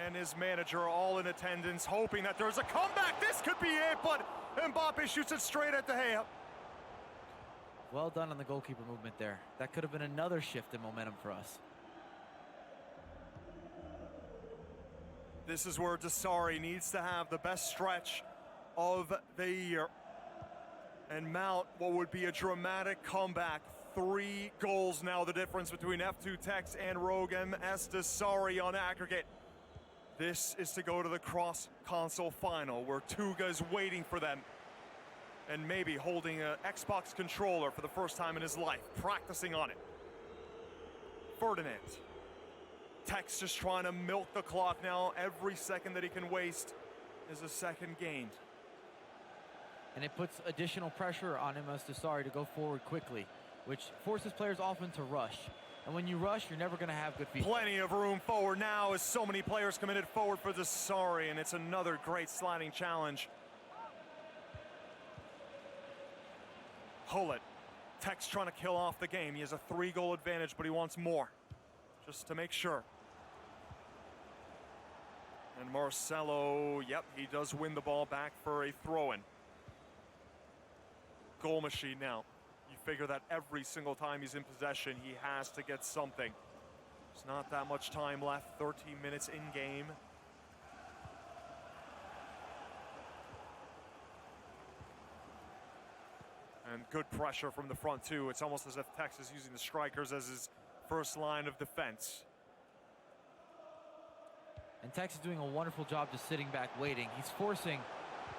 and his manager are all in attendance, hoping that there's a comeback. This could be it, but Mbappe shoots it straight at De Gea. Well done on the goalkeeper movement there. That could have been another shift in momentum for us. This is where Dasari needs to have the best stretch of the year and mount what would be a dramatic comeback. 3 goals now, the difference between F2Tekkz and Rogue MSDossary on aggregate. This is to go to the cross-console final, where Tuga is waiting for them and maybe holding an Xbox controller for the first time in his life, practicing on it. Ferdinand. Tekkz just trying to milk the clock now. Every second that he can waste is a second gained. And it puts additional pressure on MSDossary to go forward quickly, which forces players often to rush. And when you rush, you're never going to have good feet. Plenty of room forward now as so many players committed forward for Dasari, and it's another great sliding challenge. Hullet. Tekkz trying to kill off the game. He has a 3-goal advantage, but he wants more, just to make sure. And Marcelo, yep, he does win the ball back for a throw-in. Goal Machine now. You figure that every single time he's in possession, he has to get something. There's not that much time left, 13 minutes in game. And good pressure from the front too. It's almost as if Tekkz is using the strikers as his first line of defense. And Tekkz is doing a wonderful job just sitting back waiting. He's forcing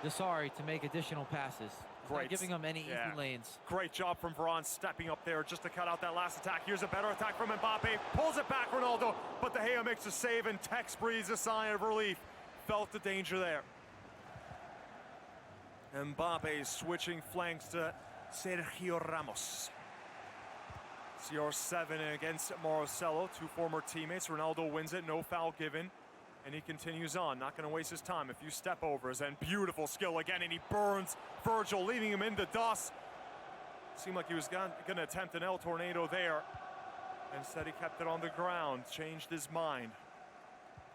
Dasari to make additional passes. He's not giving him any easy lanes. Great job from Varane stepping up there just to cut out that last attack. Here's a better attack from Mbappe. Pulls it back, Ronaldo. But De Gea makes a save, and Tekkz breathes a sigh of relief. Felt the danger there. Mbappe switching flanks to Sergio Ramos. CR7 against Marcelo, 2 former teammates. Ronaldo wins it, no foul given. And he continues on, not going to waste his time. A few step overs and beautiful skill again, and he burns Virgil, leaving him in the dust. Seemed like he was going to attempt an El Tornado there. Instead, he kept it on the ground, changed his mind.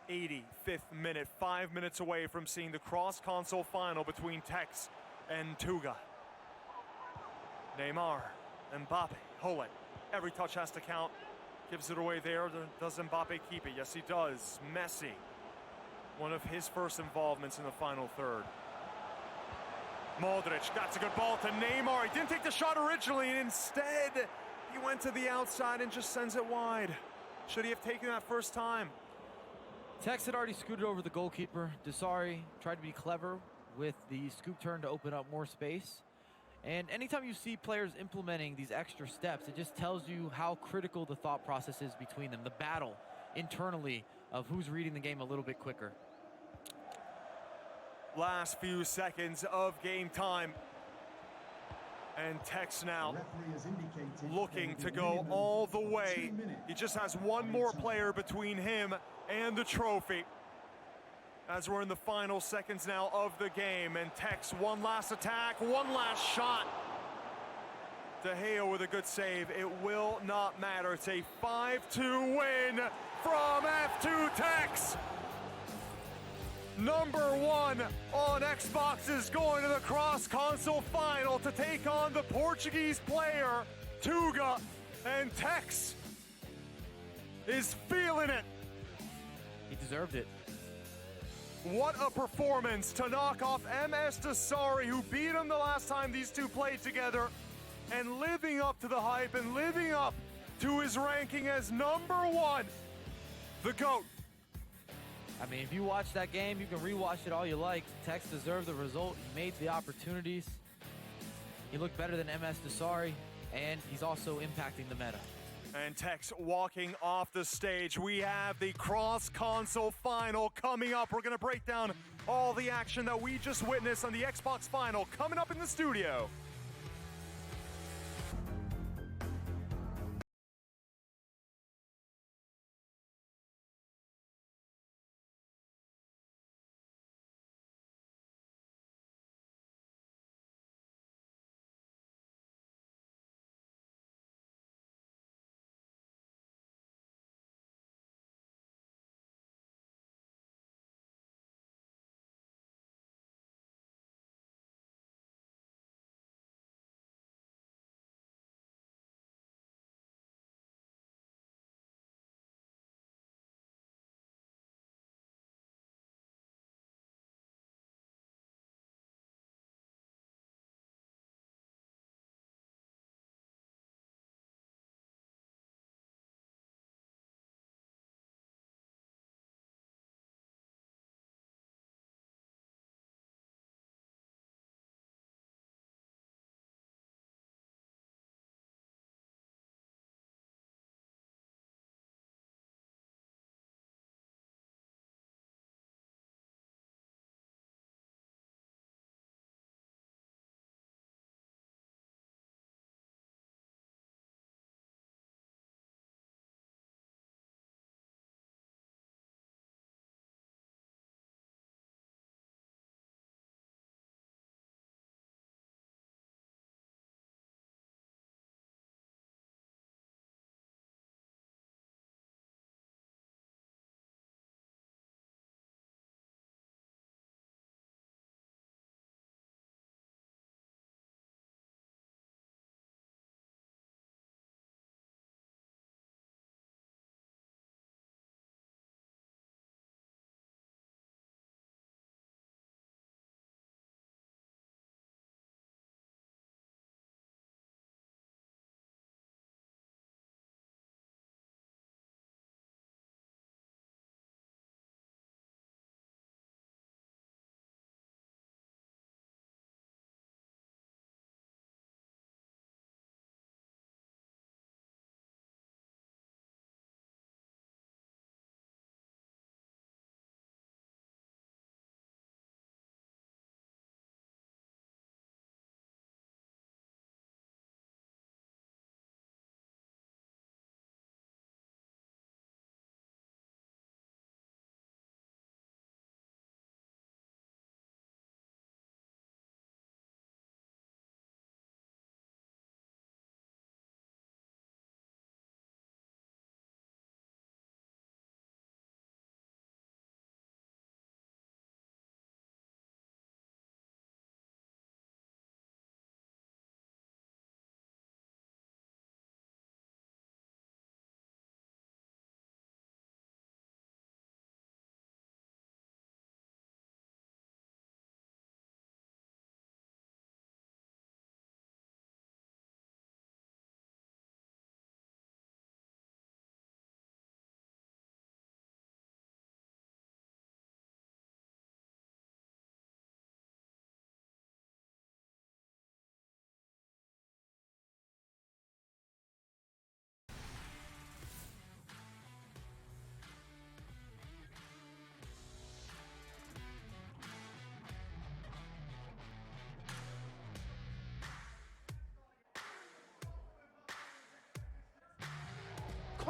85th minute, 5 minutes away from seeing the cross-console final between Tekkz and Tuga. Neymar, Mbappe, Hullet. Every touch has to count. Gives it away there. Does Mbappe keep it? Yes, he does. Messi. One of his first involvements in the final third. Modric got a good ball to Neymar. He didn't take the shot originally, and instead he went to the outside and just sends it wide. Should he have taken that first time? Tekkz had already scooted over the goalkeeper. Dasari tried to be clever with the scoop turn to open up more space. And anytime you see players implementing these extra steps, it just tells you how critical the thought process is between them, the battle internally of who's reading the game a little bit quicker. Last few seconds of game time. And Tekkz now looking to go all the way. He just has one more player between him and the trophy. As we're in the final seconds now of the game, and Tekkz, one last attack, one last shot. De Gea with a good save. It will not matter. It's a 5-2 win from F2Tekkz. Number 1 on Xbox is going to the cross-console final to take on the Portuguese player, Tuga, and Tekkz is feeling it. He deserved it. What a performance to knock off MSDossary, who beat him the last time these two played together, and living up to the hype and living up to his ranking as number 1, the GOAT. I mean, if you watch that game, you can rewatch it all you like. Tekkz deserved the result. He made the opportunities. He looked better than MSDossary, and he's also impacting the meta. And Tekkz walking off the stage. We have the cross-console final coming up. We're going to break down all the action that we just witnessed on the Xbox final coming up in the studio.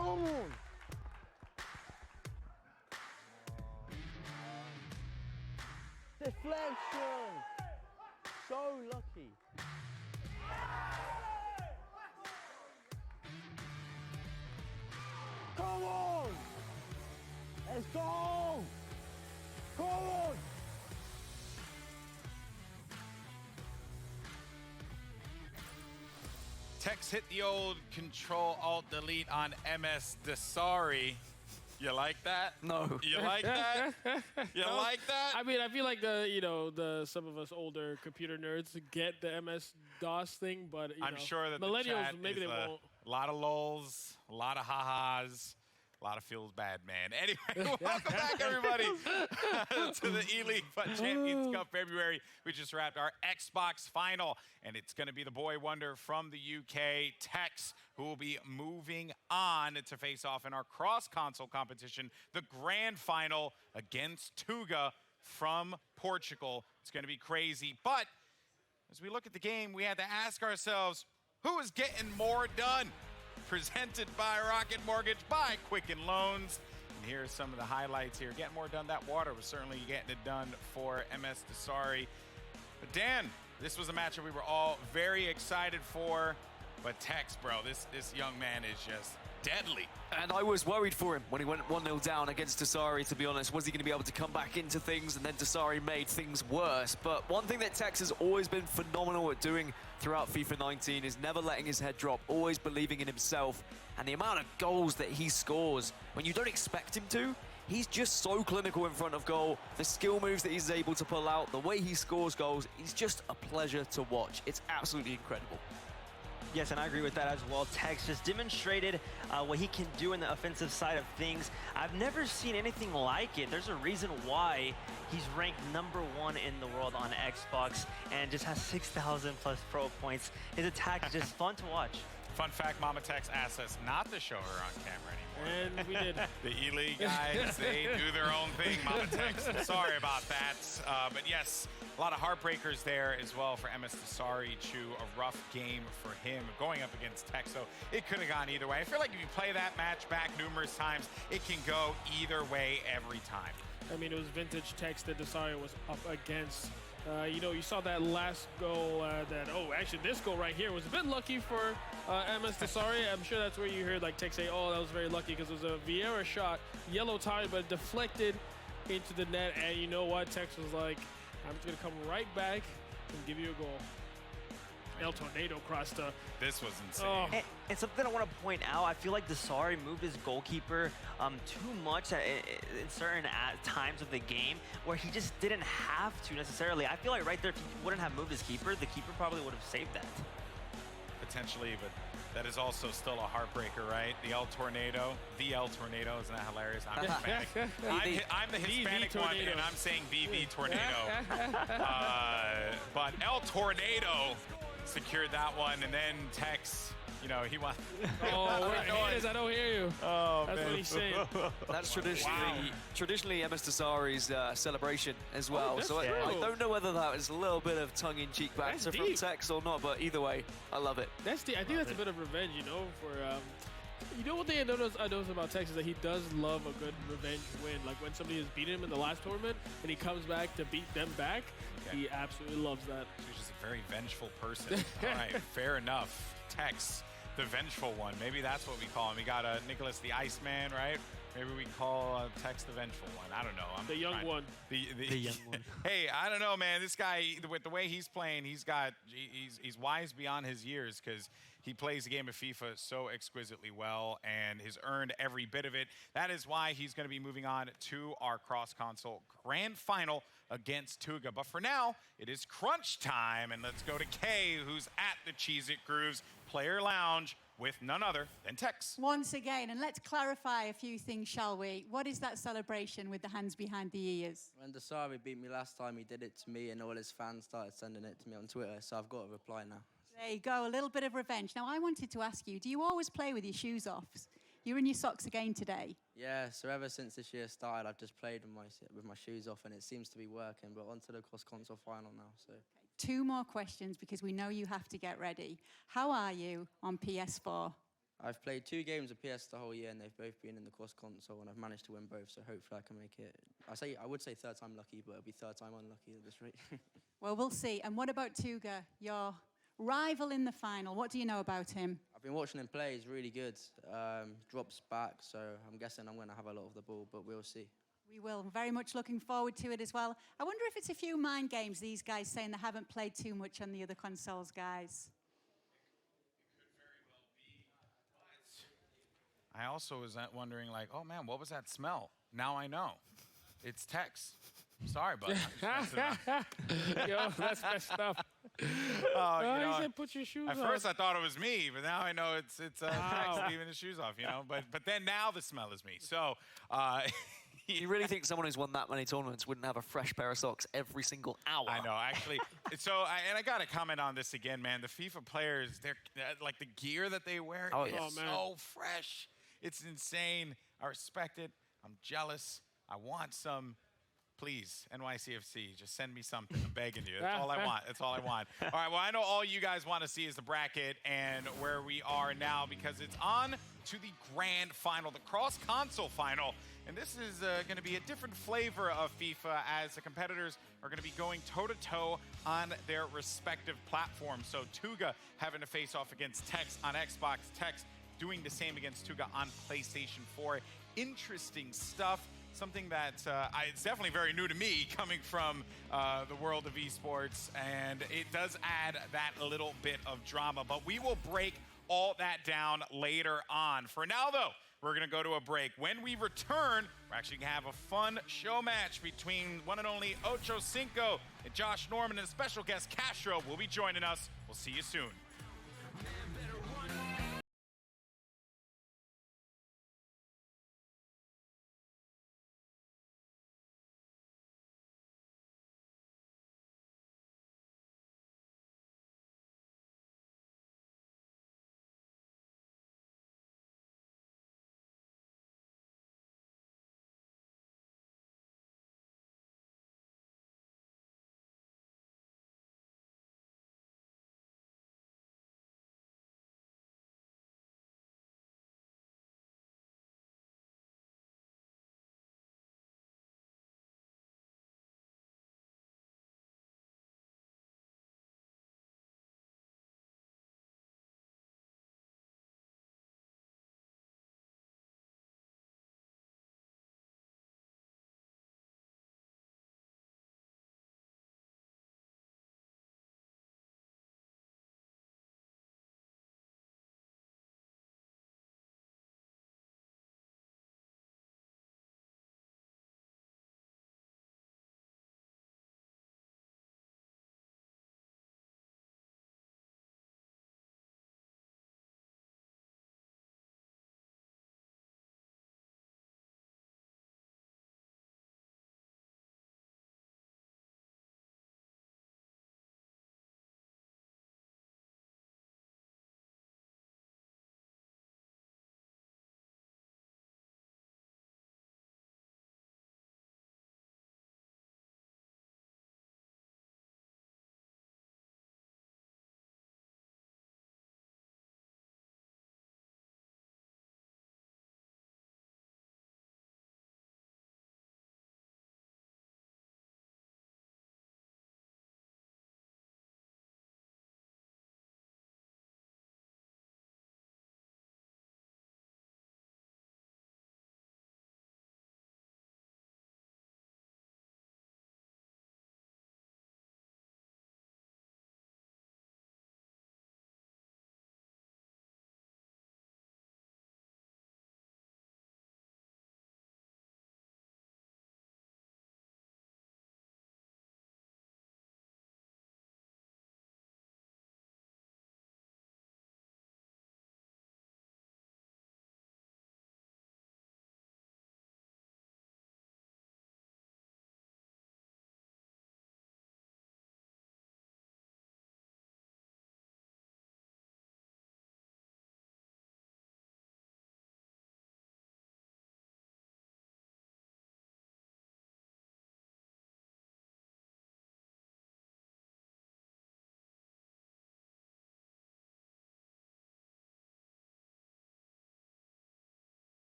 Come on! Deflection! So lucky. Come on! Let's go! Come on! Tekkz hit the old Control-Alt-Delete on MSDossary. You like that? No. You like that? You No. like that? I mean, I feel like the some of us older computer nerds get the MS-DOS thing, but I'm sure that the millennials chat maybe is, they won't. a lot of lulls, a lot of ha-has, a lot of feels bad, man. Anyway, welcome back, everybody, to the ELEAGUE FUT Champions Cup February. We just wrapped our Xbox final, and it's going to be the boy wonder from the UK, Tekkz, who will be moving on to face off in our cross-console competition, the grand final against tuga from Portugal. It's going to be crazy, but as we look at the game, we had to ask ourselves, who is getting more done? Presented by Rocket Mortgage, by Quicken Loans. And here are some of the highlights here. Getting more done. That water was certainly getting it done for MSDossary. But Dan, this was a matchup we were all very excited for. But Tekkz, bro, this young man is just deadly. And I was worried for him when he went 1-0 down against Dossary, to be honest. Was he going to be able to come back into things? And then Dossary made things worse. But one thing that Tekkz has always been phenomenal at doing throughout FIFA 19 is never letting his head drop, always believing in himself. And the amount of goals that he scores when you don't expect him to, he's just so clinical in front of goal. The skill moves that he's able to pull out, the way he scores goals, he's just a pleasure to watch. It's absolutely incredible. Yes, and I agree with that as well. Tekkz just demonstrated what he can do in the offensive side of things. I've never seen anything like it. There's a reason why he's ranked #1 in the world on Xbox and just has 6,000 plus pro points. His attack is just fun to watch. Fun fact, Mama Tekkz asked us not to show her on camera anymore. And we did. The ELEAGUE guys, they do their own thing, Mama Tekkz. Sorry about that. But yes, a lot of heartbreakers there as well for MSDossary. A rough game for him going up against Tekkz. So it could have gone either way. I feel like if you play that match back numerous times, it can go either way every time. I mean, it was vintage Tekkz that Dossary was up against. You saw that last goal actually this goal right here was a bit lucky for MSDossary. I'm sure that's where you heard like Tekkz say, oh, that was very lucky because it was a Vieira shot, yellow tie, but deflected into the net. And you know what? Tekkz was like, I'm just going to come right back and give you a goal. El Tornado crossed the... This was insane. Oh. And something I want to point out, I feel like Dossary moved his goalkeeper too much in certain times of the game where he just didn't have to necessarily. I feel like right there, if he wouldn't have moved his keeper, the keeper probably would have saved that. Potentially, but that is also still a heartbreaker, right? The El Tornado, isn't that hilarious? I'm Hispanic. I'm the Hispanic one, and I'm saying VV Tornado. But El Tornado secured that one, and then Tekkz, he won. Oh, I don't hear you. Oh, that's man. what he's saying. That's traditionally MSDossary's celebration as well. that's So I true. don't know whether that was a little bit of tongue-in-cheek banter from deep. Tekkz or not, but either way, I love it. I think that's a bit of revenge, for one thing I noticed about Tekkz is that he does love a good revenge win. Like when somebody has beaten him in the last tournament and he comes back to beat them back, he absolutely loves that. He's just a very vengeful person. All right, fair enough. Tekkz, the vengeful one. Maybe that's what we call him. We got Nicholas the Iceman, right? Maybe we call Tekkz the vengeful one. I don't know. The young one. The young one. Hey, I don't know, man. This guy, with the way he's playing, he's wise beyond his years because he plays the game of FIFA so exquisitely well and has earned every bit of it. That is why he's going to be moving on to our cross-console grand final against tuga. But for now, it is crunch time, and let's go to Kay, who's at the Cheez-It Grooves Player Lounge with none other than Tekkz. Once again, and let's clarify a few things, shall we? What is that celebration with the hands behind the ears? When Dossary beat me last time, he did it to me, and all his fans started sending it to me on Twitter, so I've got a reply now. There you go, a little bit of revenge. Now, I wanted to ask you, do you always play with your shoes off? You're in your socks again today. Yeah, so ever since this year started, I've just played with my shoes off, and it seems to be working, but on to the cross-console final now, so... Okay, 2 more questions, because we know you have to get ready. How are you on PS4? I've played 2 games of PS the whole year, and they've both been in the cross-console, and I've managed to win both, so hopefully I can make it... I would say 3rd time lucky, but it'll be 3rd time unlucky at this rate. Well, we'll see. And what about tuga, your rival in the final. What do you know about him? I've been watching him play. He's really good. Drops back, so I'm guessing I'm going to have a lot of the ball, but we'll see. We will. Very much looking forward to it as well. I wonder if it's a few mind games, these guys saying they haven't played too much on the other consoles, guys. I also was wondering, like, oh man, what was that smell? Now I know. It's Tekkz. Sorry, bud. Yo, that's messed up. You know, he said put your shoes on. at first I thought it was me, but now I know it's Tekkz leaving his shoes off, you know. But then now the smell is me. So You really think someone who's won that many tournaments wouldn't have a fresh pair of socks every single hour? I know, actually. And I got to comment on this again, man. The FIFA players, they're like the gear that they wear is so fresh. It's insane. I respect it. I'm jealous. I want some. Please, NYCFC, just send me something. I'm begging you. That's all I want. That's all I want. All right, well, I know all you guys want to see is the bracket and where we are now because it's on to the grand final, the cross-console final. And this is going to be a different flavor of FIFA as the competitors are going to be going toe-to-toe on their respective platforms. So Tuga having to face off against TekkZ on Xbox, TekkZ doing the same against Tuga on PlayStation 4. Interesting stuff. Something that it's definitely very new to me coming from the world of esports, and it does add that little bit of drama, but we will break all that down later on. For now, though, we're going to go to a break. When we return, we're actually going to have a fun show match between one and only Ocho5 and Josh Norman, and a special guest, Castro, will be joining us. We'll see you soon.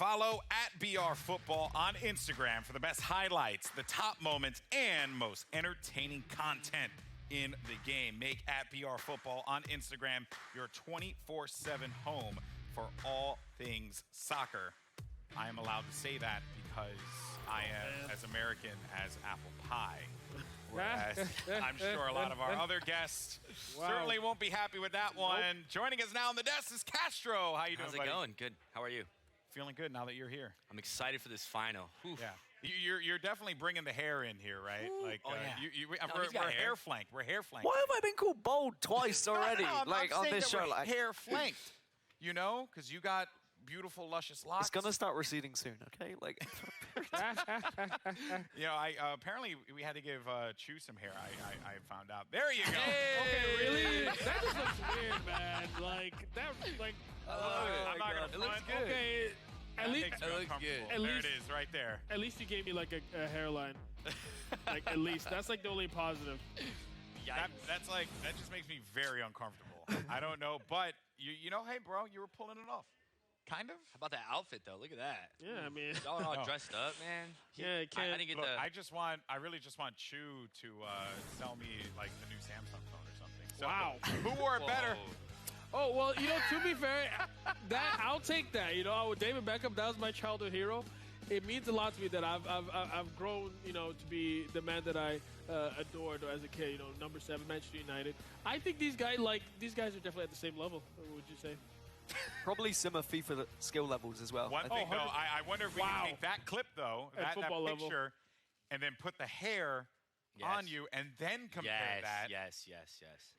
Follow at BR Football on Instagram for the best highlights, the top moments, and most entertaining content in the game. Make at BR Football on Instagram your 24/7 home for all things soccer. I am allowed to say that because I am as American as apple pie. Whereas I'm sure a lot of our other guests certainly won't be happy with that one. Joining us now on the desk is Castro. How you doing, How's it buddy? going? Good. How are you? Feeling good now that you're here. I'm excited for this final. Whew. Yeah. You're definitely bringing the hair in here, right? Like, Oh, yeah. we're hair flanked. We're hair flanked. Why have I been called bold twice already? I'm like on saying this that show, we're like hair flanked. You know, because you got beautiful, luscious locks. it's gonna start receding soon. Okay, like. You know, I apparently we had to give Chu some hair. I found out. There you go. Okay, really? That just looks weird, man. Like that, like. I'm not gonna It looks front. good. Okay, That at least makes me It looks uncomfortable. good. At There least- it is, right there. at least you gave me like a hairline. Like at least that's like the only positive. That's like that just makes me very uncomfortable. I don't know, but you know, hey, bro, you were pulling it off. Kind of. How about that outfit, though? Look at that. Yeah, I mean. Y'all all No. dressed up, man. Yeah, it I can't. didn't get Look, the. I really just want Chu to sell me like the new Samsung phone or something. So, Wow. Who wore it better? Oh well, you know, to be fair, I'll take that. You know, David Beckham, that was my childhood hero. It means a lot to me that I've grown, you know, to be the man that I adored as a kid. You know, number 7, Manchester United. I think these guys are definitely at the same level. Would you say? Probably similar FIFA skill levels as well. One I thing, think. though, I wonder if we can take that clip, though, At that football level. picture, and then put the hair on you, and then compare that. Yes.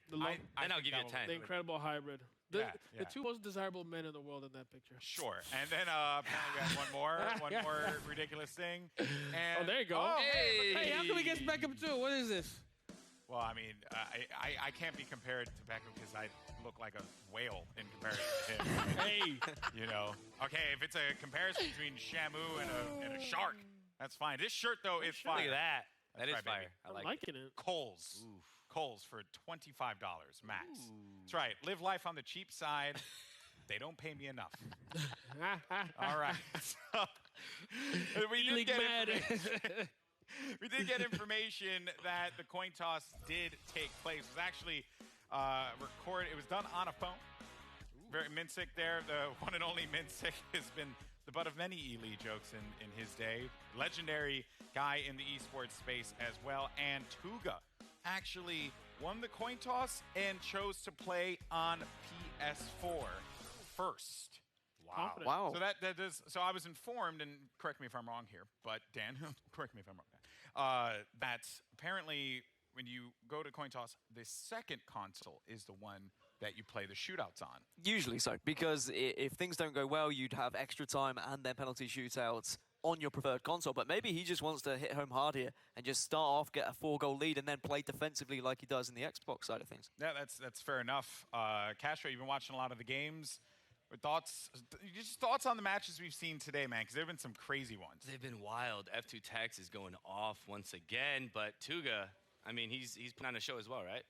The lo- Then I'll think give you that a 10. the incredible hybrid. Yeah, The two most desirable men in the world in that picture. Sure. And then apparently we have one more ridiculous thing. And, Oh, there you go. Oh, Hey, how come he gets Beckham too? What is this? well, I mean, I can't be compared to Beckham because I look like a whale in comparison to him. Hey. You know. Okay, if it's a comparison between Shamu and a shark, that's fine. This shirt though is fire. Look at that. That is right, baby. fire. I I'm like liking it. Kohl's. Kohl's for $25 max. That's right. Live life on the cheap side. They don't pay me enough. All right. So, we did E-League get mad. information. We did get information that the coin toss did take place. It was actually recorded. It was done on a phone. Very Minsick there, the one and only Minsick, has been the butt of many E-League jokes in his day. Legendary guy in the esports space as well. And Tuga actually won the coin toss and chose to play on PS4 first. Confident. Wow. So that does. So I was informed, and correct me if I'm wrong here, but Dan, correct me if I'm wrong. That apparently when you go to coin toss, the second console is the one that you play the shootouts on. Usually so, because if things don't go well, you'd have extra time and then penalty shootouts on your preferred console. But maybe he just wants to hit home hard here and just start off, get a 4-goal lead, and then play defensively like he does in the Xbox side of things. Yeah, that's fair enough. Castro, you've been watching a lot of the games. Just thoughts on the matches we've seen today, man, because there have been some crazy ones. They've been wild. F2Tekkz is going off once again, but Tuga, I mean, he's putting on a show as well, right?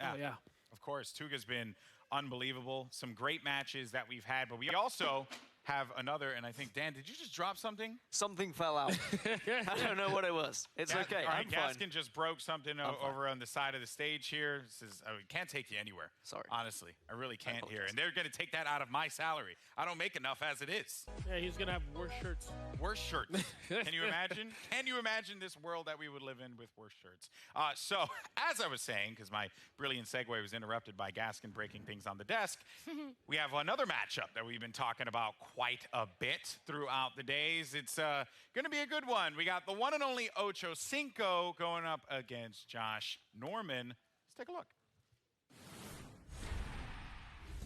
Oh, yeah. Of course, Tuga's been unbelievable. Some great matches that we've had, but we also have another, and I think, Dan, did you just drop something? Something fell out. I don't know what it was. It's okay. All right, I'm fine. Gaskin just broke something over on the side of the stage here. This is, I can't take you anywhere. Sorry. Honestly, I really can't here. And they're going to take that out of my salary. I don't make enough as it is. Yeah, he's gonna have worse shirts. Worse shirts. Can you imagine? Can you imagine this world that we would live in with worse shirts? So, as I was saying, because my brilliant segue was interrupted by Gaskin breaking things on the desk, we have another matchup that we've been talking about quite a bit throughout the days. It's going to be a good one. We got the one and only Ocho Cinco going up against Josh Norman. Let's take a look.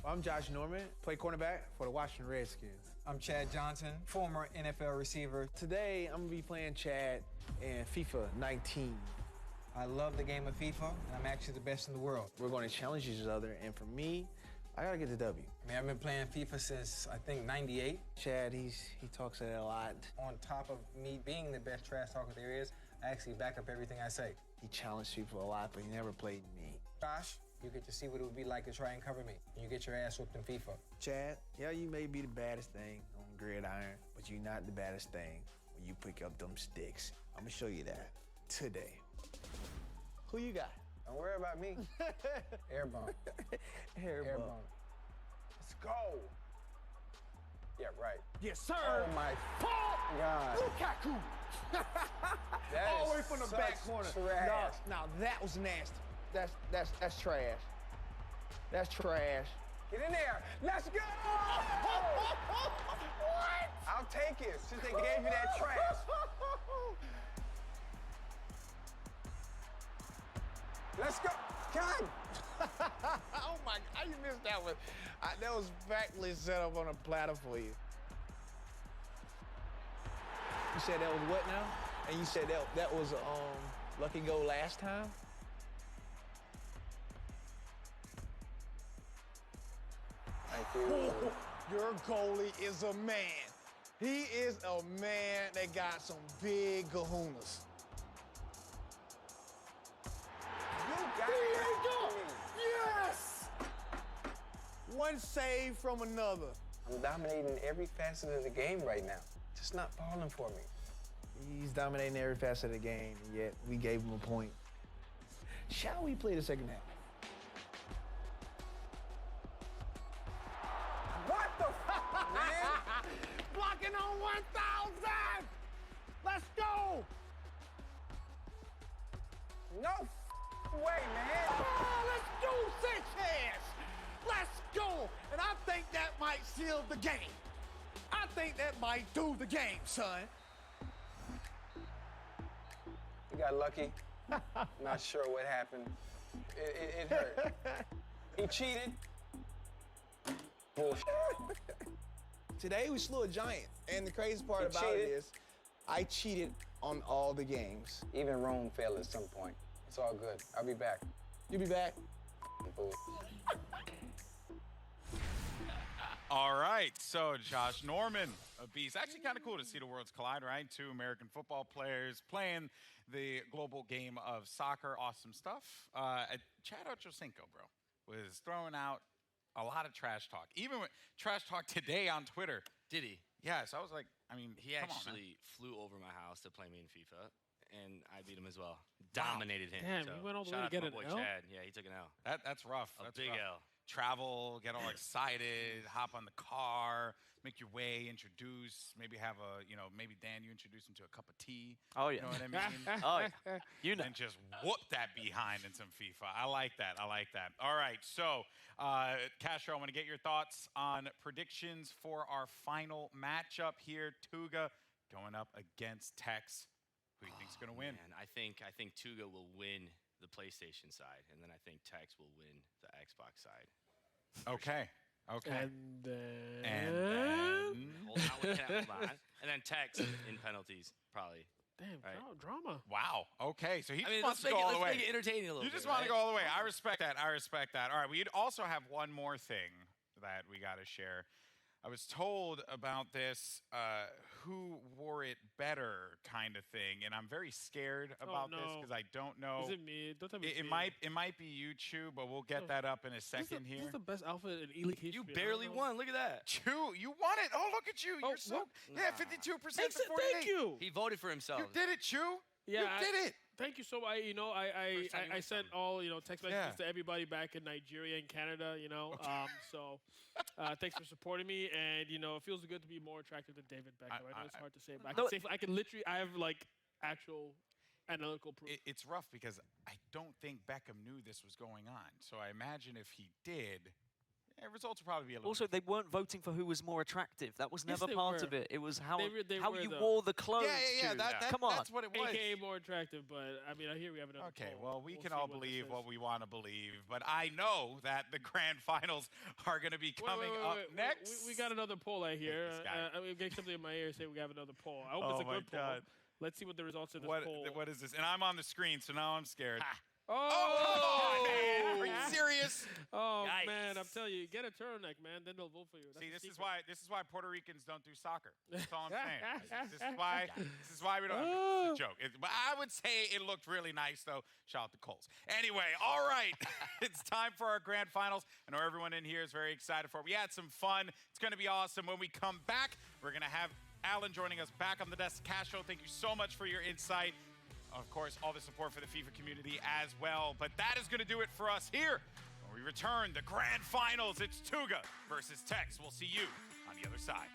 I'm Josh Norman, play cornerback for the Washington Redskins. I'm Chad Johnson, former NFL receiver. Today, I'm gonna be playing Chad in FIFA 19. I love the game of FIFA, and I'm actually the best in the world. We're gonna challenge each other, and for me, I gotta get the W. I mean, I've been playing FIFA since, I think, 98. Chad, he talks it a lot. On top of me being the best trash talker there is, I actually back up everything I say. He challenged people a lot, but he never played me. Josh, You get to see what it would be like to try and cover me. And you get your ass whooped in FIFA. Chad, yeah, you may be the baddest thing on gridiron, but you're not the baddest thing when you pick up them sticks. I'm gonna show you that today. Who you got? Don't worry about me. Airbomb. Airbomb. Let's go. Yeah, right. Yes, sir. Oh, my God. Lukaku. That All the way is from the such back corner. trash. Now that was nasty. That's trash. That's trash. Get in there. Let's go. What? I'll take it since they gave you that trash. Let's go. God. Oh my! How you missed that one? That was practically set up on a platter for you. You said that was what now? And you said that was lucky goal last time. Thank you. Your goalie is a man. He is a man that got some big kahunas. You got Here it. you go. Yes! One save from another. I'm dominating every facet of the game right now. Just not falling for me. He's dominating every facet of the game, and yet we gave him a point. Shall we play the second half? What the f, man? Blocking on 1,000! Let's go! No f way, man. Oh, let's do six hands! Let's go! And I think that might seal the game. I think that might do the game, son. You got lucky. Not sure what happened. It hurt. He cheated. Bullshit. Today we slew a giant, and the crazy part He about it cheated. is I cheated on all the games. Even Rome failed at some point. It's all good. I'll be back. You be back. Bull. All right, so Josh Norman, a beast. Actually kind of cool to see the worlds collide, right? Two American football players playing the global game of soccer. Awesome stuff. Chad Ochocinco, bro, was throwing out a lot of trash talk. Even with trash talk today on Twitter. Did he? Yes, I was like, I mean, He come on, man. actually flew over my house to play me in FIFA, and I beat him as well. Dominated him. Damn, so he went all the way shout to out get my an boy L? Chad. Yeah, he took an L. That's rough. A That's big rough. L. Travel, get all excited, hop on the car, make your way, introduce, maybe have a, maybe Dan, you introduce him to a cup of tea. Oh, yeah. You know what I mean? Oh, yeah. You know. And just whoop that behind in some FIFA. I like that. I like that. All right. So, Castro, I want to get your thoughts on predictions for our final matchup here. Tuga going up against Tekkz. Who do you think's going to win? Man, I think Tuga will win the PlayStation side, and then I think Tekkz will win the Xbox side. Okay. Okay. And then... Hold on. And then Tekkz in penalties, probably. Damn, Right. drama. Wow. Okay. So he just I mean, wants let's to go all the make way. it entertaining a little You bit. just want to right? go all the way. I respect that. I respect that. All right. We also have one more thing that we got to share. I was told about this who wore it better kind of thing, and I'm very scared about this no. because I don't know. Is it me? Don't tell me it's It me. might be you, Chu, but we'll get Oh. that up in a This is second the- here. This is the best outfit in ELEAGUE history. You I don't barely know. won. Look at that. Chu, you won it. Oh, look at you. Oh, You're so what? yeah, 52% to 48. Thank you. He voted for himself. You did it, Chu. Yeah, you did it. Thank you so much. First time you I won sent something. all text messages Yeah. to everybody back in Nigeria and Canada. So thanks for supporting me, and it feels good to be more attractive than David Beckham. I know it's hard to say, but I can literally I have like actual analytical proof. It's rough because I don't think Beckham knew this was going on. So I imagine if he did, results would probably be a little. Also, they weren't voting for who was more attractive. That was Yes, never they part were. of it. It was how They how were you the- wore the clothes. yeah. to. Come on. That's what it was. AKA more attractive, but I mean, I hear we have another. Okay, poll. well, we We'll can see all what this believe is. what we want to believe, but I know that the grand finals are going to be coming up next. We got another poll I hear. This guy. I'm getting something in my ear saying we have another poll. I hope Oh it's a my good poll. God. Let's see what the results of this What poll. is this? And I'm on the screen, so now I'm scared. Oh, come on, man. Are you serious? Oh, Yikes. man, I'm telling you, get a turtleneck, man. Then they'll vote for you. That's See, the this is secret. why Puerto Ricans don't do soccer. That's all I'm saying. This is why we don't. It's a joke. But I would say it looked really nice, though. Shout out to Coles. Anyway, all right, it's time for our grand finals. I know everyone in here is very excited for it. We had some fun. It's going to be awesome. When we come back, we're going to have Alan joining us back on the desk. Castro, thank you so much for your insight. Of course, all the support for the FIFA community as well. But that is going to do it for us here. When we return, the grand finals, it's Tuga versus Tekkz. We'll see you on the other side.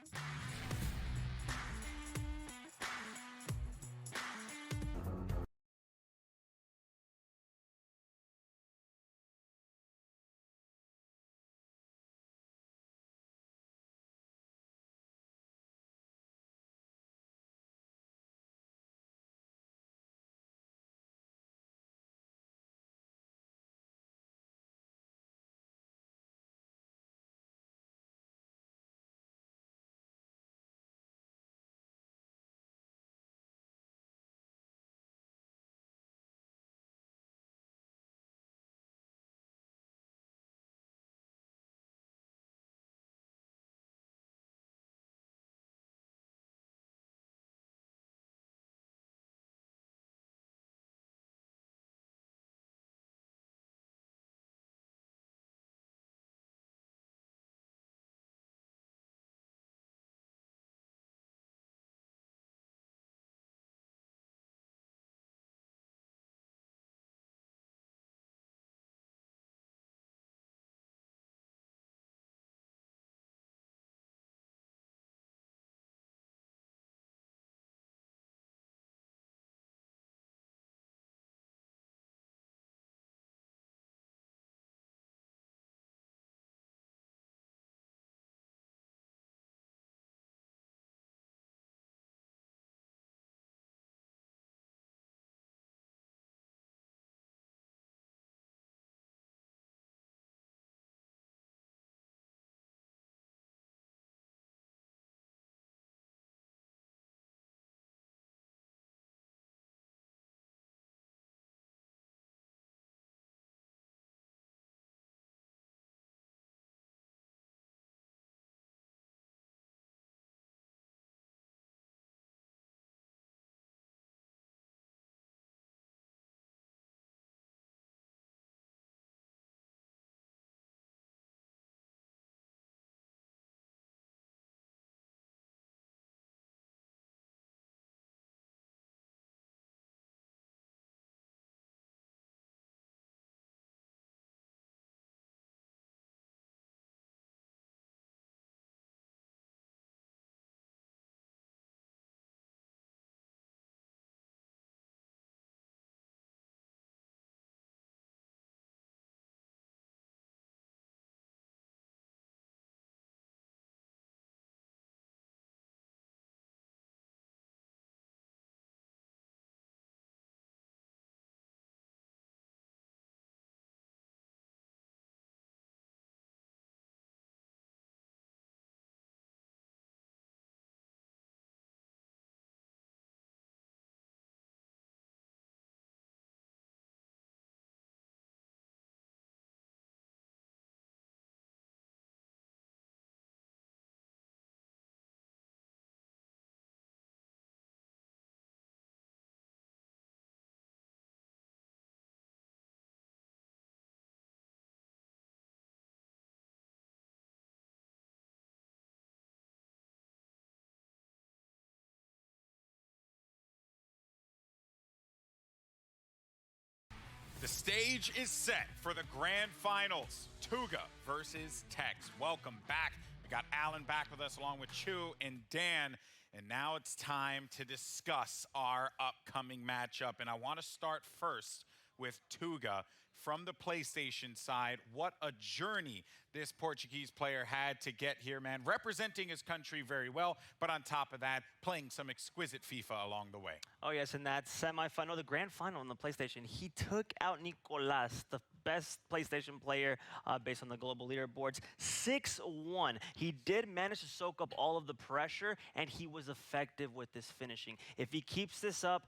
The stage is set for the grand finals. Tuga versus Tekkz. Welcome back. We got Alan back with us along with Chu and Dan. And now it's time to discuss our upcoming matchup. And I want to start first with Tuga from the PlayStation side. What a journey this Portuguese player had to get here, man. Representing his country very well, but on top of that, playing some exquisite FIFA along the way. Oh, yes, in that semifinal, the grand final on the PlayStation, he took out Nicolas, the best PlayStation player based on the global leaderboards. 6-1. He did manage to soak up all of the pressure, and he was effective with this finishing. If he keeps this up,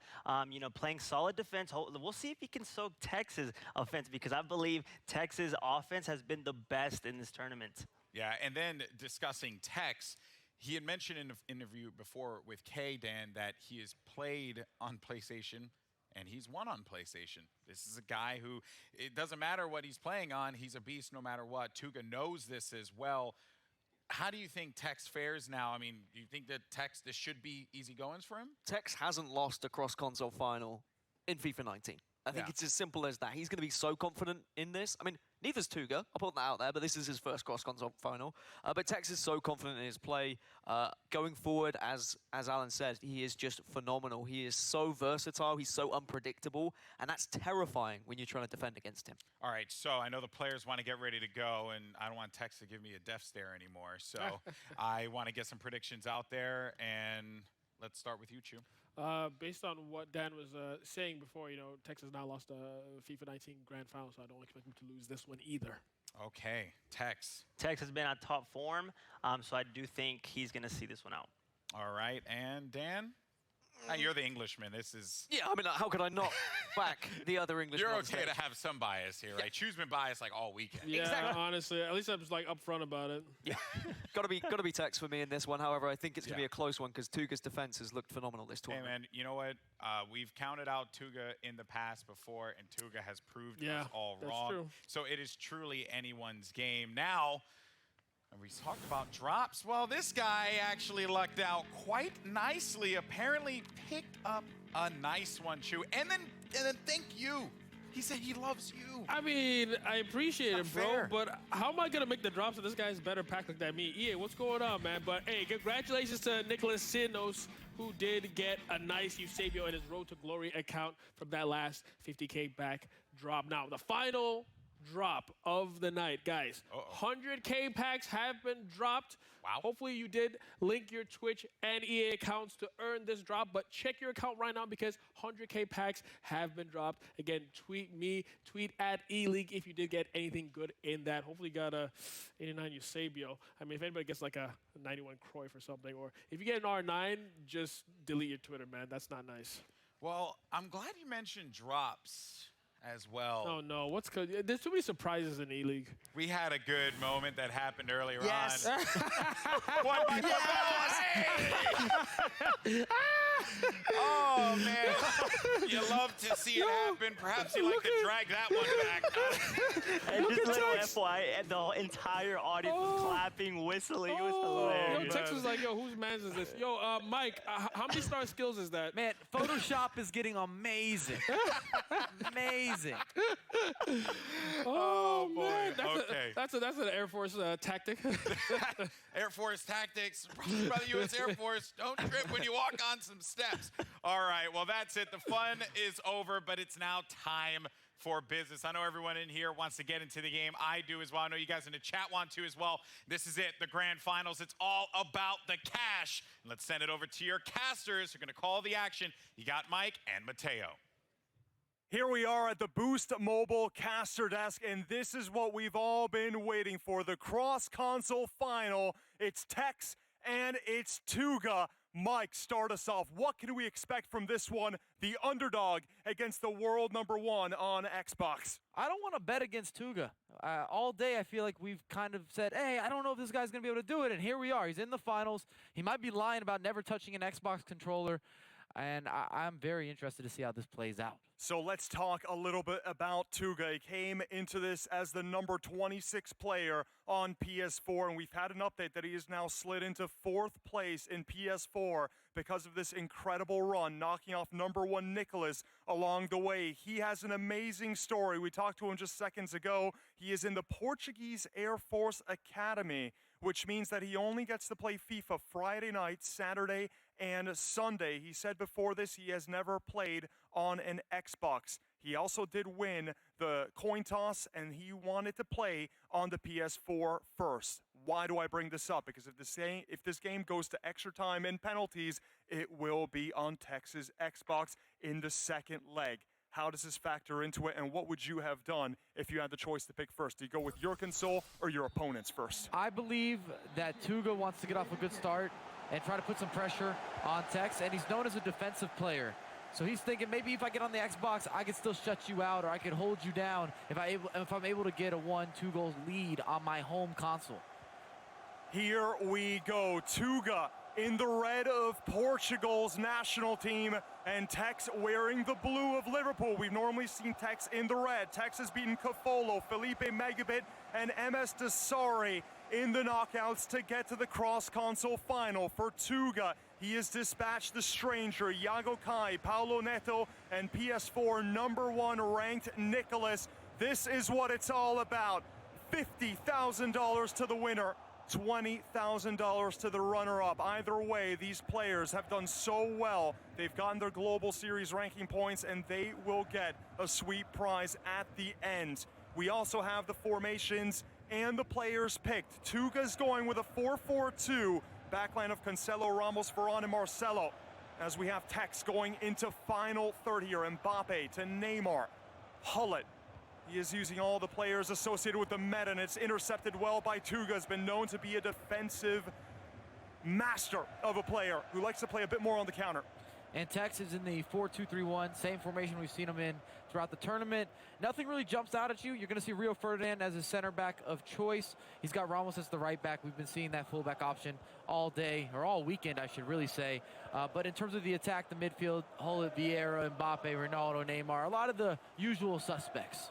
playing solid defense, we'll see if he can soak Tekkz's offense, because I believe Tekkz's offense has been the best in this tournament. Yeah, and then discussing Tekkz, he had mentioned in an interview before with Kay, Dan, that he has played on PlayStation and he's won on PlayStation. This is a guy who, it doesn't matter what he's playing on, he's a beast no matter what. Tuga knows this as well. How do you think Tekkz fares now? I mean, do you think that Tekkz, this should be easy goings for him? Tekkz hasn't lost a cross-console final in FIFA 19. I think it's as simple as that. He's going to be so confident in this. I mean, neither's Tuga. I'll put that out there, but this is his first cross-console final. But Tekkz is so confident in his play. Going forward, as Alan said, he is just phenomenal. He is so versatile. He's so unpredictable. And that's terrifying when you're trying to defend against him. All right, so I know the players want to get ready to go, and I don't want Tekkz to give me a death stare anymore. So I want to get some predictions out there, and let's start with you, Chu. Based on what Dan was saying before, Tekkz has now lost a FIFA 19 Grand Final, so I don't expect him to lose this one either. Okay, Tekkz. Tekkz has been on top form, so I do think he's going to see this one out. All right, and Dan? You're the Englishman. This is... Yeah, I mean, how could I not back the other Englishman? You're okay to have some bias here, right? Chu's been biased like all weekend. Yeah, Exactly. honestly, at least I was like upfront about it. Yeah, gotta be Tekkz for me in this one. However, I think it's gonna be a close one because Tuga's defense has looked phenomenal this tournament. Hey man, you know what? We've counted out Tuga in the past before, and Tuga has proved us all wrong. True. So it is truly anyone's game now. And we talked about drops. Well, this guy actually lucked out quite nicely. Apparently picked up a nice one, Chu. And then thank you. He said he loves you. I mean, I appreciate it, bro, fair. but how am I going to make the drops if this guy's better packed than me? EA, what's going on, man? But, hey, congratulations to NICOLAS99FC, who did get a nice Eusebio in his Road to Glory account from that last 50K back drop. Now, the final drop of the night, guys. 100K packs have been dropped. Wow. Hopefully you did link your Twitch and EA accounts to earn this drop, but check your account right now because 100K packs have been dropped. Again, tweet me, tweet at ELEAGUE if you did get anything good in that. Hopefully you got a 89 Eusebio. I mean, if anybody gets like a 91 Cruyff or something, or if you get an R9, just delete your Twitter, man. That's not nice. Well, I'm glad you mentioned drops as well. Oh no, what's good? There's too many surprises in ELEAGUE. We had a good moment that happened earlier Yes. on. What? Oh man, you love to see it happen. Perhaps you like to drag that one back. And just little FYI, the entire audience was clapping, whistling. It was hilarious. Yo, Tekkz was like, yo, whose man's is this? Yo, Mike, how many star skills is that? Man, Photoshop is getting amazing. Amazing. Oh, boy. man. Okay. That's an Air Force tactic. Air Force tactics brought to you by the U.S. Air Force. Don't trip when you walk on some steps. All right, well, that's it. The fun is over, but it's now time for business. I know everyone in here wants to get into the game. I do as well. I know you guys in the chat want to as well. This is it, the grand finals. It's all about the cash. Let's send it over to your casters who are going to call the action. You got Mike and Mateo. Here we are at the Boost Mobile caster desk, and this is what we've all been waiting for, the cross-console final. It's Tekkz and it's Tuga. Mike, start us off. What can we expect from this one, the underdog against the world #1 on Xbox? I don't want to bet against Tuga. All day I feel like we've kind of said, hey, I don't know if this guy's going to be able to do it, and here we are. He's in the finals. He might be lying about never touching an Xbox controller. And I'm very interested to see how this plays out. So let's talk a little bit about Tuga. He came into this as the number 26 player on PS4, and we've had an update that he is now slid into 4th place in PS4 because of this incredible run, knocking off #1 Nicolas along the way. He has an amazing story. We talked to him just seconds ago. He is in the Portuguese Air Force Academy, which means that he only gets to play FIFA Friday night, Saturday, and Sunday. He said before this he has never played on an Xbox. He also did win the coin toss, and he wanted to play on the PS4 first. Why do I bring this up? Because if this game goes to extra time and penalties, it will be on Tekkz's Xbox in the second leg. How does this factor into it, and what would you have done if you had the choice to pick first? Do you go with your console or your opponent's first? I believe that Tuga wants to get off a good start and try to put some pressure on Tekkz, and he's known as a defensive player. So he's thinking maybe if I get on the Xbox, I can still shut you out, or I can hold you down if I'm able to get a 1-2 goal lead on my home console. Here we go. Tuga in the red of Portugal's national team, and Tekkz wearing the blue of Liverpool. We've normally seen Tekkz in the red. Tekkz has beaten Cafolo, Felipe MegaBit, and MSDossary in the knockouts to get to the cross-console final. For Tuga, he has dispatched the stranger, Iago Kai, Paulo Neto, and PS4 #1 ranked Nicolas. This is what it's all about. $50,000 to the winner, $20,000 to the runner-up. Either way, these players have done so well. They've gotten their global series ranking points, and they will get a sweet prize at the end. We also have the formations and the players picked. Tuga's going with a 4-4-2, backline of Cancelo, Ramos, Varane, and Marcelo. As we have Tekkz going into final third here. Mbappe to Neymar. Hullet. He is using all the players associated with the meta, and it's intercepted well by Tuga. Has been known to be a defensive master of a player who likes to play a bit more on the counter. And Tekkz is in the 4-2-3-1, same formation we've seen him in throughout the tournament. Nothing really jumps out at you. You're going to see Rio Ferdinand as his center back of choice. He's got Ramos as the right back. We've been seeing that fullback option all day, or all weekend, I should really say. But in terms of the attack, the midfield, Hullet, Vieira, Mbappe, Ronaldo, Neymar, a lot of the usual suspects.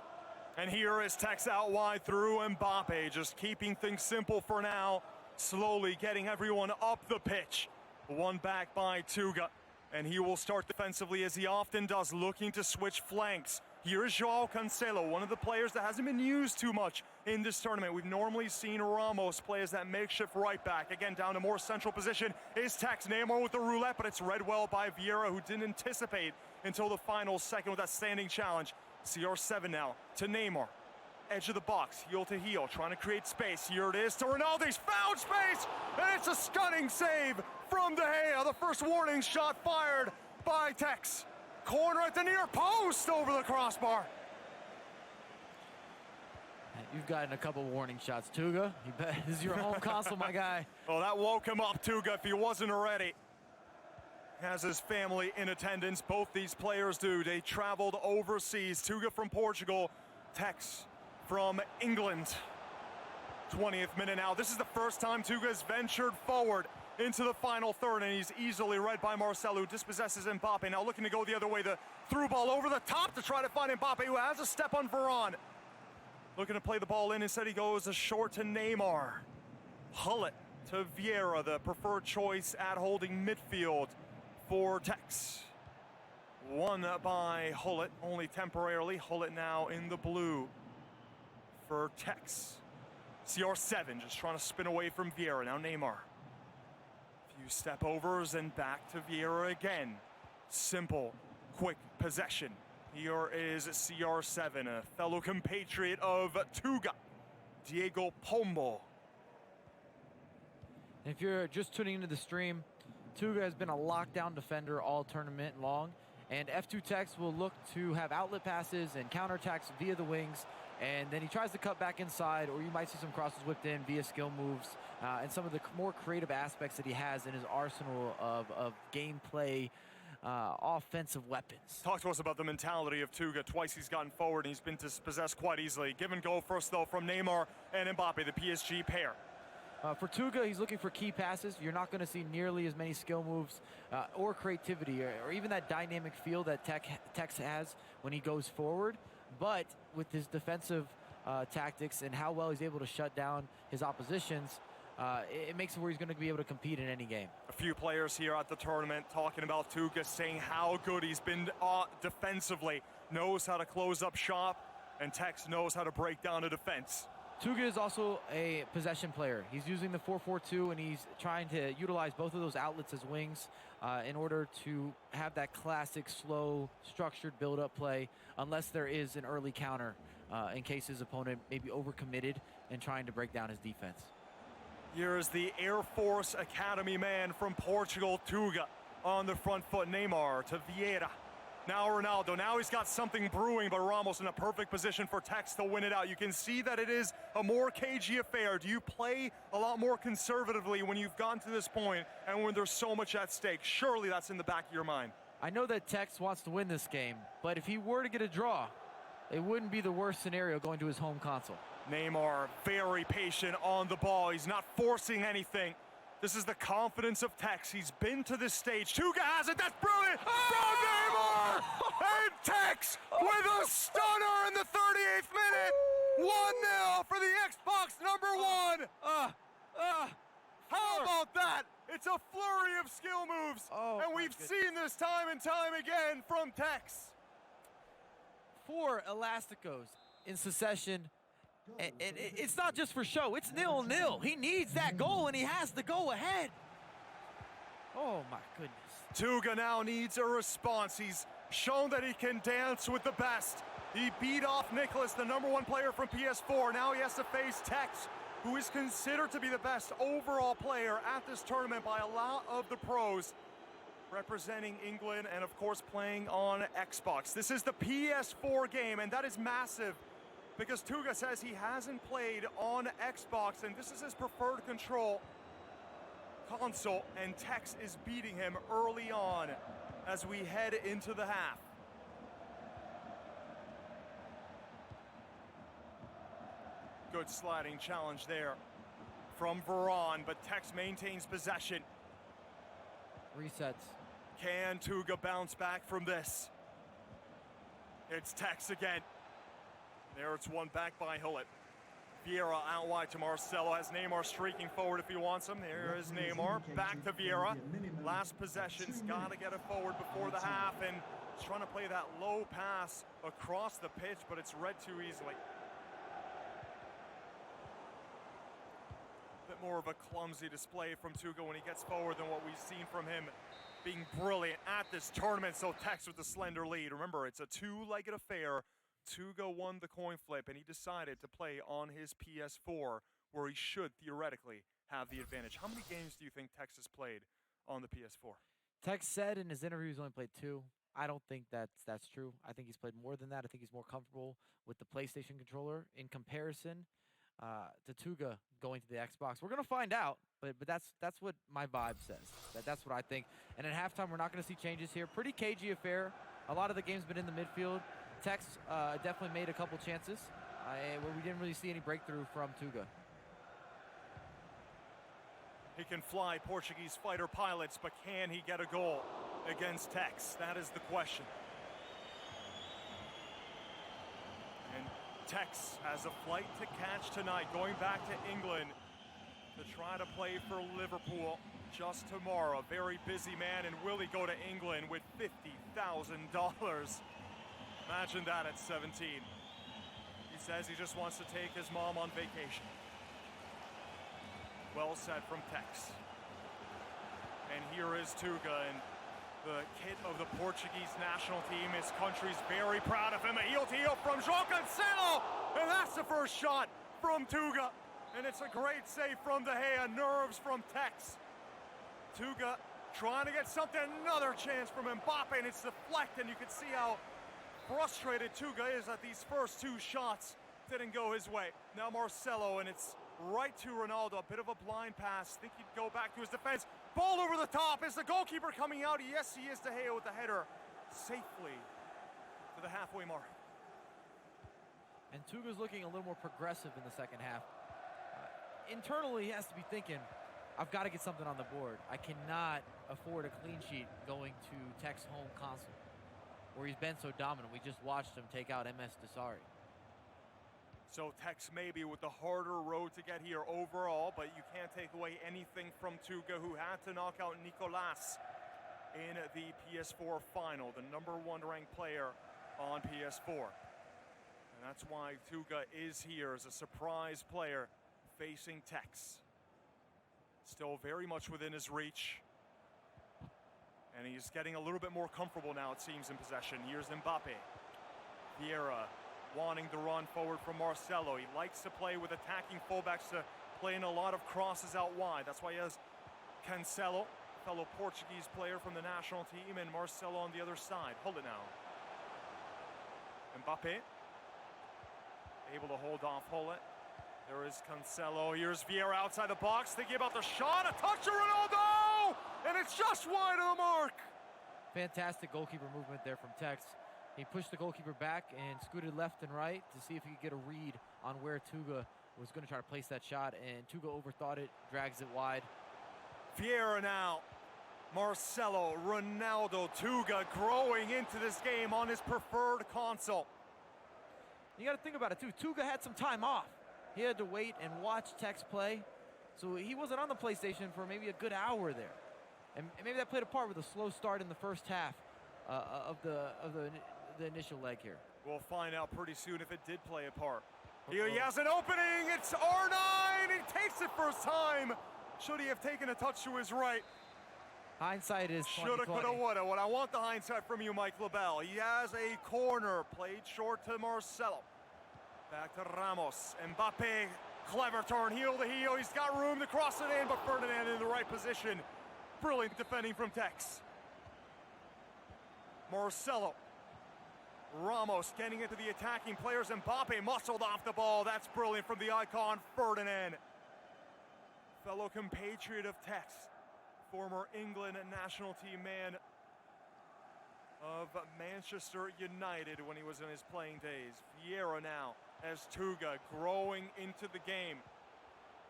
And here is Tekkz out wide through Mbappe, just keeping things simple for now, slowly getting everyone up the pitch. One back by Tuga, and he will start defensively as he often does, looking to switch flanks. Here is João Cancelo, one of the players that hasn't been used too much in this tournament. We've normally seen Ramos play as that makeshift right back. Again, down to more central position is Tekkz. Neymar with the roulette, but it's read well by Vieira, who didn't anticipate until the final second with that standing challenge. CR7 now to Neymar. Edge of the box, heel to heel, trying to create space. Here it is to Ronaldo. He's found space, and it's a stunning save from De Gea. The first warning shot fired by Tekkz. Corner at the near post over the crossbar. You've gotten a couple warning shots, Tuga. This is your home console, my guy. Well, that woke him up, Tuga, if he wasn't already. Has his family in attendance. Both these players do. They traveled overseas. Tuga from Portugal, Tekkz from England. 20th minute now. This is the first time Tuga has ventured forward into the final third, and he's easily read by Marcelo, who dispossesses Mbappe. Now looking to go the other way. The through ball over the top to try to find Mbappe, who has a step on Varane. Looking to play the ball in. Instead, he goes a short to Neymar. Hullet to Vieira, the preferred choice at holding midfield for Tekkz. Won by Hullet, only temporarily. Hullet now in the blue for Tekkz. CR7 just trying to spin away from Vieira. Now Neymar. Few step overs and back to Vieira again. Simple, quick possession. Here is CR7, a fellow compatriot of Tuga, Diego Pombo. If you're just tuning into the stream, Tuga has been a lockdown defender all tournament long, and F2Tekkz will look to have outlet passes and counterattacks via the wings, and then he tries to cut back inside, or you might see some crosses whipped in via skill moves, and some of the more creative aspects that he has in his arsenal of gameplay offensive weapons. Talk to us about the mentality of Tuga. Twice he's gotten forward, and he's been dispossessed quite easily. Give and go first, though, from Neymar and Mbappe, the PSG pair. For Tuga, he's looking for key passes. You're not going to see nearly as many skill moves or creativity or even that dynamic feel that Tekkz has when he goes forward. But with his defensive tactics and how well he's able to shut down his oppositions, it makes it where he's going to be able to compete in any game. A few players here at the tournament talking about Tuga, saying how good he's been defensively. Knows how to close up shop, and Tekkz knows how to break down a defense. Tuga is also a possession player. He's using the 4-4-2, and he's trying to utilize both of those outlets as wings in order to have that classic, slow, structured build-up play, unless there is an early counter in case his opponent may be overcommitted and trying to break down his defense. Here is the Air Force Academy man from Portugal, Tuga, on the front foot. Neymar to Vieira. Now Ronaldo, now he's got something brewing, but Ramos in a perfect position for Tekkz to win it out. You can see that it is a more cagey affair. Do you play a lot more conservatively when you've gotten to this point and when there's so much at stake? Surely that's in the back of your mind. I know that Tekkz wants to win this game, but if he were to get a draw, it wouldn't be the worst scenario going to his home console. Neymar very patient on the ball. He's not forcing anything. This is the confidence of Tekkz. He's been to this stage. Tuga has it. That's brilliant from Neymar! And Tekkz with a stunner in the 38th minute. 1-0 for the Xbox #1. How about that? It's a flurry of skill moves. And we've seen this time and time again from Tekkz. 4 Elasticos in succession. And it's not just for show, it's 0-0. He needs that goal and he has to go ahead. Oh my goodness. Tuga now needs a response. He's shown that he can dance with the best. He beat off Nicolas, the #1 player from PS4. Now he has to face Tekkz, who is considered to be the best overall player at this tournament by a lot of the pros, representing England and of course playing on Xbox. This is the PS4 game, and that is massive, because Tuga says he hasn't played on Xbox, and this is his preferred control console, and Tekkz is beating him early on as we head into the half. Good sliding challenge there from Varane, but Tekkz maintains possession. Resets. Can Tuga bounce back from this? It's Tekkz again. There it's won back by Hullet. Vieira out wide to Marcelo, has Neymar streaking forward if he wants him. There is Neymar, back to Vieira. Last possession's gotta get it forward before the half, and he's trying to play that low pass across the pitch, but it's read too easily. Bit more of a clumsy display from Tuga when he gets forward than what we've seen from him being brilliant at this tournament. So Tekkz with the slender lead. Remember, it's a two-legged affair. Tuga won the coin flip, and he decided to play on his PS4, where he should theoretically have the advantage. How many games do you think Tekkz has played on the PS4? Tekkz said in his interview he's only played 2. I don't think that's true. I think he's played more than that. I think he's more comfortable with the PlayStation controller in comparison to Tuga going to the Xbox. We're gonna find out, but that's what my vibe says. That's what I think. And at halftime, we're not gonna see changes here. Pretty cagey affair. A lot of the game's been in the midfield. Tekkz definitely made a couple chances where we didn't really see any breakthrough from Tuga. He can fly Portuguese fighter pilots, but can he get a goal against Tekkz? That is the question. And Tekkz has a flight to catch tonight, going back to England to try to play for Liverpool just tomorrow. A very busy man, and will he go to England with $50,000? Imagine that at 17. He says he just wants to take his mom on vacation. Well said from Tekkz. And here is Tuga, and the kid of the Portuguese national team. His country's very proud of him. A heel-to-heel from João Cancelo, and that's the first shot from Tuga. And it's a great save from De Gea. Nerves from Tekkz. Tuga trying to get something, another chance from Mbappe, and it's deflected. You can see how frustrated Tuga is that these first 2 shots didn't go his way. Now Marcelo, and it's right to Ronaldo. A bit of a blind pass. Think he'd go back to his defense. Ball over the top. Is the goalkeeper coming out? Yes, he is. De Gea with the header safely to the halfway mark. And Tuga's looking a little more progressive in the second half. Internally, he has to be thinking, I've got to get something on the board. I cannot afford a clean sheet going to Tekkz home console, where he's been so dominant. We just watched him take out MSDossary. So Tekkz maybe with the harder road to get here overall, but you can't take away anything from Tuga, who had to knock out Nicolas in the PS4 final, the #1 ranked player on PS4. And that's why Tuga is here as a surprise player facing Tekkz. Still very much within his reach. And he's getting a little bit more comfortable now, it seems, in possession. Here's Mbappe. Vieira wanting the run forward from Marcelo. He likes to play with attacking fullbacks to play in a lot of crosses out wide. That's why he has Cancelo fellow Portuguese player from the national team, and Marcelo on the other side. Hold it now. Mbappe able to hold off Hullet. There is Cancelo. Here's Vieira outside the box, thinking about the shot. A touch to Ronaldo, and it's just wide of the mark. Fantastic goalkeeper movement there from Tekkz. He pushed the goalkeeper back and scooted left and right to see if he could get a read on where Tuga was going to try to place that shot, and Tuga overthought it, drags it wide. Vieira now. Marcelo, Ronaldo, Tuga growing into this game on his preferred console. You got to think about it, too. Tuga had some time off. He had to wait and watch Tekkz play, so he wasn't on the PlayStation for maybe a good hour there. And maybe that played a part with a slow start in the first half of the initial leg here. We'll find out pretty soon if it did play a part. Here he has an opening. It's R9. He takes it first time. Should he have taken a touch to his right? Hindsight is 20/20. Shoulda, coulda, woulda. What I want the hindsight from you, Mike LaBelle. He has a corner played short to Marcelo. Back to Ramos. Mbappe, clever turn, heel to heel. He's got room to cross it in, but Ferdinand in the right position. Brilliant defending from Tekkz. Marcelo. Ramos getting into the attacking players. Mbappe muscled off the ball. That's brilliant from the icon, Ferdinand. Fellow compatriot of Tekkz. Former England national team man of Manchester United when he was in his playing days. Vieira now as Tuga growing into the game.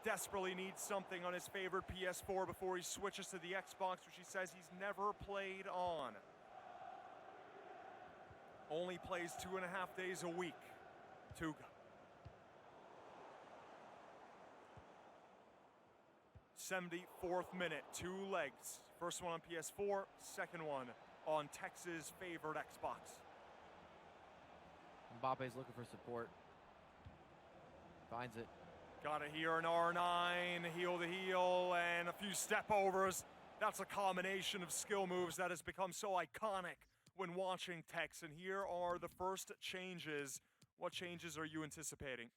Desperately needs something on his favorite PS4 before he switches to the Xbox, which he says he's never played on. Only plays 2.5 days a week. Tuga. 74th minute, 2 legs. First one on PS4, second one on Tekkz's favorite Xbox. Mbappe's looking for support. Finds it. Got it here in R9, heel to heel, and a few step overs. That's a combination of skill moves that has become so iconic when watching Tekkz. And here are the first changes. What changes are you anticipating?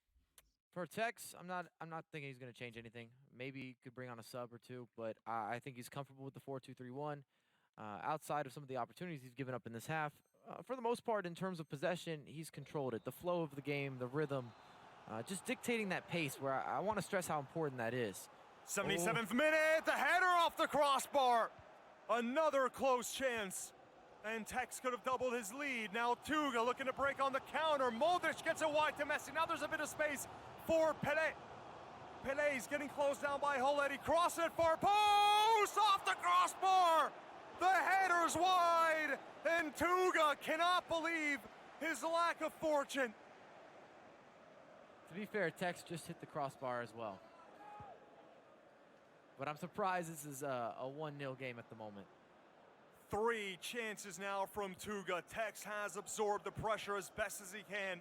For Tekkz, I'm not thinking he's going to change anything. Maybe he could bring on a sub or two, but I think he's comfortable with the 4-2-3-1. Outside of some of the opportunities he's given up in this half, for the most part, in terms of possession, he's controlled it. The flow of the game, the rhythm, just dictating that pace, where I want to stress how important that is. 77th minute, the header off the crossbar. Another close chance. And Tekkz could have doubled his lead. Now Tuga looking to break on the counter. Modric gets it wide to Messi. Now there's a bit of space for Pelé. Pelé's getting closed down by Hullet. He crosses it far post off the crossbar. The header's wide. And Tuga cannot believe his lack of fortune. To be fair, Tekkz just hit the crossbar as well. But I'm surprised this is a 1-0 game at the moment. 3 chances now from Tuga. Tekkz has absorbed the pressure as best as he can.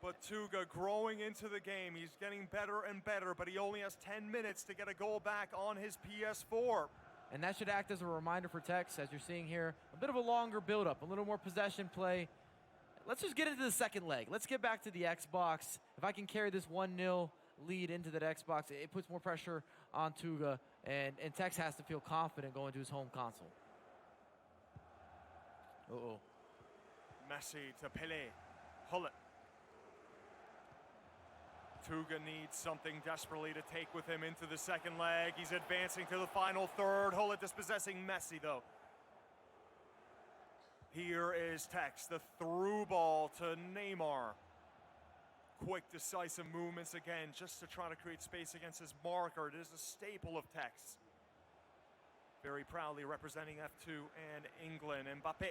But Tuga growing into the game. He's getting better and better, but he only has 10 minutes to get a goal back on his PS4. And that should act as a reminder for Tekkz, as you're seeing here. A bit of a longer build-up, a little more possession play. Let's just get into the second leg. Let's get back to the Xbox. If I can carry this 1-0 lead into that Xbox, it puts more pressure on Tuga, and Tekkz has to feel confident going to his home console. Uh-oh. Messi to Pelé. Hullet. Tuga needs something desperately to take with him into the second leg. He's advancing to the final third. Hullet dispossessing Messi, though. Here is Tekkz, the through ball to Neymar. Quick, decisive movements again, just to try to create space against his marker. It is a staple of Tekkz. Very proudly representing F2 and England. Mbappe,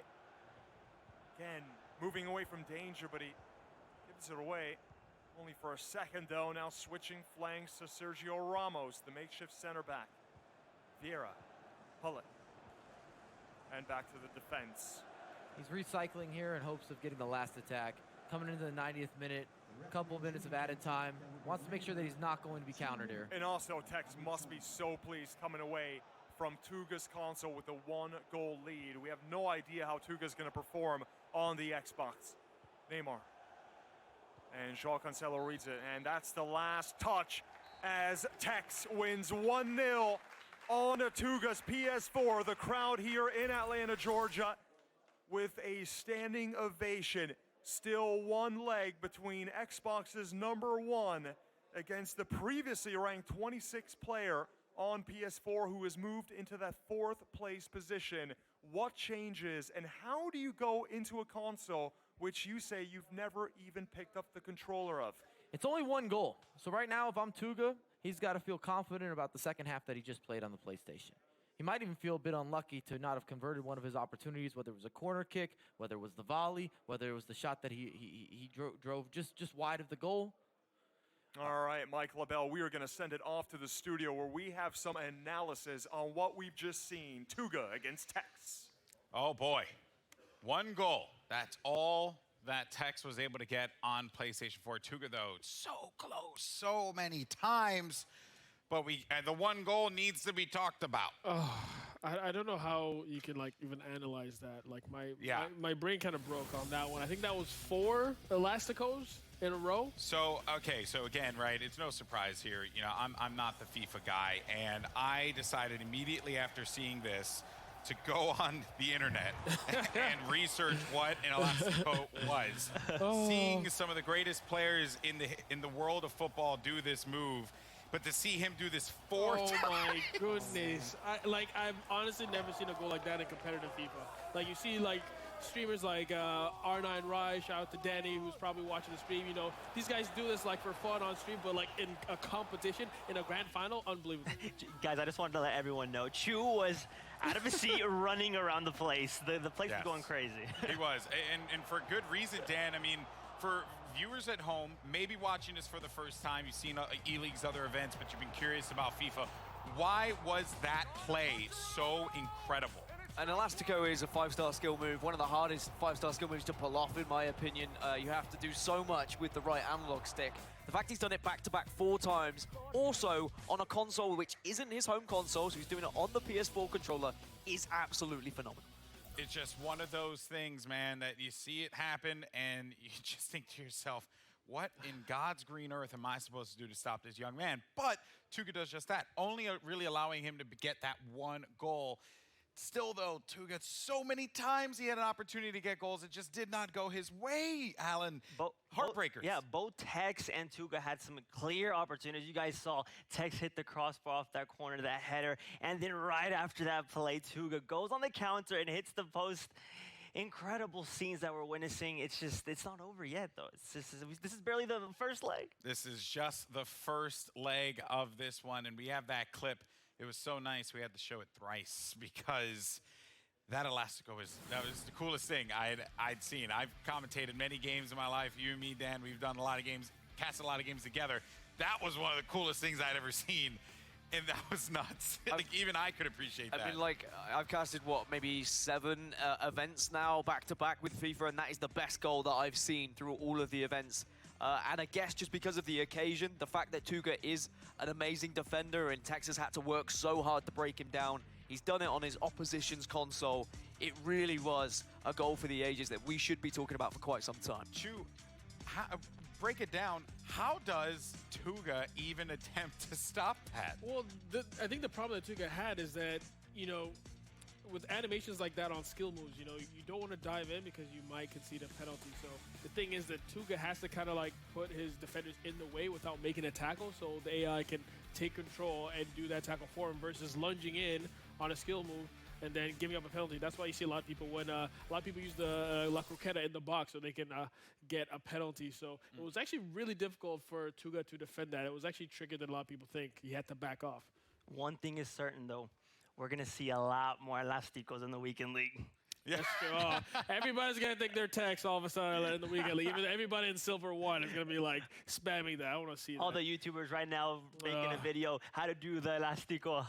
again, moving away from danger, but he gives it away. Only for a second, though. Now switching flanks to Sergio Ramos, the makeshift center back. Vieira, Hullet, and back to the defense. He's recycling here in hopes of getting the last attack. Coming into the 90th minute, a couple of minutes of added time. Wants to make sure that he's not going to be countered here. And also, Tekkz must be so pleased coming away from Tuga's console with a 1-goal lead. We have no idea how Tuga's going to perform on the Xbox. Neymar. And João Cancelo reads it. And that's the last touch as Tekkz wins 1-0 on Tuga's PS4. The crowd here in Atlanta, Georgia, with a standing ovation. Still one leg between Xbox's #1 against the previously ranked 26th player on PS4 who has moved into that 4th place position. What changes and how do you go into a console which you say you've never even picked up the controller of? It's only one goal. So right now, if I'm Tuga, he's got to feel confident about the second half that he just played on the PlayStation. He might even feel a bit unlucky to not have converted one of his opportunities, whether it was a corner kick, whether it was the volley, whether it was the shot that he drove just wide of the goal. All right, Mike LaBelle, we are going to send it off to the studio where we have some analysis on what we've just seen. Tuga against Tekkz. Oh, boy. One goal. That's all that Tekkz was able to get on PlayStation 4. Tuga, though, so close so many times. But the one goal needs to be talked about. Oh, I don't know how you can like even analyze that. Like my brain kind of broke on that one. I think that was 4 Elasticos in a row. So okay, so again, right? It's no surprise here. You know, I'm not the FIFA guy, and I decided immediately after seeing this to go on the internet and research what an Elastico was. Oh. Seeing some of the greatest players in the world of football do this move. But to see him do this 4 times. Oh my goodness. I've honestly never seen a goal like that in competitive FIFA. Like you see like streamers like R9 Rai, shout out to Danny who's probably watching the stream, you know. These guys do this like for fun on stream, but like in a competition, in a grand final, unbelievable. Guys, I just wanted to let everyone know, Chu was out of his seat running around the place. The place was going crazy. He was, and for good reason, Dan. I mean, for viewers at home, maybe watching this for the first time, you've seen ELEAGUE's other events, but you've been curious about FIFA. Why was that play so incredible? An Elastico is a 5-star skill move, one of the hardest 5-star skill moves to pull off, in my opinion. You have to do so much with the right analog stick. The fact he's done it back-to-back 4 times, also on a console which isn't his home console, so he's doing it on the PS4 controller, is absolutely phenomenal. It's just one of those things, man, that you see it happen and you just think to yourself, what in God's green earth am I supposed to do to stop this young man? But Tuga does just that, only really allowing him to get that one goal. Still, though, Tuga, so many times he had an opportunity to get goals. It just did not go his way, Alan. Heartbreakers. Both Tekkz and Tuga had some clear opportunities. You guys saw Tekkz hit the crossbar off that corner, that header, and then right after that play, Tuga goes on the counter and hits the post. Incredible scenes that we're witnessing. It's not over yet, though. This is barely the first leg. This is just the first leg of this one, and we have that clip. It was so nice we had to show it thrice because that Elastico was the coolest thing I'd seen. I've commentated many games in my life. You and me, Dan, we've done a lot of games, casted a lot of games together. That was one of the coolest things I'd ever seen, and that was nuts. Like, even I could appreciate that. I mean, like, I've casted, what, maybe 7 events now back-to-back with FIFA, and that is the best goal that I've seen through all of the events. And I guess just because of the occasion, the fact that Tuga is an amazing defender and Tekkz has had to work so hard to break him down, he's done it on his opposition's console. It really was a goal for the ages that we should be talking about for quite some time. Chu, break it down. How does Tuga even attempt to stop that? Well, I think the problem that Tuga had is that, you know, with animations like that on skill moves, you know, you don't want to dive in because you might concede a penalty. So the thing is that Tuga has to kind of like put his defenders in the way without making a tackle, so the AI can take control and do that tackle for him versus lunging in on a skill move and then giving up a penalty. That's why you see a lot of people when a lot of people use the La Croqueta in the box so they can get a penalty. So it was actually really difficult for Tuga to defend that. It was actually trickier than a lot of people think. He had to back off. One thing is certain, though. We're going to see a lot more Elasticos in the Weekend League. Yeah. Everybody's going to think they're Tekkz all of a sudden in the Weekend League. Even everybody in Silver 1 is going to be like spamming that. I want to see all that. the YouTubers right now making a video how to do the Elastico.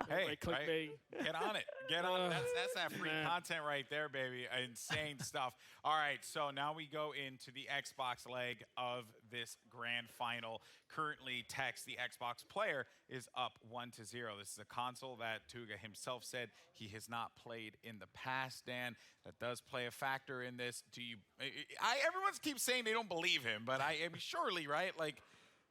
Hey, clickbait. Get on it. Get on it. That's that free content right there, baby. Insane stuff. All right, so now we go into the Xbox leg of this grand final. Currently, Tekkz, the Xbox player, is up 1-0. This is a console that Tuga himself said he has not played in the past, Dan. That does play a factor in this. Everyone keeps saying they don't believe him, but I mean, surely, right? Like,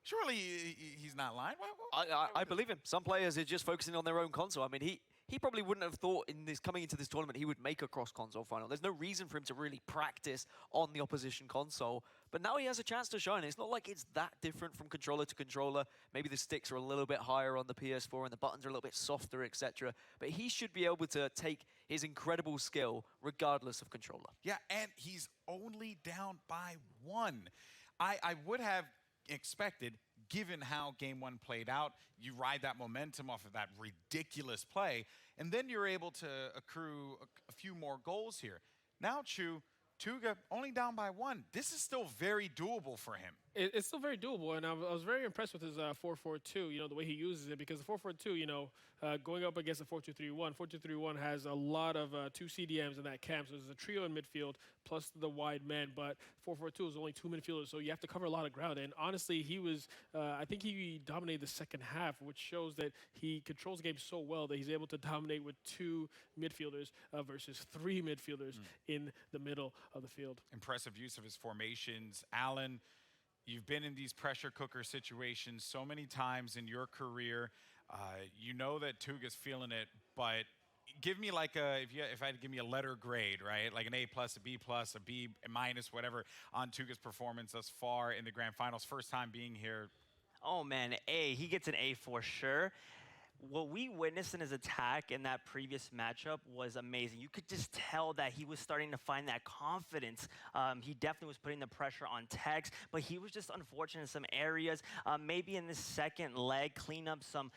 Surely he's not lying. I believe him. Some players are just focusing on their own console. I mean, he probably wouldn't have thought coming into this tournament he would make a cross-console final. There's no reason for him to really practice on the opposition console. But now he has a chance to shine. It's not like it's that different from controller to controller. Maybe the sticks are a little bit higher on the PS4 and the buttons are a little bit softer, etc. But he should be able to take his incredible skill regardless of controller. Yeah, and he's only down by 1. I would have expected, given how game 1 played out, you ride that momentum off of that ridiculous play, and then you're able to accrue a few more goals here. Now, Tuga only down by 1. This is still very doable for him. It's still very doable, and I was very impressed with his 4-4-2, the way he uses it, because the 4-4-2, going up against the 4-2-3-1, 4-2-3-1 has a lot of 2 CDMs in that camp, so there's a trio in midfield plus the wide men, but 4-4-2 is only 2 midfielders, so you have to cover a lot of ground, and honestly, I think he dominated the second half, which shows that he controls the game so well that he's able to dominate with 2 midfielders versus 3 midfielders in the middle of the field. Impressive use of his formations. Alan, you've been in these pressure cooker situations so many times in your career. You know that Tuga's feeling it, but give me like if I had to give me a letter grade, right? Like an A+, a B+, a B-, whatever, on Tuga's performance thus far in the grand finals. First time being here. Oh man, A. He gets an A for sure. What we witnessed in his attack in that previous matchup was amazing. You could just tell that he was starting to find that confidence. He definitely was putting the pressure on Tekkz, but he was just unfortunate in some areas. Maybe in this second leg, clean up some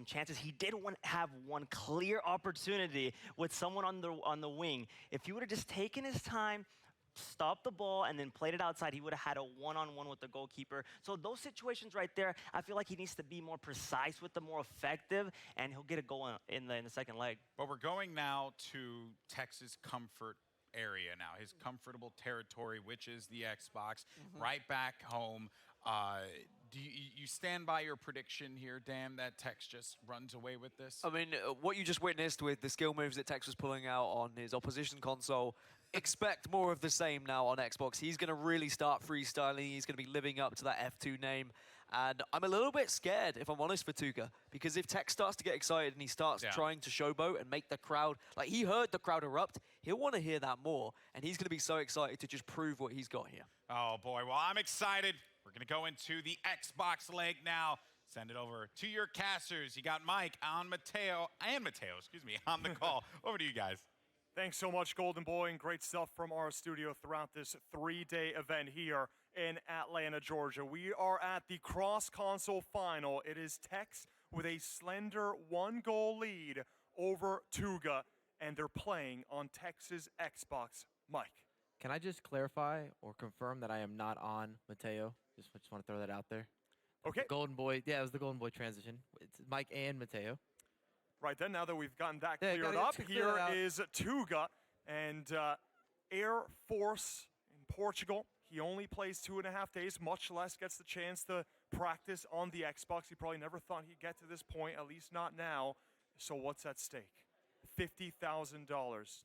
chances. He did have one clear opportunity with someone on the wing. If he would have just taken his time, stopped the ball, and then played it outside, he would have had a one-on-one with the goalkeeper. So those situations right there, I feel like he needs to be more precise with them, more effective, and he'll get a goal in the second leg. But we're going now to Tekkz's comfort area now, his comfortable territory, which is the Xbox, right back home. Do you stand by your prediction here, Dan, that Tekkz just runs away with this? I mean, what you just witnessed with the skill moves that Tekkz was pulling out on his opposition console, expect more of the same now on Xbox. He's going to really start freestyling. He's going to be living up to that F2 name. And I'm a little bit scared, if I'm honest, for Tuga. Because if Tekkz starts to get excited and he starts trying to showboat and make the crowd, like he heard the crowd erupt, he'll want to hear that more. And he's going to be so excited to just prove what he's got here. Oh, boy. Well, I'm excited. We're going to go into the Xbox leg now. Send it over to your casters. You got Mike and Mateo, on the call. Over to you guys. Thanks so much, Golden Boy, and great stuff from our studio throughout this 3-day event here in Atlanta, Georgia. We are at the cross-console final. It is Tekkz with a slender 1-goal lead over Tuga, and they're playing on Tekkz's Xbox. Mike. Can I just clarify or confirm that I am not on Mateo? Just want to throw that out there. Okay. Golden Boy. Yeah, it was the Golden Boy transition. It's Mike and Mateo. Right then, now that we've gotten that cleared up, here is Tuga and Air Force in Portugal. He only plays 2.5 days, much less gets the chance to practice on the Xbox. He probably never thought he'd get to this point, at least not now. So what's at stake? $50,000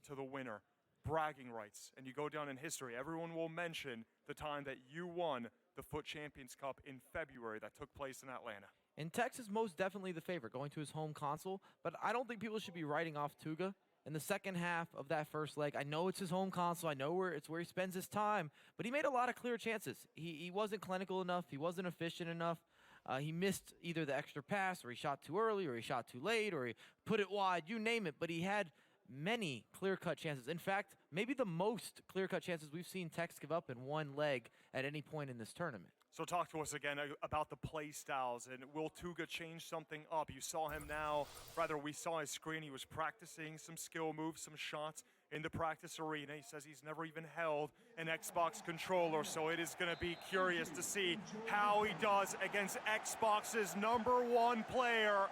to the winner. Bragging rights. And you go down in history. Everyone will mention the time that you won the FUT Champions Cup in February that took place in Atlanta. And Tekkz is most definitely the favorite, going to his home console. But I don't think people should be writing off Tuga. In the second half of that first leg, I know it's his home console. I know it's where he spends his time. But he made a lot of clear chances. He wasn't clinical enough. He wasn't efficient enough. He missed either the extra pass, or he shot too early, or he shot too late, or he put it wide. You name it. But he had many clear-cut chances. In fact, maybe the most clear-cut chances we've seen Tekkz give up in one leg at any point in this tournament. So talk to us again about the play styles, and will Tuga change something up? You saw him now, rather we saw his screen, he was practicing some skill moves, some shots in the practice arena. He says he's never even held an Xbox controller, so it is gonna be curious to see how he does against Xbox's #1 player.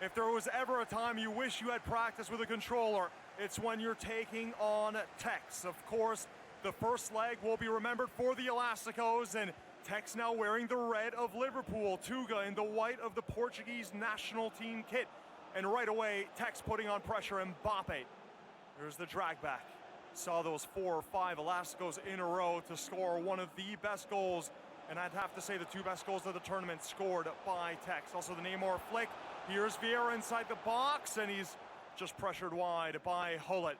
If there was ever a time you wish you had practice with a controller, it's when you're taking on Tekkz. Of course, the first leg will be remembered for the Elasticos, and Tekkz now wearing the red of Liverpool, Tuga in the white of the Portuguese national team kit. And right away, Tekkz putting on pressure, Mbappe. There's the drag back. Saw those 4 or 5 Elasticos in a row to score one of the best goals And I'd have to say the 2 best goals of the tournament scored by TekkZ. Also the Neymar flick. Here's Vieira inside the box, and he's just pressured wide by Hullet.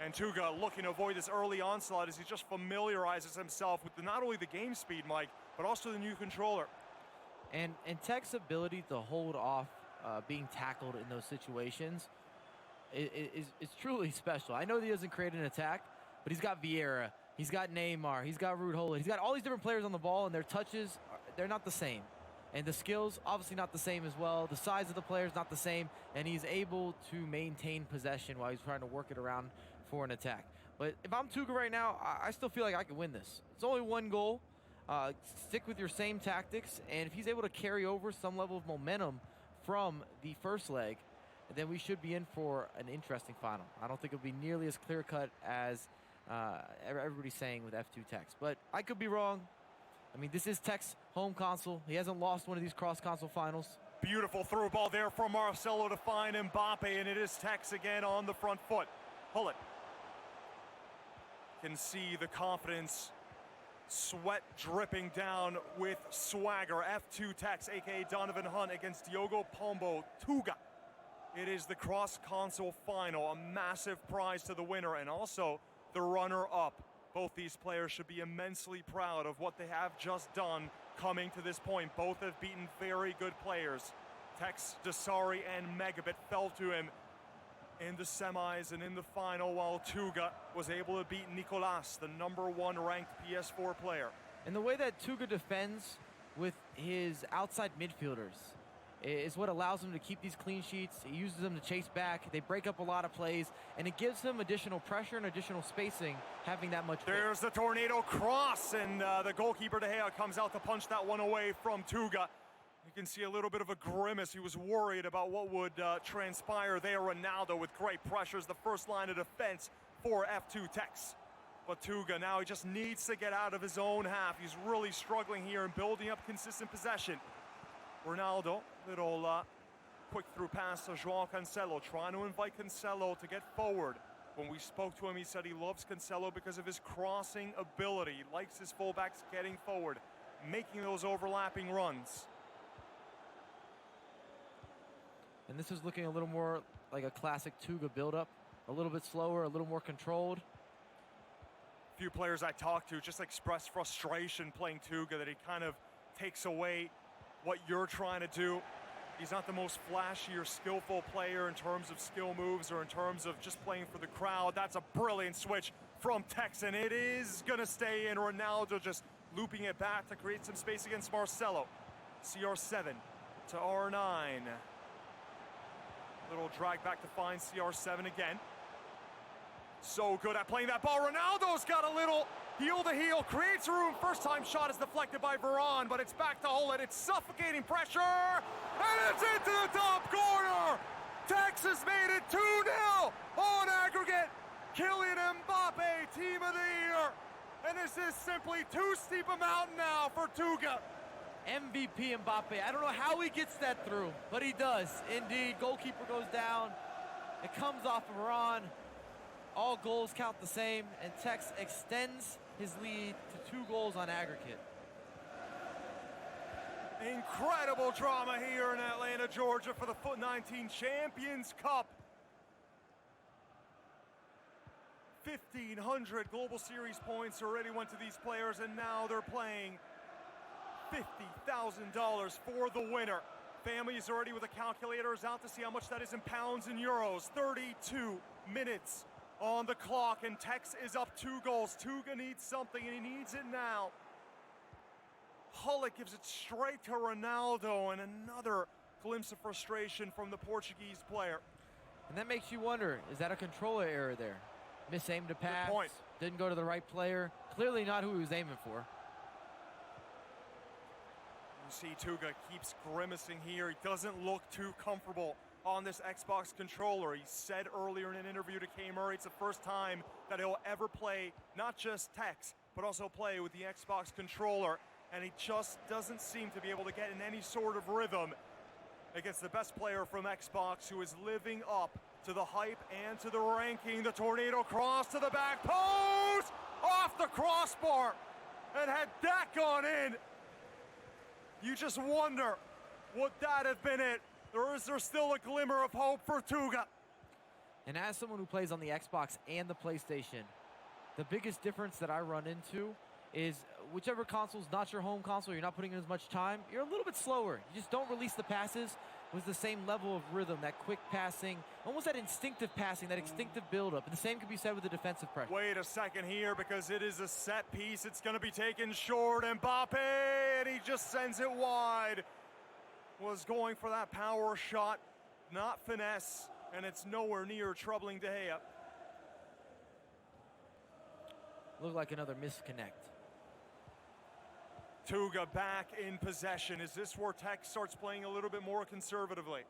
And Tuga looking to avoid this early onslaught as he just familiarizes himself with not only the game speed, Mike, but also the new controller. And TekkZ's ability to hold off being tackled in those situations is truly special. I know that he doesn't create an attack, but he's got Vieira, he's got Neymar, he's got Ruud Hullet, he's got all these different players on the ball, and their touches, they're not the same. And the skills, obviously not the same as well. The size of the player's not the same, and he's able to maintain possession while he's trying to work it around for an attack. But if I'm Tuga right now, I still feel like I can win this. It's only 1 goal. Stick with your same tactics, and if he's able to carry over some level of momentum from the first leg, then we should be in for an interesting final. I don't think it'll be nearly as clear-cut as everybody's saying with F2Tekkz, but I could be wrong. I mean, this is TekkZ home console. He hasn't lost one of these cross-console finals. Beautiful through ball there from Marcelo to find Mbappe, and it is TekkZ again on the front foot. Hullet can see the confidence, sweat dripping down with swagger. F2Tekkz, aka Donovan Hunt, against Diogo Pombo. Tuga. It is the cross-console final, a massive prize to the winner, and also the runner-up. Both these players should be immensely proud of what they have just done coming to this point. Both have beaten very good players. TekkZ, Dasari, and MegaBit fell to him in the semis and in the final, while Tuga was able to beat Nicolas, the #1 ranked PS4 player. And the way that Tuga defends with his outside midfielders is what allows him to keep these clean sheets. He uses them to chase back. They break up a lot of plays, and it gives him additional pressure and additional spacing having that much. There's the tornado cross, and the goalkeeper De Gea comes out to punch that one away from Tuga. You can see a little bit of a grimace. He was worried about what would transpire there. Ronaldo with great pressures, the first line of defense for F2Tekkz. But Tuga now, he just needs to get out of his own half. He's really struggling here and building up consistent possession. Ronaldo, little quick through pass to João Cancelo, trying to invite Cancelo to get forward. When we spoke to him, he said he loves Cancelo because of his crossing ability. He likes his fullbacks getting forward, making those overlapping runs. And this is looking a little more like a classic Tuga build-up. A little bit slower, a little more controlled. Few players I talked to just expressed frustration playing Tuga, that he kind of takes away what you're trying to do. He's not the most flashy or skillful player in terms of skill moves or in terms of just playing for the crowd. That's a brilliant switch from TekkZ, and it is gonna stay in. Ronaldo just looping it back to create some space against Marcelo. CR7 to R9. Little drag back to find CR7 again. So good at playing that ball. Ronaldo's got a little heel to heel, creates room. First time shot is deflected by Varane, but it's back to Hullet. It's suffocating pressure, and it's into the top corner. TekkZ has made it 2-0 on aggregate. Kylian Mbappe, team of the year. And this is simply too steep a mountain now for Tuga. MVP Mbappe. I don't know how he gets that through, but he does. Indeed, goalkeeper goes down. It comes off of Varane. All goals count the same, and TekkZ extends his lead to 2 goals on aggregate. Incredible drama here in Atlanta, Georgia for the FUT19 Champions Cup. 1,500 Global Series points already went to these players, and now they're playing $50,000 for the winner. Family is already with the calculators out to see how much that is in pounds and euros. 32 minutes on the clock, and TekkZ is up 2 goals. Tuga needs something, and he needs it now. Hullet gives it straight to Ronaldo, and another glimpse of frustration from the Portuguese player. And that makes you wonder, is that a controller error there? Misaimed a pass, Good point. Didn't go to the right player. Clearly not who he was aiming for. You see Tuga keeps grimacing here. He doesn't look too comfortable on this Xbox controller. He said earlier in an interview to K Murray it's the first time that he'll ever play not just TekkZ, but also play with the Xbox controller, and he just doesn't seem to be able to get in any sort of rhythm against the best player from Xbox, who is living up to the hype and to the ranking. The tornado cross to the back post, off the crossbar, and had that gone in, You just wonder, would that have been it? Or is there still a glimmer of hope for Tuga? And as someone who plays on the Xbox and the PlayStation, the biggest difference that I run into is whichever console's not your home console, you're not putting in as much time, you're a little bit slower. You just don't release the passes with the same level of rhythm, that quick passing, almost that instinctive passing, that instinctive buildup. And the same could be said with the defensive pressure. Wait a second here, because it is a set piece. It's going to be taken short. Mbappe, and he just sends it wide. Was going for that power shot, not finesse, and it's nowhere near troubling De Gea. Looked like another misconnect. Tuga back in possession. Is this where Tekkz starts playing a little bit more conservatively?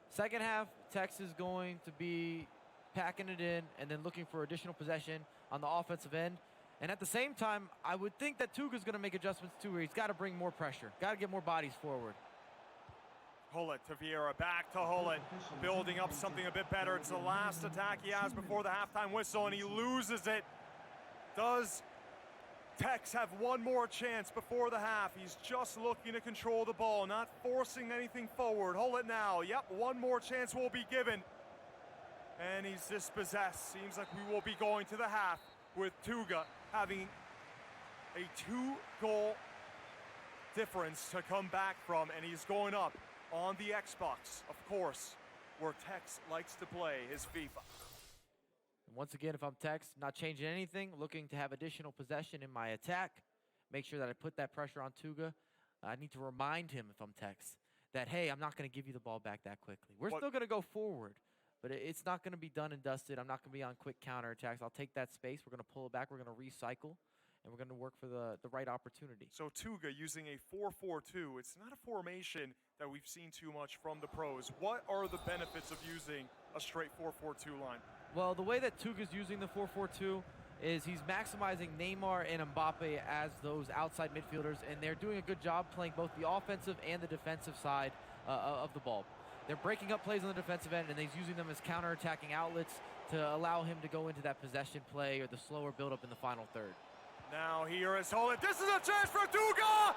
Second half, Tekkz is going to be packing it in and then looking for additional possession on the offensive end. And at the same time, I would think that Tuga's going to make adjustments too, where he's got to bring more pressure, got to get more bodies forward. Hullet to Vieira, back to Hullet, building up something a bit better. It's the last attack he has before the halftime whistle, and he loses it. Does Tekkz have one more chance before the half? He's just looking to control the ball, not forcing anything forward. Hullet now, yep, one more chance will be given. And he's dispossessed. Seems like we will be going to the half with Tuga having a 2-goal difference to come back from, and he's going up on the Xbox, of course, where Tekkz likes to play his FIFA. And once again, if I'm Tekkz, not changing anything, looking to have additional possession in my attack, make sure that I put that pressure on Tuga. I need to remind him, if I'm Tekkz, that, hey, I'm not going to give you the ball back that quickly. We're still going to go forward, but it's not going to be done and dusted. I'm not going to be on quick counterattacks. I'll take that space. We're going to pull it back. We're going to recycle, and we're going to work for the right opportunity. So Tuga using a 4-4-2, it's not a formation that we've seen too much from the pros. What are the benefits of using a straight 4-4-2 line? Well, the way that Tuga's using the 4-4-2 is he's maximizing Neymar and Mbappe as those outside midfielders, and they're doing a good job playing both the offensive and the defensive side of the ball. They're breaking up plays on the defensive end, and he's using them as counter-attacking outlets to allow him to go into that possession play or the slower build-up in the final third. Now here is Hullet. This is a chance for Tuga!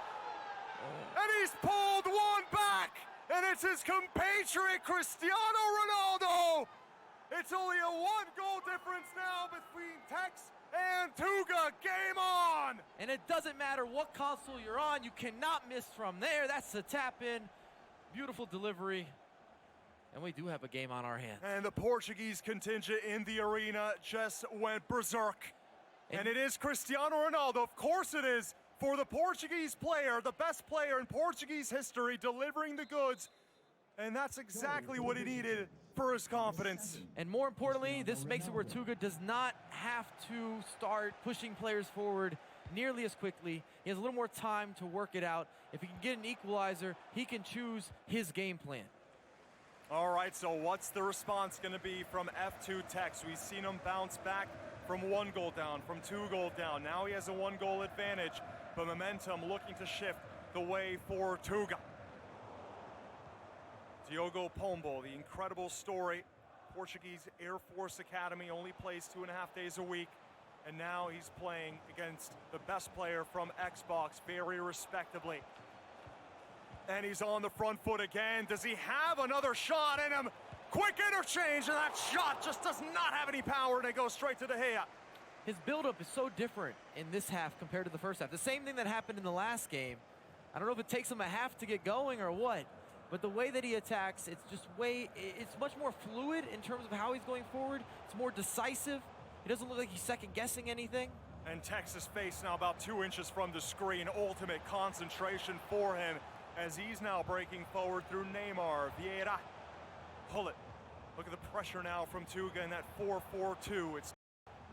And he's pulled one back! And it's his compatriot, Cristiano Ronaldo! It's only a 1-goal difference now between Tekkz and Tuga. Game on! And it doesn't matter what console you're on, you cannot miss from there. That's the tap-in. Beautiful delivery. And we do have a game on our hands. And the Portuguese contingent in the arena just went berserk. And it is Cristiano Ronaldo, of course it is, for the Portuguese player, the best player in Portuguese history, delivering the goods. And that's exactly what he needed for his confidence. And more importantly, this makes it where Tuga does not have to start pushing players forward nearly as quickly. He has a little more time to work it out. If he can get an equalizer, he can choose his game plan. All right, so what's the response going to be from F2Tekkz? We've seen him bounce back from 1 goal down, from 2 goals down. Now he has a 1-goal advantage, but momentum looking to shift the way for Tuga. Diogo Pombo, the incredible story. Portuguese Air Force Academy, only plays 2.5 days a week. And now he's playing against the best player from Xbox, very respectably. And he's on the front foot again. Does he have another shot in him? Quick interchange, and that shot just does not have any power, and it goes straight to De Gea. His buildup is so different in this half compared to the first half. The same thing that happened in the last game. I don't know if it takes him a half to get going or what, but the way that he attacks, it's much more fluid in terms of how he's going forward. It's more decisive. He doesn't look like he's second-guessing anything. And Tekkz's face now about 2 inches from the screen. Ultimate concentration for him as he's now breaking forward through Neymar, Vieira, Hullet. Look at the pressure now from Tuga in that 4-4-2. It's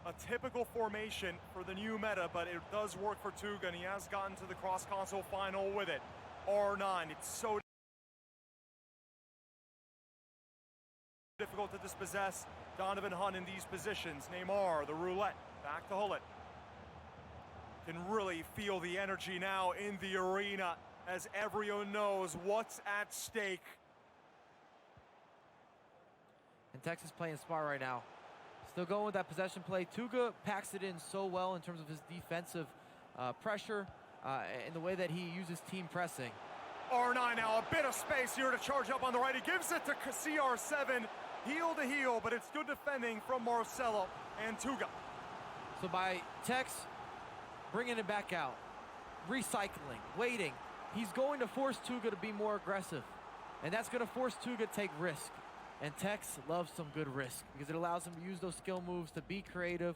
a typical formation for the new meta, but it does work for Tuga, and he has gotten to the cross-console final with it. R9, it's so difficult to dispossess Donovan Hunt in these positions. Neymar, the roulette, back to Hullet. Can really feel the energy now in the arena as everyone knows what's at stake. And Tekkz is playing smart right now. Still going with that possession play. Tuga packs it in so well in terms of his defensive pressure and the way that he uses team pressing. R9 now, a bit of space here to charge up on the right. He gives it to CR7, heel to heel, but it's good defending from Marcelo and Tuga. So by Tekkz bringing it back out, recycling, waiting, he's going to force Tuga to be more aggressive. And that's going to force Tuga to take risk. And Tekkz loves some good risk because it allows him to use those skill moves to be creative.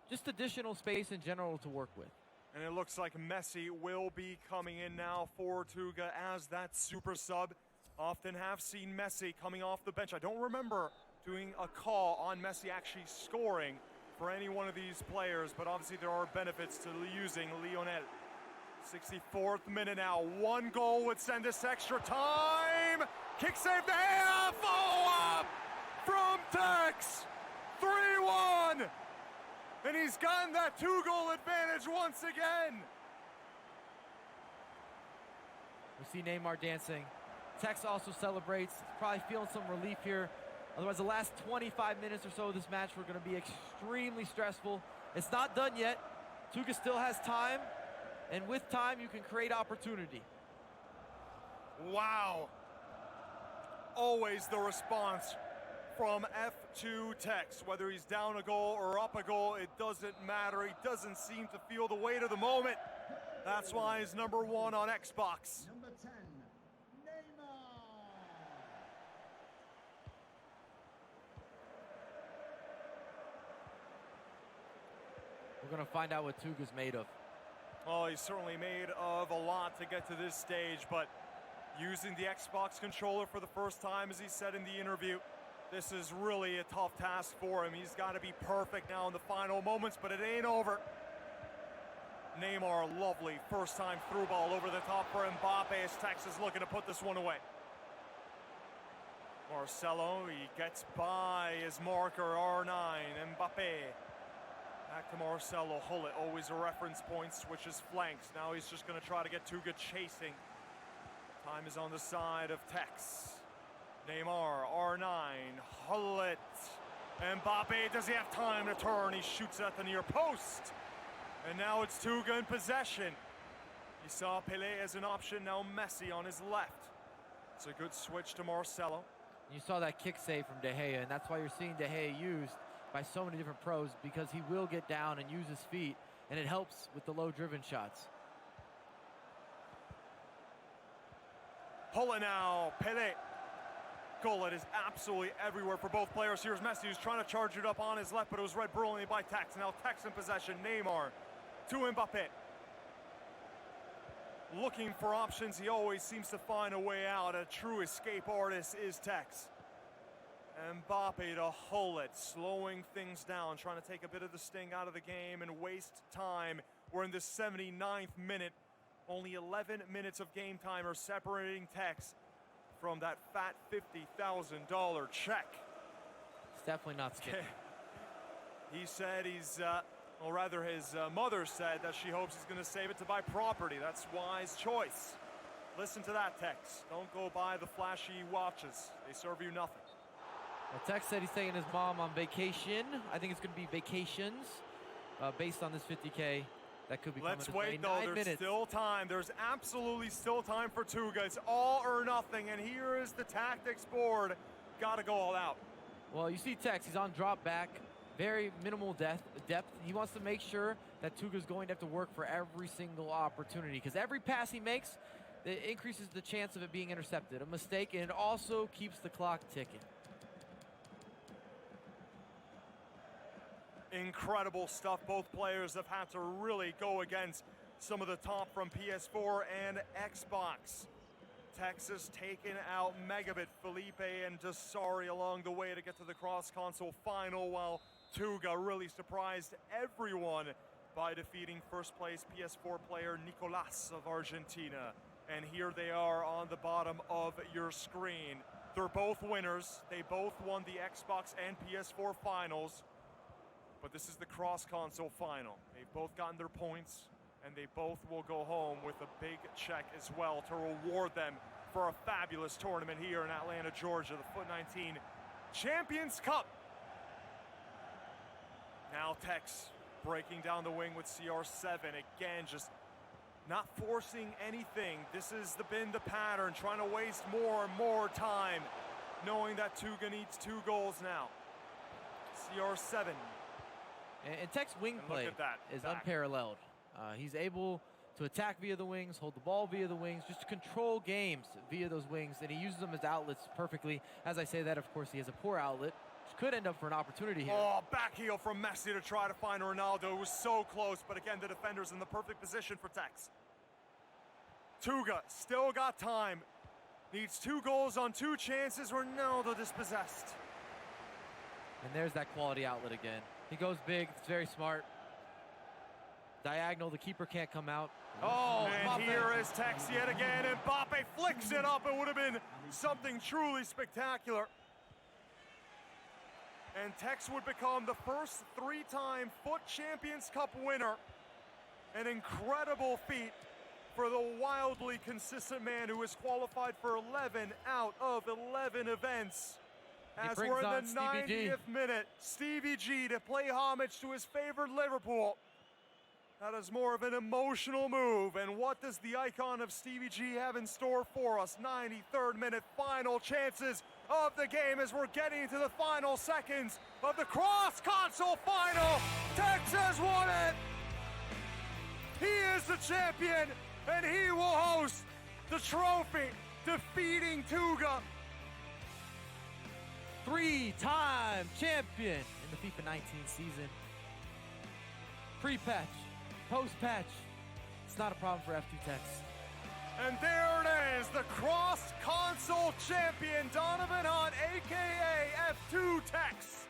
Just additional space in general to work with. And it looks like Messi will be coming in now for Tuga as that super sub. Often have seen Messi coming off the bench. I don't remember doing a call on Messi actually scoring for any one of these players, but obviously there are benefits to using Lionel. 64th minute now, 1 goal would send us extra time. Kick save the half, follow up from Tekkz, 3-1. And he's gotten that 2-goal advantage once again. We see Neymar dancing. Tekkz also celebrates, probably feeling some relief here. Otherwise, the last 25 minutes or so of this match were going to be extremely stressful. It's not done yet. Tuga still has time, and with time, you can create opportunity. Wow. Always the response from F2Tekkz. Whether he's down a goal or up a goal, it doesn't matter. He doesn't seem to feel the weight of the moment. That's why he's number 1 on Xbox. Number 10, Neymar. We're going to find out what Tuga's made of. Well, he's certainly made of a lot to get to this stage, but using the Xbox controller for the first time, as he said in the interview, this is really a tough task for him. He's got to be perfect now in the final moments, but it ain't over. Neymar, lovely first time through ball over the top for Mbappe as Tekkz is looking to put this one away. Marcelo, he gets by his marker, R9, Mbappe. Back to Marcelo, Hullet, always a reference point, switches flanks. Now he's just gonna try to get Tuga chasing. Time is on the side of Tekkz. Neymar, R9, Hullet. Mbappe, does he have time to turn? He shoots at the near post. And now it's Tuga in possession. He saw Pele as an option, now Messi on his left. It's a good switch to Marcelo. You saw that kick save from De Gea, and that's why you're seeing De Gea used by so many different pros, because he will get down and use his feet, and it helps with the low-driven shots. Hullet now, Pele. Gullet is absolutely everywhere for both players. Here's Messi, who's trying to charge it up on his left, but it was read brilliantly by Tekkz. Now Tekkz in possession, Neymar to Mbappe. Looking for options, he always seems to find a way out. A true escape artist is Tekkz. Mbappe to Hullet, slowing things down, trying to take a bit of the sting out of the game and waste time. We're in the 79th minute. Only 11 minutes of game time are separating Tekkz from that fat $50,000 check. It's definitely not skipping. He said he's, or rather his mother said that she hopes he's going to save it to buy property. That's wise choice. Listen to that, Tekkz. Don't go buy the flashy watches. They serve you nothing. Well, Tekkz said he's taking his mom on vacation. I think it's going to be vacations based on this 50K. That could be coming. Let's wait, though. There's still time. There's absolutely still time for Tuga. It's all or nothing, and here is the tactics board. Got to go all out. Well, you see Tekkz. He's on drop back. Very minimal depth. He wants to make sure that Tuga's going to have to work for every single opportunity, because every pass he makes, it increases the chance of it being intercepted. A mistake, and it also keeps the clock ticking. Incredible stuff. Both players have had to really go against some of the top from PS4 and Xbox. Texas taking out MegaBit, Felipe, and Dasari along the way to get to the cross-console final, while Tuga really surprised everyone by defeating first-place PS4 player Nicolas of Argentina. And here they are on the bottom of your screen. They're both winners. They both won the Xbox and PS4 finals. But this is the cross-console final. They've both gotten their points, and they both will go home with a big check as well to reward them for a fabulous tournament here in Atlanta, Georgia, the FUT19 Champions Cup. Now Tekkz breaking down the wing with CR7. Again, just not forcing anything. This has been the pattern, trying to waste more and more time, knowing that Tuga needs 2 goals now. CR7. And Tekkz wing And play look at that is back. unparalleled. He's able to attack via the wings, hold the ball via the wings, just to control games via those wings, and he uses them as outlets perfectly. As I say that, of course, he has a poor outlet, which could end up for an opportunity here. Oh, back heel from Messi to try to find Ronaldo. It was so close, but again, the defender's in the perfect position for Tekkz. Tuga still got time. Needs 2 goals on 2 chances. Ronaldo dispossessed. And there's that quality outlet again. He goes big, it's very smart. Diagonal, the keeper can't come out. Oh, and Mbappe. here is Tekkz yet again, and Mbappe flicks it up. It would have been something truly spectacular. And Tekkz would become the first 3-time FUT Champions Cup winner. An incredible feat for the wildly consistent man who has qualified for 11 out of 11 events. As we're in the 90th minute, Stevie G to play homage to his favorite Liverpool. That is more of an emotional move. And what does the icon of Stevie G have in store for us? 93rd minute, final chances of the game as we're getting to the final seconds of the cross-console final. Tekkz has won it. He is the champion, and he will host the trophy, defeating Tuga. 3-time champion in the FIFA 19 season. Pre-patch, post-patch, it's not a problem for F2Tekkz. And there it is, the cross-console champion, Donovan Hunt, a.k.a. F2Tekkz,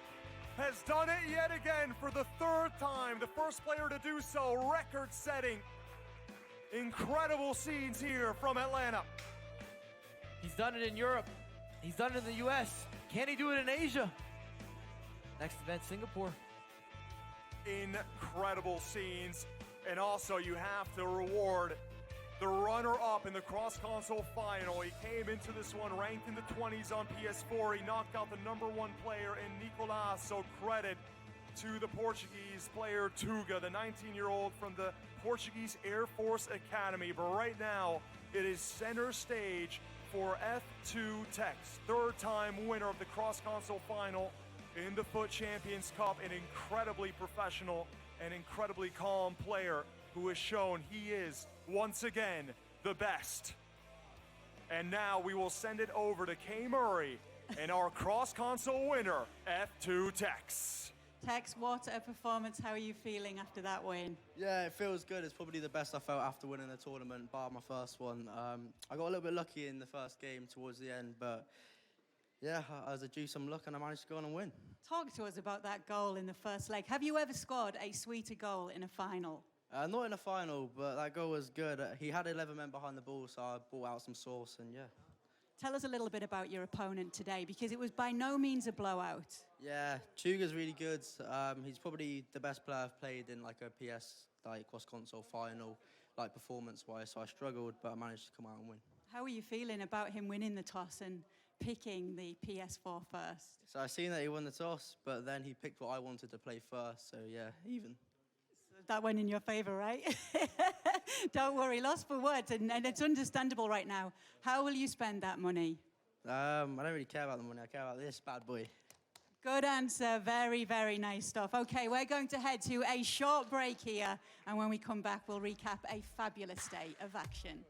has done it yet again for the 3rd time. The first player to do so, record-setting. Incredible scenes here from Atlanta. He's done it in Europe. He's done it in the US. Can he do it in Asia? Next event, Singapore. Incredible scenes. And also you have to reward the runner-up in the cross-console final. He came into this one ranked in the 20s on PS4. He knocked out the #1 player in Nicolas. So credit to the Portuguese player Tuga, the 19-year-old from the Portuguese Air Force Academy. But right now, it is center stage for F2Tekkz, 3rd-time winner of the cross-console final in the FUT Champions Cup. An incredibly professional and incredibly calm player who has shown he is, once again, the best. And now we will send it over to Kay Murray and our cross-console winner, F2Tekkz. Tekkz, what a performance. How are you feeling after that win? Yeah, it feels good. It's probably the best I felt after winning the tournament, bar my first one. I got a little bit lucky in the first game towards the end, but yeah, I was due some luck and I managed to go on and win. Talk to us about that goal in the first leg. Have you ever scored a sweeter goal in a final? Not in a final, but that goal was good. He had 11 men behind the ball, so I brought out some sauce and yeah. Tell us a little bit about your opponent today, because it was by no means a blowout. Yeah, Tuga's really good. He's probably the best player I've played in like a PS cross-console final, like performance-wise. So I struggled, but I managed to come out and win. How are you feeling about him winning the toss and picking the PS4 first? So I seen that he won the toss, but then he picked what I wanted to play first. So yeah, even. That went in your favor, right? Don't worry, lost for words, and it's understandable right now. How will you spend that money? I don't really care about the money. I care about this bad boy. Good answer. Very, very nice stuff. Okay, we're going to head to a short break here, and when we come back, we'll recap a fabulous day of action.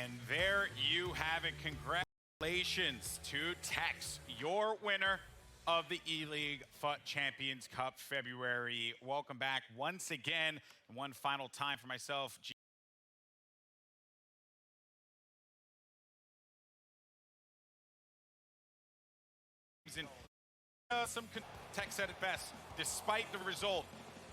And there you have it. Congratulations to FUTEkkz, your winner of the ELEAGUE FUT Champions Cup February. Welcome back once again, and one final time for myself. FUTEkkz said it best. Despite the result,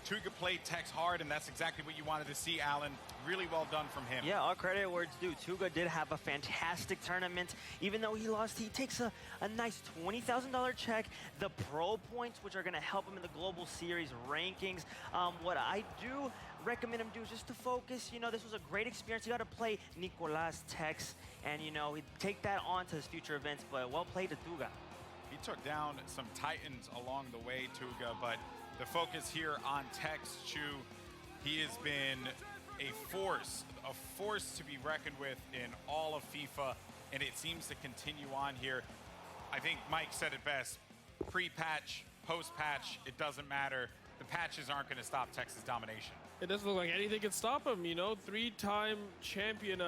tuga played FUTEkkz hard, and that's exactly what you wanted to see, Alan. Really well done from him. Yeah, all credit where it's due. tuga did have a fantastic tournament. Even though he lost, he takes a nice $20,000 check. The pro points, which are going to help him in the Global Series rankings. What I do recommend him do is just to focus. You know, this was a great experience. You got to play NICOLAS99FC, and, you know, he'd take that on to his future events. But well played to tuga. He took down some titans along the way, tuga, but the focus here on FUTEkkz, Chu, he has been a force to be reckoned with in all of FIFA, and it seems to continue on here. I think Mike said it best. Pre-patch, post-patch, it doesn't matter. The patches aren't going to stop FUTEkkz's domination. It doesn't look like anything can stop him, you know. Three-time champion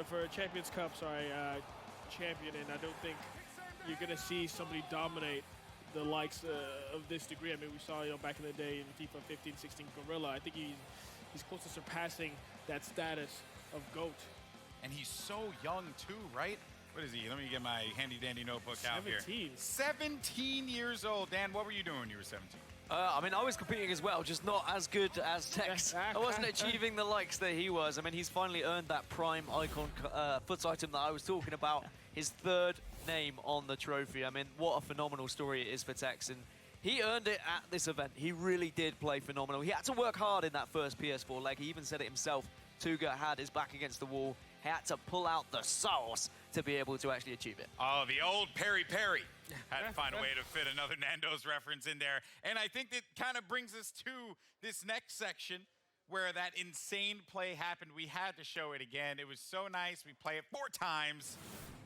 for Champions Cup, champion, and I don't think you're going to see somebody dominate the likes of this degree. I mean, we saw, you know, back in the day in FIFA 15, 16 Gorilla. I think he's close to surpassing that status of GOAT. And he's so young too, right? What is he? Let me get my handy dandy notebook out here. 17 years old. Dan, what were you doing when you were 17? I mean, I was competing as well, just not as good as FUTEkkz. I wasn't achieving the likes that he was. I mean, he's finally earned that prime icon FUT item that I was talking about. His third name on the trophy. I mean, what a phenomenal story it is for FUTEkkz, and he earned it at this event. He really did play phenomenal. He had to work hard in that first PS4 leg. He even said it himself. tuga had his back against the wall. He had to pull out the sauce to be able to actually achieve it. Oh, the old Perry Perry. Had to find a way to fit another Nando's reference in there. And I think that kind of brings us to this next section where that insane play happened. We had to show it again. It was so nice. We play it 4 times.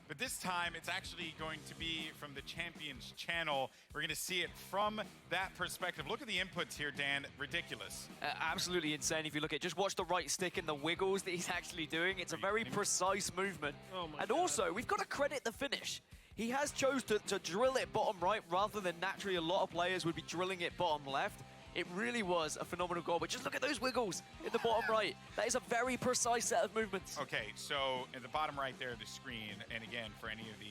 But this time, it's actually going to be from the Champions channel. We're going to see it from that perspective. Look at the inputs here, Dan. Ridiculous. Absolutely insane. If you look at just watch the right stick and the wiggles that he's actually doing. It's a very precise movement. Oh my and God. Also, we've got to credit the finish. He has chose to drill it bottom right rather than naturally a lot of players would be drilling it bottom left. It really was a phenomenal goal, but just look at those wiggles in the bottom right. That is a very precise set of movements. Okay, so in the bottom right there, the screen, and again, for any of the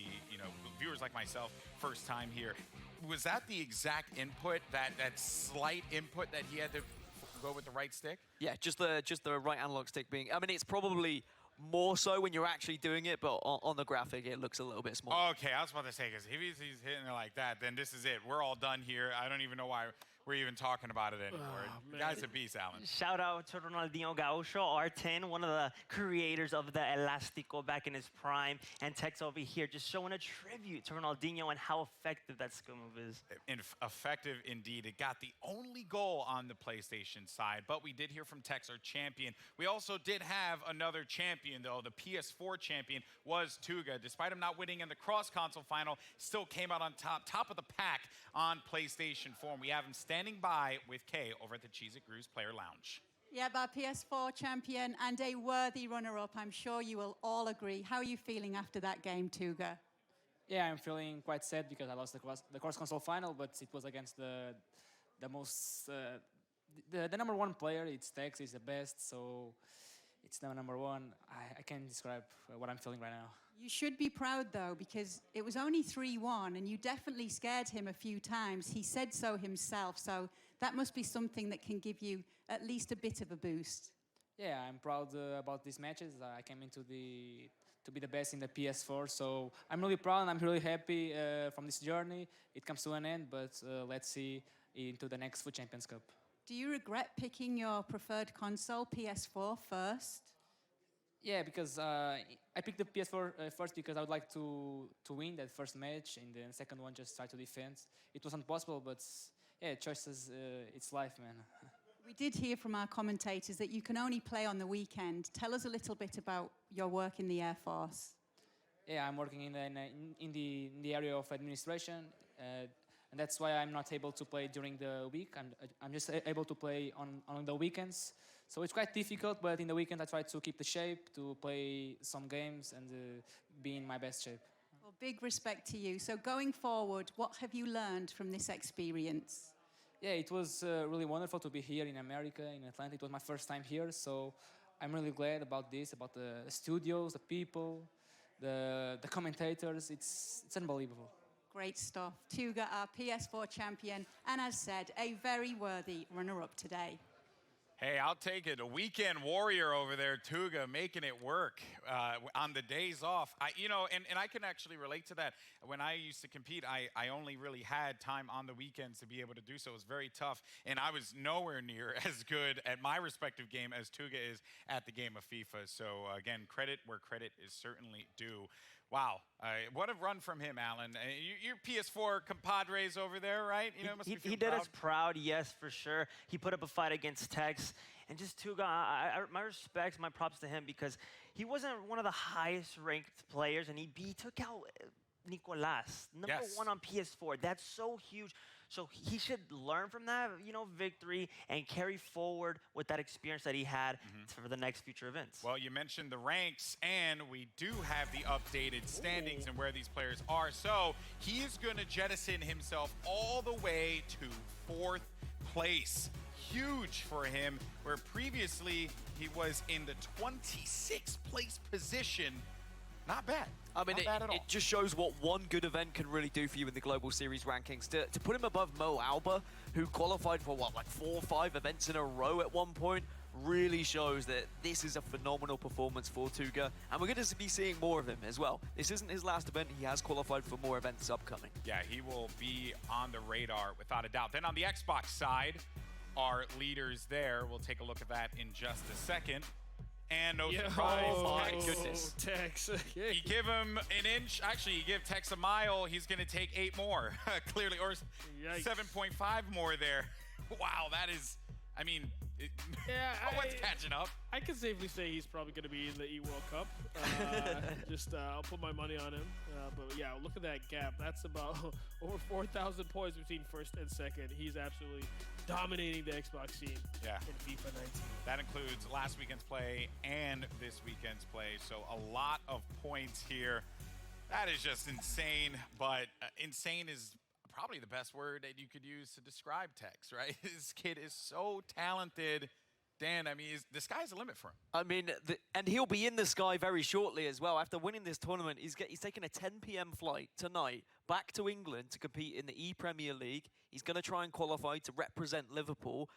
viewers like myself, first time here, was that the exact input, that slight input that he had to go with the right stick? Yeah, just the right analog stick being. I mean, it's probably more so when you're actually doing it, but on the graphic, it looks a little bit small. Okay, I was about to say, because if he's hitting it like that, then this is it. We're all done here. I don't even know why we're even talking about it anymore. The guy's a beast, Alan. Shout out to Ronaldinho Gaucho, R10, one of the creators of the Elástico back in his prime. And FUTEkkz over here just showing a tribute to Ronaldinho and how effective that skill move is. Effective indeed. It got the only goal on the PlayStation side, but we did hear from FUTEkkz, our champion. We also did have another champion, though. The PS4 champion was tuga. Despite him not winning in the cross-console final, still came out on top of the pack on PlayStation 4. And we have him standing by with Kay over at the Cheez It Grooves Player Lounge. Yeah, our PS4 champion and a worthy runner-up. I'm sure you will all agree. How are you feeling after that game, tuga? Yeah, I'm feeling quite sad because I lost the cross-console final, but it was against the number one player. It's FUTEkkz, he's the best, so it's the number one. I can't describe what I'm feeling right now. You should be proud, though, because it was only 3-1, and you definitely scared him a few times. He said so himself, so that must be something that can give you at least a bit of a boost. Yeah, I'm proud about these matches. I came into to be the best in the PS4, so I'm really proud and I'm really happy from this journey. It comes to an end, but let's see into the next FUT Champions Cup. Do you regret picking your preferred console, PS4, first? Yeah, because I picked the PS4 first because I would like to win that first match, and then the second one just try to defend. It wasn't possible, but yeah, choices, it's life, man. We did hear from our commentators that you can only play on the weekend. Tell us a little bit about your work in the Air Force. Yeah, I'm working in the area of administration. and that's why I'm not able to play during the week. I'm just able to play on the weekends. So it's quite difficult, but in the weekend I try to keep the shape, to play some games and be in my best shape. Well, big respect to you. So going forward, what have you learned from this experience? Yeah, it was really wonderful to be here in America, in Atlanta. It was my first time here, so I'm really glad about this, about the studios, the people, the commentators. It's unbelievable. Great stuff. Tuga, our PS4 champion, and as said, a very worthy runner-up today. Hey, I'll take it. A weekend warrior over there, Tuga, making it work on the days off. And I can actually relate to that. When I used to compete, I only really had time on the weekends to be able to do so. It was very tough, and I was nowhere near as good at my respective game as Tuga is at the game of FIFA. So, again, credit where credit is certainly due. Wow, what a run from him, Alan. Your PS4 compadres over there, right? You know, he did us proud, yes, for sure. He put up a fight against Tekkz. And just Tuga, my respects, my props to him, because he wasn't one of the highest ranked players, and he took out Nicolas, number one on PS4. That's so huge. So he should learn from that, victory and carry forward with that experience that he had for the next future events. Well, you mentioned the ranks, and we do have the updated standings and where these players are. So he is going to jettison himself all the way to 4th place. Huge for him, where previously he was in the 26th place position. Not bad. I mean, it just shows what one good event can really do for you in the Global Series rankings. To put him above Mo Alba, who qualified for, like 4 or 5 events in a row at one point, really shows that this is a phenomenal performance for Tuga, and we're going to be seeing more of him as well. This isn't his last event. He has qualified for more events upcoming. Yeah, he will be on the radar without a doubt. Then on the Xbox side, our leaders there, we'll take a look at that in just a second. And no surprise, oh my goodness. Tekkz. You give him an inch. Actually, you give Tekkz a mile, he's going to take 8 more, clearly, or 7.5 more there. Wow, that is, I mean, what's catching up? I can safely say he's probably going to be in the E-World Cup. I'll put my money on him. But yeah, look at that gap. That's about over 4,000 points between first and second. He's absolutely dominating the Xbox scene in FIFA 19. That includes last weekend's play and this weekend's play. So a lot of points here. That is just insane, but insane is probably the best word that you could use to describe Tekkz, right? This kid is so talented. Dan, I mean, the sky's the limit for him. I mean, and he'll be in the sky very shortly as well. After winning this tournament, he's taking a 10 p.m. flight tonight back to England to compete in the E-Premier League. He's going to try and qualify to represent Liverpool.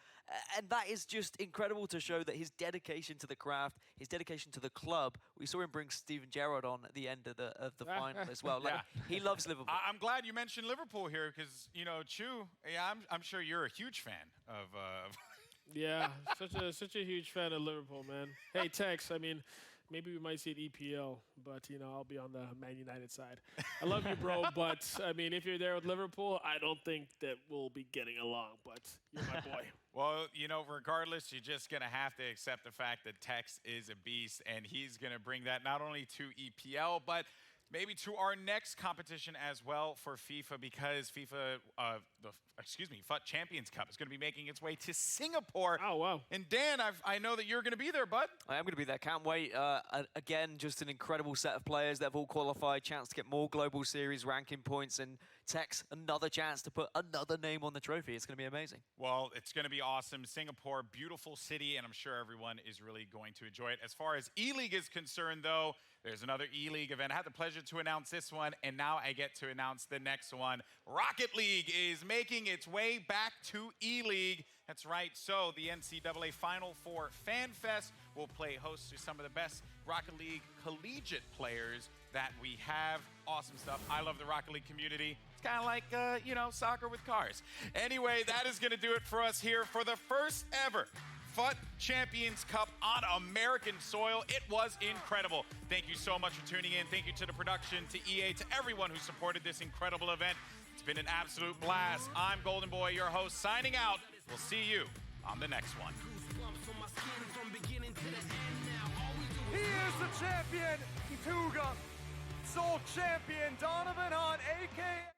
And that is just incredible to show that his dedication to the craft, his dedication to the club. We saw him bring Steven Gerrard on at the end of the final as well. Like, he loves Liverpool. I'm glad you mentioned Liverpool here because, Chu, I'm sure you're a huge fan of... Yeah, such a huge fan of Liverpool, man. Hey, Tekkz, I mean, maybe we might see an EPL, but, I'll be on the Man United side. I love you, bro, but, I mean, if you're there with Liverpool, I don't think that we'll be getting along, but you're my boy. Well, regardless, you're just going to have to accept the fact that Tekkz is a beast, and he's going to bring that not only to EPL, but maybe to our next competition as well for FIFA, because FUT Champions Cup is going to be making its way to Singapore. Oh, wow. And Dan, I know that you're going to be there, bud. I am going to be there. Can't wait. Again, just an incredible set of players that have all qualified. Chance to get more Global Series ranking points, and Tekkz, another chance to put another name on the trophy. It's going to be amazing. Well, it's going to be awesome. Singapore, beautiful city, and I'm sure everyone is really going to enjoy it. As far as ELEAGUE is concerned, though, there's another ELEAGUE event. I had the pleasure to announce this one, and now I get to announce the next one. Rocket League is making its way back to ELEAGUE. That's right. So the NCAA Final Four Fan Fest will play host to some of the best Rocket League collegiate players that we have. Awesome stuff. I love the Rocket League community. It's kind of like, soccer with cars. Anyway, that is going to do it for us here for the first ever FUT Champions Cup on American soil. It was incredible. Thank you so much for tuning in. Thank you to the production, to EA, to everyone who supported this incredible event. It's been an absolute blast. I'm Golden Boy, your host, signing out. We'll see you on the next one. He is the champion, Tuga. Sole champion, Donovan Hunt, a.k.a.